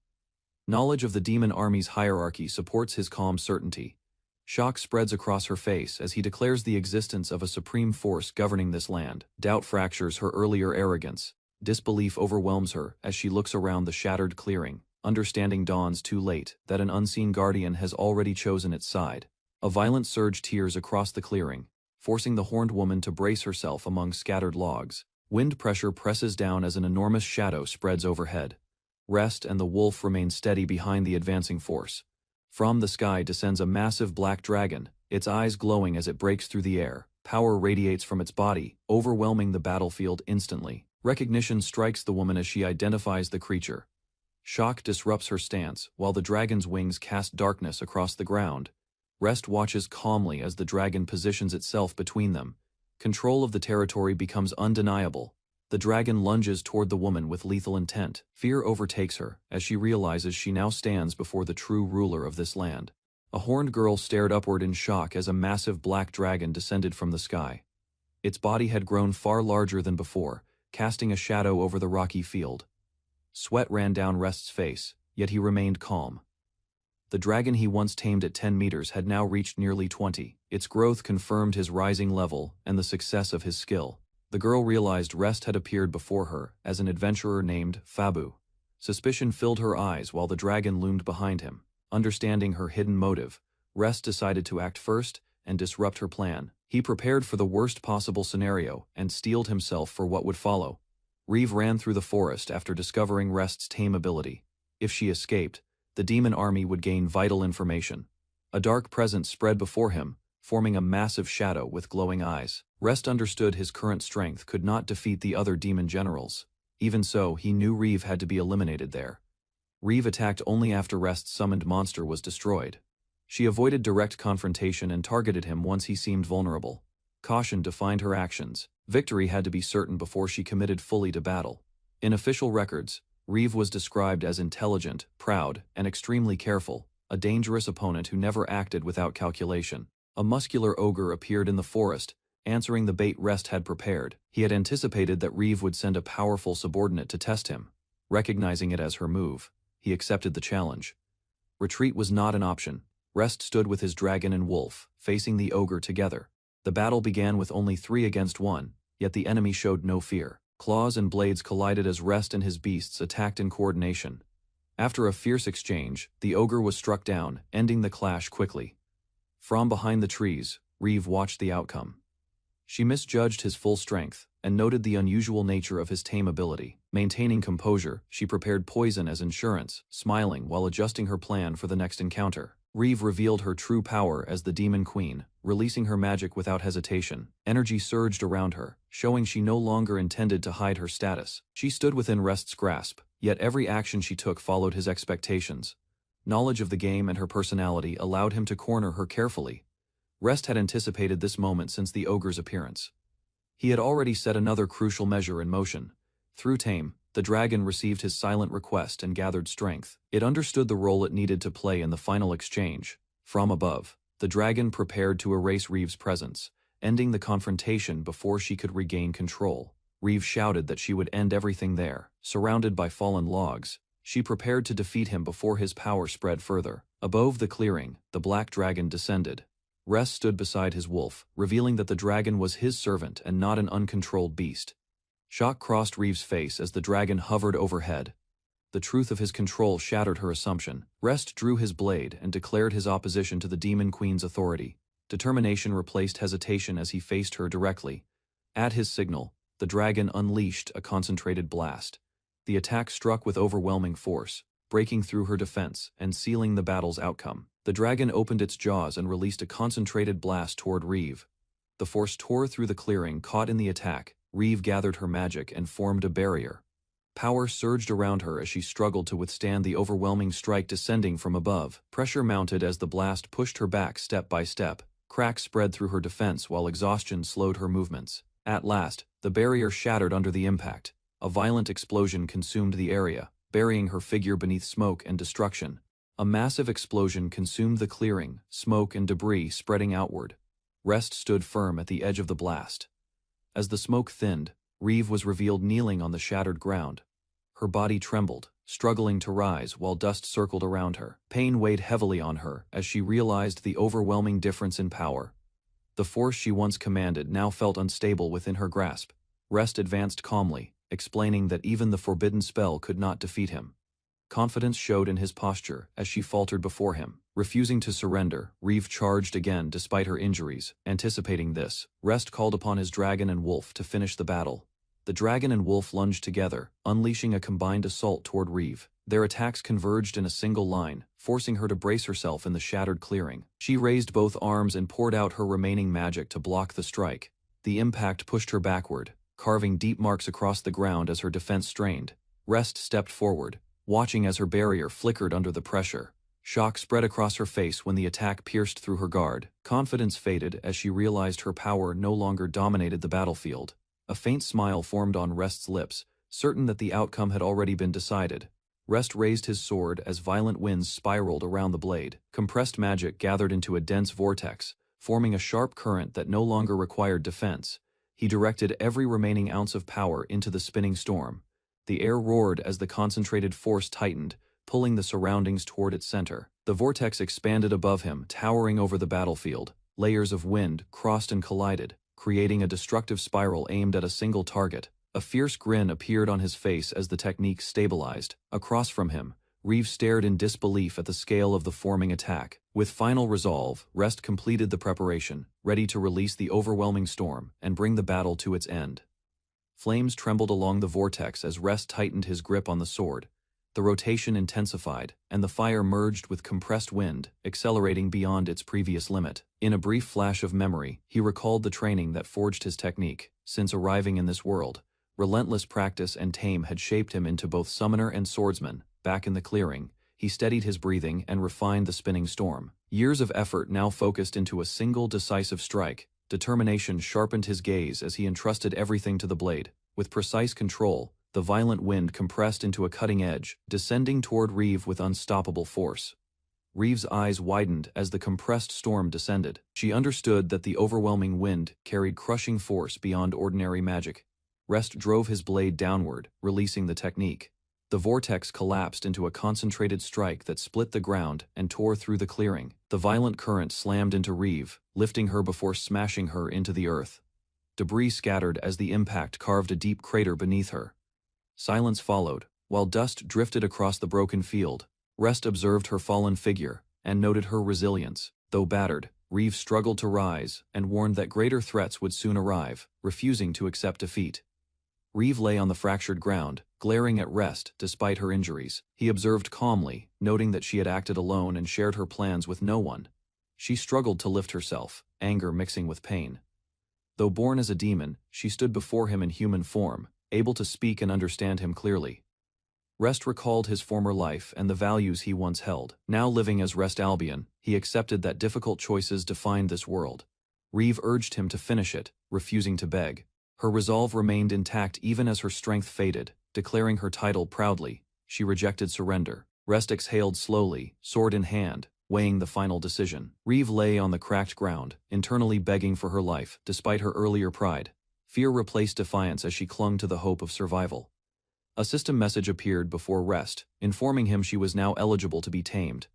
Knowledge of the demon army's hierarchy supports his calm certainty. Shock spreads across her face as he declares the existence of a supreme force governing this land. Doubt fractures her earlier arrogance. Disbelief overwhelms her as she looks around the shattered clearing. Understanding dawns too late that an unseen guardian has already chosen its side. A violent surge tears across the clearing, forcing the horned woman to brace herself among scattered logs. Wind pressure presses down as an enormous shadow spreads overhead. Rest and the wolf remain steady behind the advancing force. From the sky descends a massive black dragon, its eyes glowing as it breaks through the air. Power radiates from its body, overwhelming the battlefield instantly. Recognition strikes the woman as she identifies the creature. Shock disrupts her stance, while the dragon's wings cast darkness across the ground. Rest watches calmly as the dragon positions itself between them. Control of the territory becomes undeniable. The dragon lunges toward the woman with lethal intent. Fear overtakes her as she realizes she now stands before the true ruler of this land. A horned girl stared upward in shock as a massive black dragon descended from the sky. Its body had grown far larger than before, casting a shadow over the rocky field. Sweat ran down Rest's face, yet he remained calm. The dragon he once tamed at 10 meters had now reached nearly 20. Its growth confirmed his rising level and the success of his skill. The girl realized Rest had appeared before her as an adventurer named Fabu. Suspicion filled her eyes while the dragon loomed behind him. Understanding her hidden motive, Rest decided to act first and disrupt her plan. He prepared for the worst possible scenario and steeled himself for what would follow. Reeve ran through the forest after discovering Rest's tame ability. If she escaped, the demon army would gain vital information. A dark presence spread before him, forming a massive shadow with glowing eyes. Rest understood his current strength could not defeat the other demon generals. Even so, he knew Reeve had to be eliminated there. Reeve attacked only after Rest's summoned monster was destroyed. She avoided direct confrontation and targeted him once he seemed vulnerable. Caution defined her actions. Victory had to be certain before she committed fully to battle. In official records, Reeve was described as intelligent, proud, and extremely careful, a dangerous opponent who never acted without calculation. A muscular ogre appeared in the forest, answering the bait Rest had prepared. He had anticipated that Reeve would send a powerful subordinate to test him. Recognizing it as her move, he accepted the challenge. Retreat was not an option. Rest stood with his dragon and wolf, facing the ogre together. The battle began with only 3 against 1, yet the enemy showed no fear. Claws and blades collided as Rest and his beasts attacked in coordination. After a fierce exchange, the ogre was struck down, ending the clash quickly. From behind the trees, Reeve watched the outcome. She misjudged his full strength, and noted the unusual nature of his tame ability. Maintaining composure, she prepared poison as insurance, smiling while adjusting her plan for the next encounter. Reeve revealed her true power as the Demon Queen, releasing her magic without hesitation. Energy surged around her, showing she no longer intended to hide her status. She stood within Rest's grasp, yet every action she took followed his expectations. Knowledge of the game and her personality allowed him to corner her carefully. Rest had anticipated this moment since the ogre's appearance. He had already set another crucial measure in motion. Through Tame, the dragon received his silent request and gathered strength. It understood the role it needed to play in the final exchange. From above, the dragon prepared to erase Reeve's presence, ending the confrontation before she could regain control. Reeve shouted that she would end everything there. Surrounded by fallen logs, she prepared to defeat him before his power spread further. Above the clearing, the black dragon descended. Rest stood beside his wolf, revealing that the dragon was his servant and not an uncontrolled beast. Shock crossed Reeve's face as the dragon hovered overhead. The truth of his control shattered her assumption. Rest drew his blade and declared his opposition to the Demon Queen's authority. Determination replaced hesitation as he faced her directly. At his signal, the dragon unleashed a concentrated blast. The attack struck with overwhelming force, breaking through her defense and sealing the battle's outcome. The dragon opened its jaws and released a concentrated blast toward Reeve. The force tore through the clearing, caught in the attack. Reeve gathered her magic and formed a barrier. Power surged around her as she struggled to withstand the overwhelming strike descending from above. Pressure mounted as the blast pushed her back step by step. Cracks spread through her defense while exhaustion slowed her movements. At last, the barrier shattered under the impact. A violent explosion consumed the area, burying her figure beneath smoke and destruction. A massive explosion consumed the clearing, smoke and debris spreading outward. Rest stood firm at the edge of the blast. As the smoke thinned, Reeve was revealed kneeling on the shattered ground. Her body trembled, struggling to rise while dust circled around her. Pain weighed heavily on her as she realized the overwhelming difference in power. The force she once commanded now felt unstable within her grasp. Rest advanced calmly, explaining that even the forbidden spell could not defeat him. Confidence showed in his posture as she faltered before him. Refusing to surrender, Reeve charged again despite her injuries. Anticipating this, Rest called upon his dragon and wolf to finish the battle. The dragon and wolf lunged together, unleashing a combined assault toward Reeve. Their attacks converged in a single line, forcing her to brace herself in the shattered clearing. She raised both arms and poured out her remaining magic to block the strike. The impact pushed her backward, carving deep marks across the ground as her defense strained. Rest stepped forward, watching as her barrier flickered under the pressure. Shock spread across her face when the attack pierced through her guard. Confidence faded as she realized her power no longer dominated the battlefield. A faint smile formed on Rest's lips, certain that the outcome had already been decided. Rest raised his sword as violent winds spiraled around the blade. Compressed magic gathered into a dense vortex, forming a sharp current that no longer required defense. He directed every remaining ounce of power into the spinning storm. The air roared as the concentrated force tightened, pulling the surroundings toward its center. The vortex expanded above him, towering over the battlefield. Layers of wind crossed and collided, creating a destructive spiral aimed at a single target. A fierce grin appeared on his face as the technique stabilized. Across from him, Reeve stared in disbelief at the scale of the forming attack. With final resolve, Rest completed the preparation, ready to release the overwhelming storm and bring the battle to its end. Flames trembled along the vortex as Rest tightened his grip on the sword. The rotation intensified, and the fire merged with compressed wind, accelerating beyond its previous limit. In a brief flash of memory, he recalled the training that forged his technique. Since arriving in this world, relentless practice and Tame had shaped him into both summoner and swordsman. Back in the clearing, he steadied his breathing and refined the spinning storm. Years of effort now focused into a single decisive strike. Determination sharpened his gaze as he entrusted everything to the blade. With precise control, the violent wind compressed into a cutting edge, descending toward Reeve with unstoppable force. Reeve's eyes widened as the compressed storm descended. She understood that the overwhelming wind carried crushing force beyond ordinary magic. Rest drove his blade downward, releasing the technique. The vortex collapsed into a concentrated strike that split the ground and tore through the clearing. The violent current slammed into Reeve, lifting her before smashing her into the earth. Debris scattered as the impact carved a deep crater beneath her. Silence followed, while dust drifted across the broken field. Rest observed her fallen figure and noted her resilience. Though battered, Reeve struggled to rise and warned that greater threats would soon arrive, refusing to accept defeat. Reeve lay on the fractured ground, glaring at Rest despite her injuries. He observed calmly, noting that she had acted alone and shared her plans with no one. She struggled to lift herself, anger mixing with pain. Though born as a demon, she stood before him in human form, able to speak and understand him clearly. Rest recalled his former life and the values he once held. Now living as Rest Albion, he accepted that difficult choices defined this world. Reeve urged him to finish it, refusing to beg. Her resolve remained intact even as her strength faded, declaring her title proudly. She rejected surrender. Rest exhaled slowly, sword in hand, weighing the final decision. Reeve lay on the cracked ground, internally begging for her life, despite her earlier pride. Fear replaced defiance as she clung to the hope of survival. A system message appeared before Rest, informing him she was now eligible to be tamed.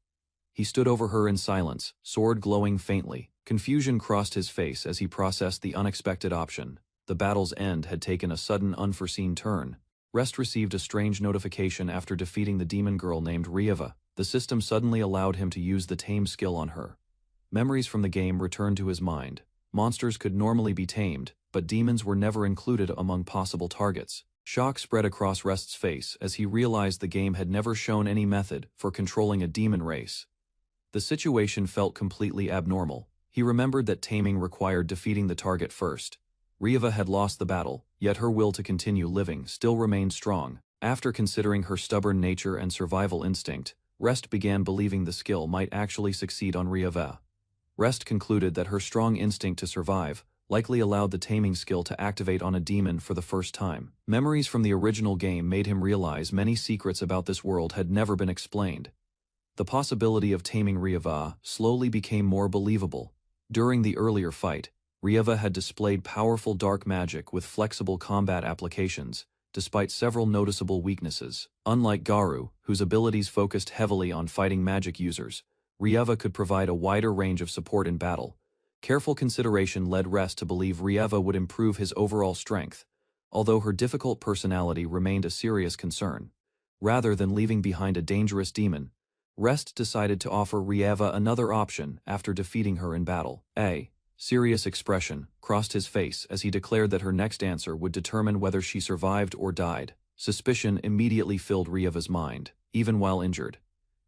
He stood over her in silence, sword glowing faintly. Confusion crossed his face as he processed the unexpected option. The battle's end had taken a sudden, unforeseen turn. Rest received a strange notification after defeating the demon girl named Rieva. The system suddenly allowed him to use the tame skill on her. Memories from the game returned to his mind. Monsters could normally be tamed, but demons were never included among possible targets. Shock spread across Rest's face as he realized the game had never shown any method for controlling a demon race. The situation felt completely abnormal. He remembered that taming required defeating the target first. Rieva had lost the battle, yet her will to continue living still remained strong. After considering her stubborn nature and survival instinct, Rest began believing the skill might actually succeed on Rieva. Rest concluded that her strong instinct to survive likely allowed the taming skill to activate on a demon for the first time. Memories from the original game made him realize many secrets about this world had never been explained. The possibility of taming Rieva slowly became more believable. During the earlier fight, Rieva had displayed powerful dark magic with flexible combat applications, despite several noticeable weaknesses. Unlike Garu, whose abilities focused heavily on fighting magic users, Rieva could provide a wider range of support in battle. Careful consideration led Rest to believe Rieva would improve his overall strength, although her difficult personality remained a serious concern. Rather than leaving behind a dangerous demon, Rest decided to offer Rieva another option after defeating her in battle. A serious expression crossed his face as he declared that her next answer would determine whether she survived or died. Suspicion immediately filled Rieva's mind, even while injured.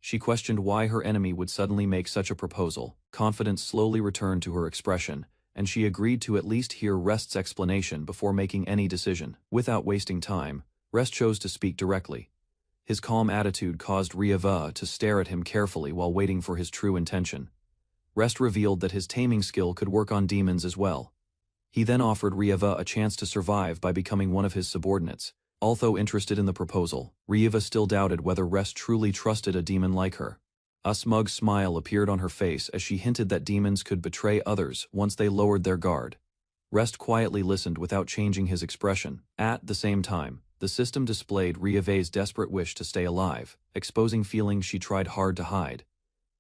She questioned why her enemy would suddenly make such a proposal. Confidence slowly returned to her expression, and she agreed to at least hear Rest's explanation before making any decision. Without wasting time, Rest chose to speak directly. His calm attitude caused Rieva to stare at him carefully while waiting for his true intention. Rest revealed that his taming skill could work on demons as well. He then offered Rieva a chance to survive by becoming one of his subordinates. Although interested in the proposal, Rieva still doubted whether Rest truly trusted a demon like her. A smug smile appeared on her face as she hinted that demons could betray others once they lowered their guard. Rest quietly listened without changing his expression. At the same time, the system displayed Rieva's desperate wish to stay alive, exposing feelings she tried hard to hide.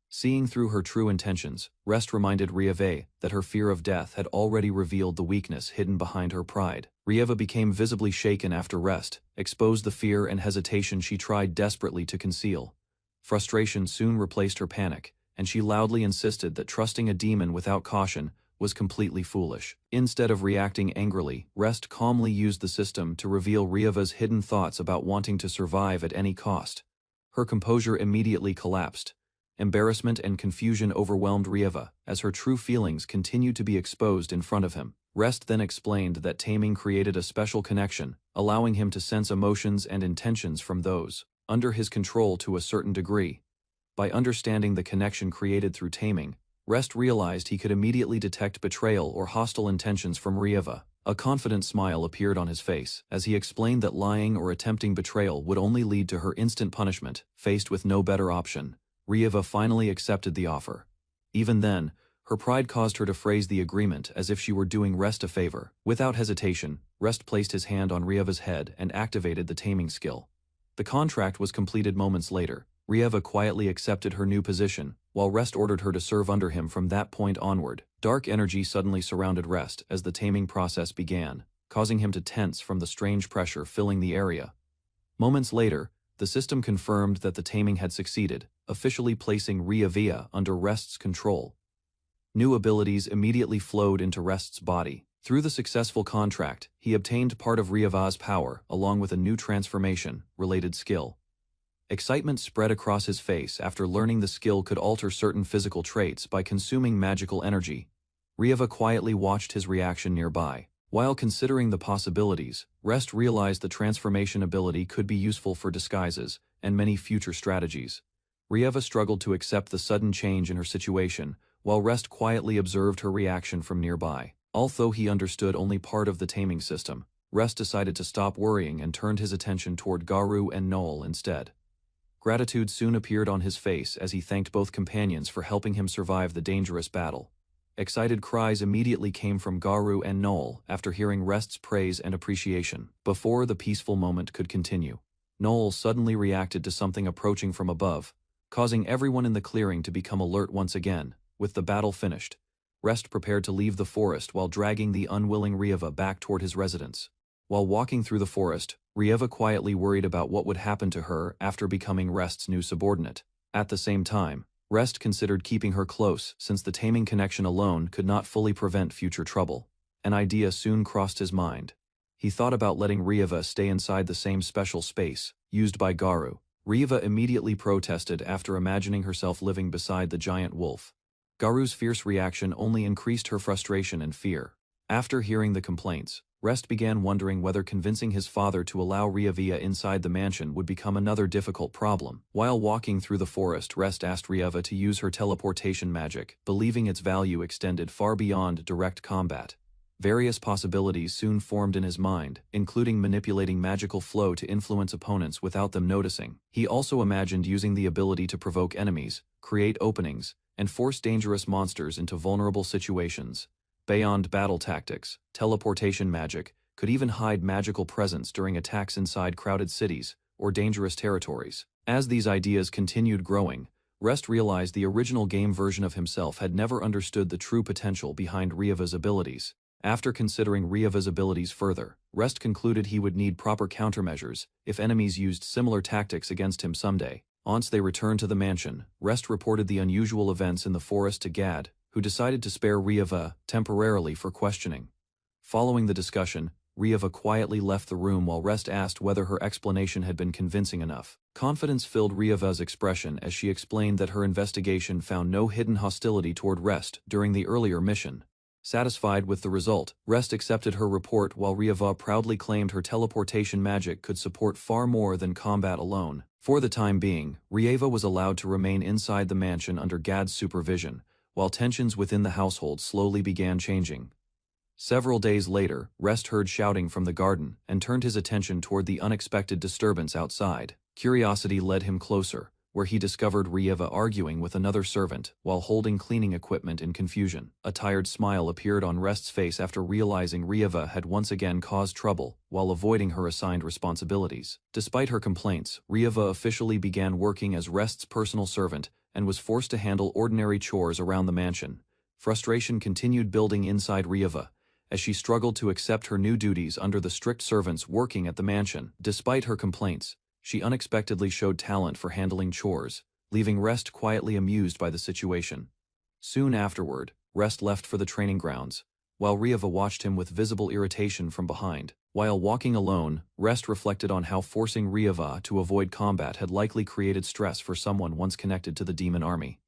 Seeing through her true intentions, Rest reminded Rieva that her fear of death had already revealed the weakness hidden behind her pride. Rieva became visibly shaken after Rest exposed the fear and hesitation she tried desperately to conceal. Frustration soon replaced her panic, and she loudly insisted that trusting a demon without caution was completely foolish. Instead of reacting angrily, Rest calmly used the system to reveal Rieva's hidden thoughts about wanting to survive at any cost. Her composure immediately collapsed. Embarrassment and confusion overwhelmed Rieva as her true feelings continued to be exposed in front of him. Rest then explained that taming created a special connection, allowing him to sense emotions and intentions from those under his control to a certain degree. By understanding the connection created through taming, Rest realized he could immediately detect betrayal or hostile intentions from Rieva. A confident smile appeared on his face as he explained that lying or attempting betrayal would only lead to her instant punishment. Faced with no better option, Rieva finally accepted the offer. Even then, her pride caused her to phrase the agreement as if she were doing Rest a favor. Without hesitation, Rest placed his hand on Rieva's head and activated the taming skill. The contract was completed moments later. Rieva quietly accepted her new position, while Rest ordered her to serve under him from that point onward. Dark energy suddenly surrounded Rest as the taming process began, causing him to tense from the strange pressure filling the area. Moments later, the system confirmed that the taming had succeeded, officially placing Rieva under Rest's control. New abilities immediately flowed into Rest's body. Through the successful contract, he obtained part of Riava's power along with a new transformation-related skill. Excitement spread across his face after learning the skill could alter certain physical traits by consuming magical energy. Riava quietly watched his reaction nearby. While considering the possibilities, Rest realized the transformation ability could be useful for disguises and many future strategies. Riava struggled to accept the sudden change in her situation, while Rest quietly observed her reaction from nearby. Although he understood only part of the taming system, Rest decided to stop worrying and turned his attention toward Garou and Noel instead. Gratitude soon appeared on his face as he thanked both companions for helping him survive the dangerous battle. Excited cries immediately came from Garou and Noel after hearing Rest's praise and appreciation. Before the peaceful moment could continue, Noel suddenly reacted to something approaching from above, causing everyone in the clearing to become alert once again. With the battle finished, Rest prepared to leave the forest while dragging the unwilling Riava back toward his residence. While walking through the forest, Riava quietly worried about what would happen to her after becoming Rest's new subordinate. At the same time, Rest considered keeping her close since the taming connection alone could not fully prevent future trouble. An idea soon crossed his mind. He thought about letting Riava stay inside the same special space, used by Garou. Riava immediately protested after imagining herself living beside the giant wolf. Garou's fierce reaction only increased her frustration and fear. After hearing the complaints, Rest began wondering whether convincing his father to allow Riava inside the mansion would become another difficult problem. While walking through the forest, Rest asked Riava to use her teleportation magic, believing its value extended far beyond direct combat. Various possibilities soon formed in his mind, including manipulating magical flow to influence opponents without them noticing. He also imagined using the ability to provoke enemies, create openings, and force dangerous monsters into vulnerable situations. Beyond battle tactics, teleportation magic could even hide magical presence during attacks inside crowded cities or dangerous territories. As these ideas continued growing, Rest realized the original game version of himself had never understood the true potential behind Riava's abilities. After considering Riava's abilities further, Rest concluded he would need proper countermeasures if enemies used similar tactics against him someday. Once they returned to the mansion, Rest reported the unusual events in the forest to Gad, who decided to spare Riava temporarily for questioning. Following the discussion, Riava quietly left the room while Rest asked whether her explanation had been convincing enough. Confidence filled Riava's expression as she explained that her investigation found no hidden hostility toward Rest during the earlier mission. Satisfied with the result, Rest accepted her report while Riava proudly claimed her teleportation magic could support far more than combat alone. For the time being, Riava was allowed to remain inside the mansion under Gad's supervision, while tensions within the household slowly began changing. Several days later, Rest heard shouting from the garden and turned his attention toward the unexpected disturbance outside. Curiosity led him closer, where he discovered Riava arguing with another servant while holding cleaning equipment in confusion. A tired smile appeared on Rest's face after realizing Riava had once again caused trouble while avoiding her assigned responsibilities. Despite her complaints, Riava officially began working as Rest's personal servant and was forced to handle ordinary chores around the mansion. Frustration continued building inside Riava as she struggled to accept her new duties under the strict servants working at the mansion. Despite her complaints, she unexpectedly showed talent for handling chores, leaving Rest quietly amused by the situation. Soon afterward, Rest left for the training grounds, while Riava watched him with visible irritation from behind. While walking alone, Rest reflected on how forcing Riava to avoid combat had likely created stress for someone once connected to the demon army.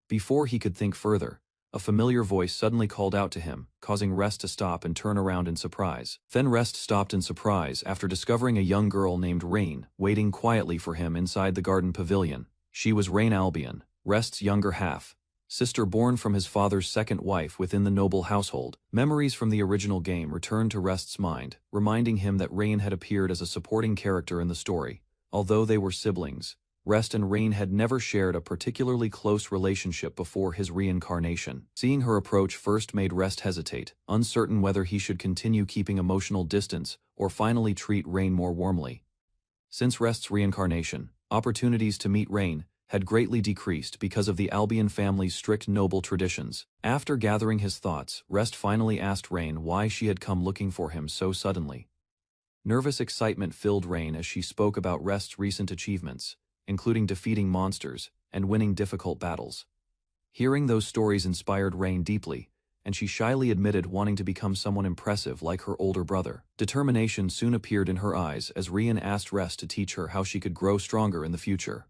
Before he could think further, a familiar voice suddenly called out to him, causing Rest to stop and turn around in surprise. Then Rest stopped in surprise after discovering a young girl named Rain waiting quietly for him inside the garden pavilion. She was Rain Albion, Rest's younger half, sister born from his father's second wife within the noble household. Memories from the original game returned to Rest's mind, reminding him that Rain had appeared as a supporting character in the story. Although they were siblings, Rest and Rain had never shared a particularly close relationship before his reincarnation. Seeing her approach first made Rest hesitate, uncertain whether he should continue keeping emotional distance or finally treat Rain more warmly. Since Rest's reincarnation, opportunities to meet Rain had greatly decreased because of the Albion family's strict noble traditions. After gathering his thoughts, Rest finally asked Rain why she had come looking for him so suddenly. Nervous excitement filled Rain as she spoke about Rest's recent achievements, including defeating monsters and winning difficult battles. Hearing those stories inspired Rain deeply, and she shyly admitted wanting to become someone impressive like her older brother. Determination soon appeared in her eyes as Rian asked Rest to teach her how she could grow stronger in the future.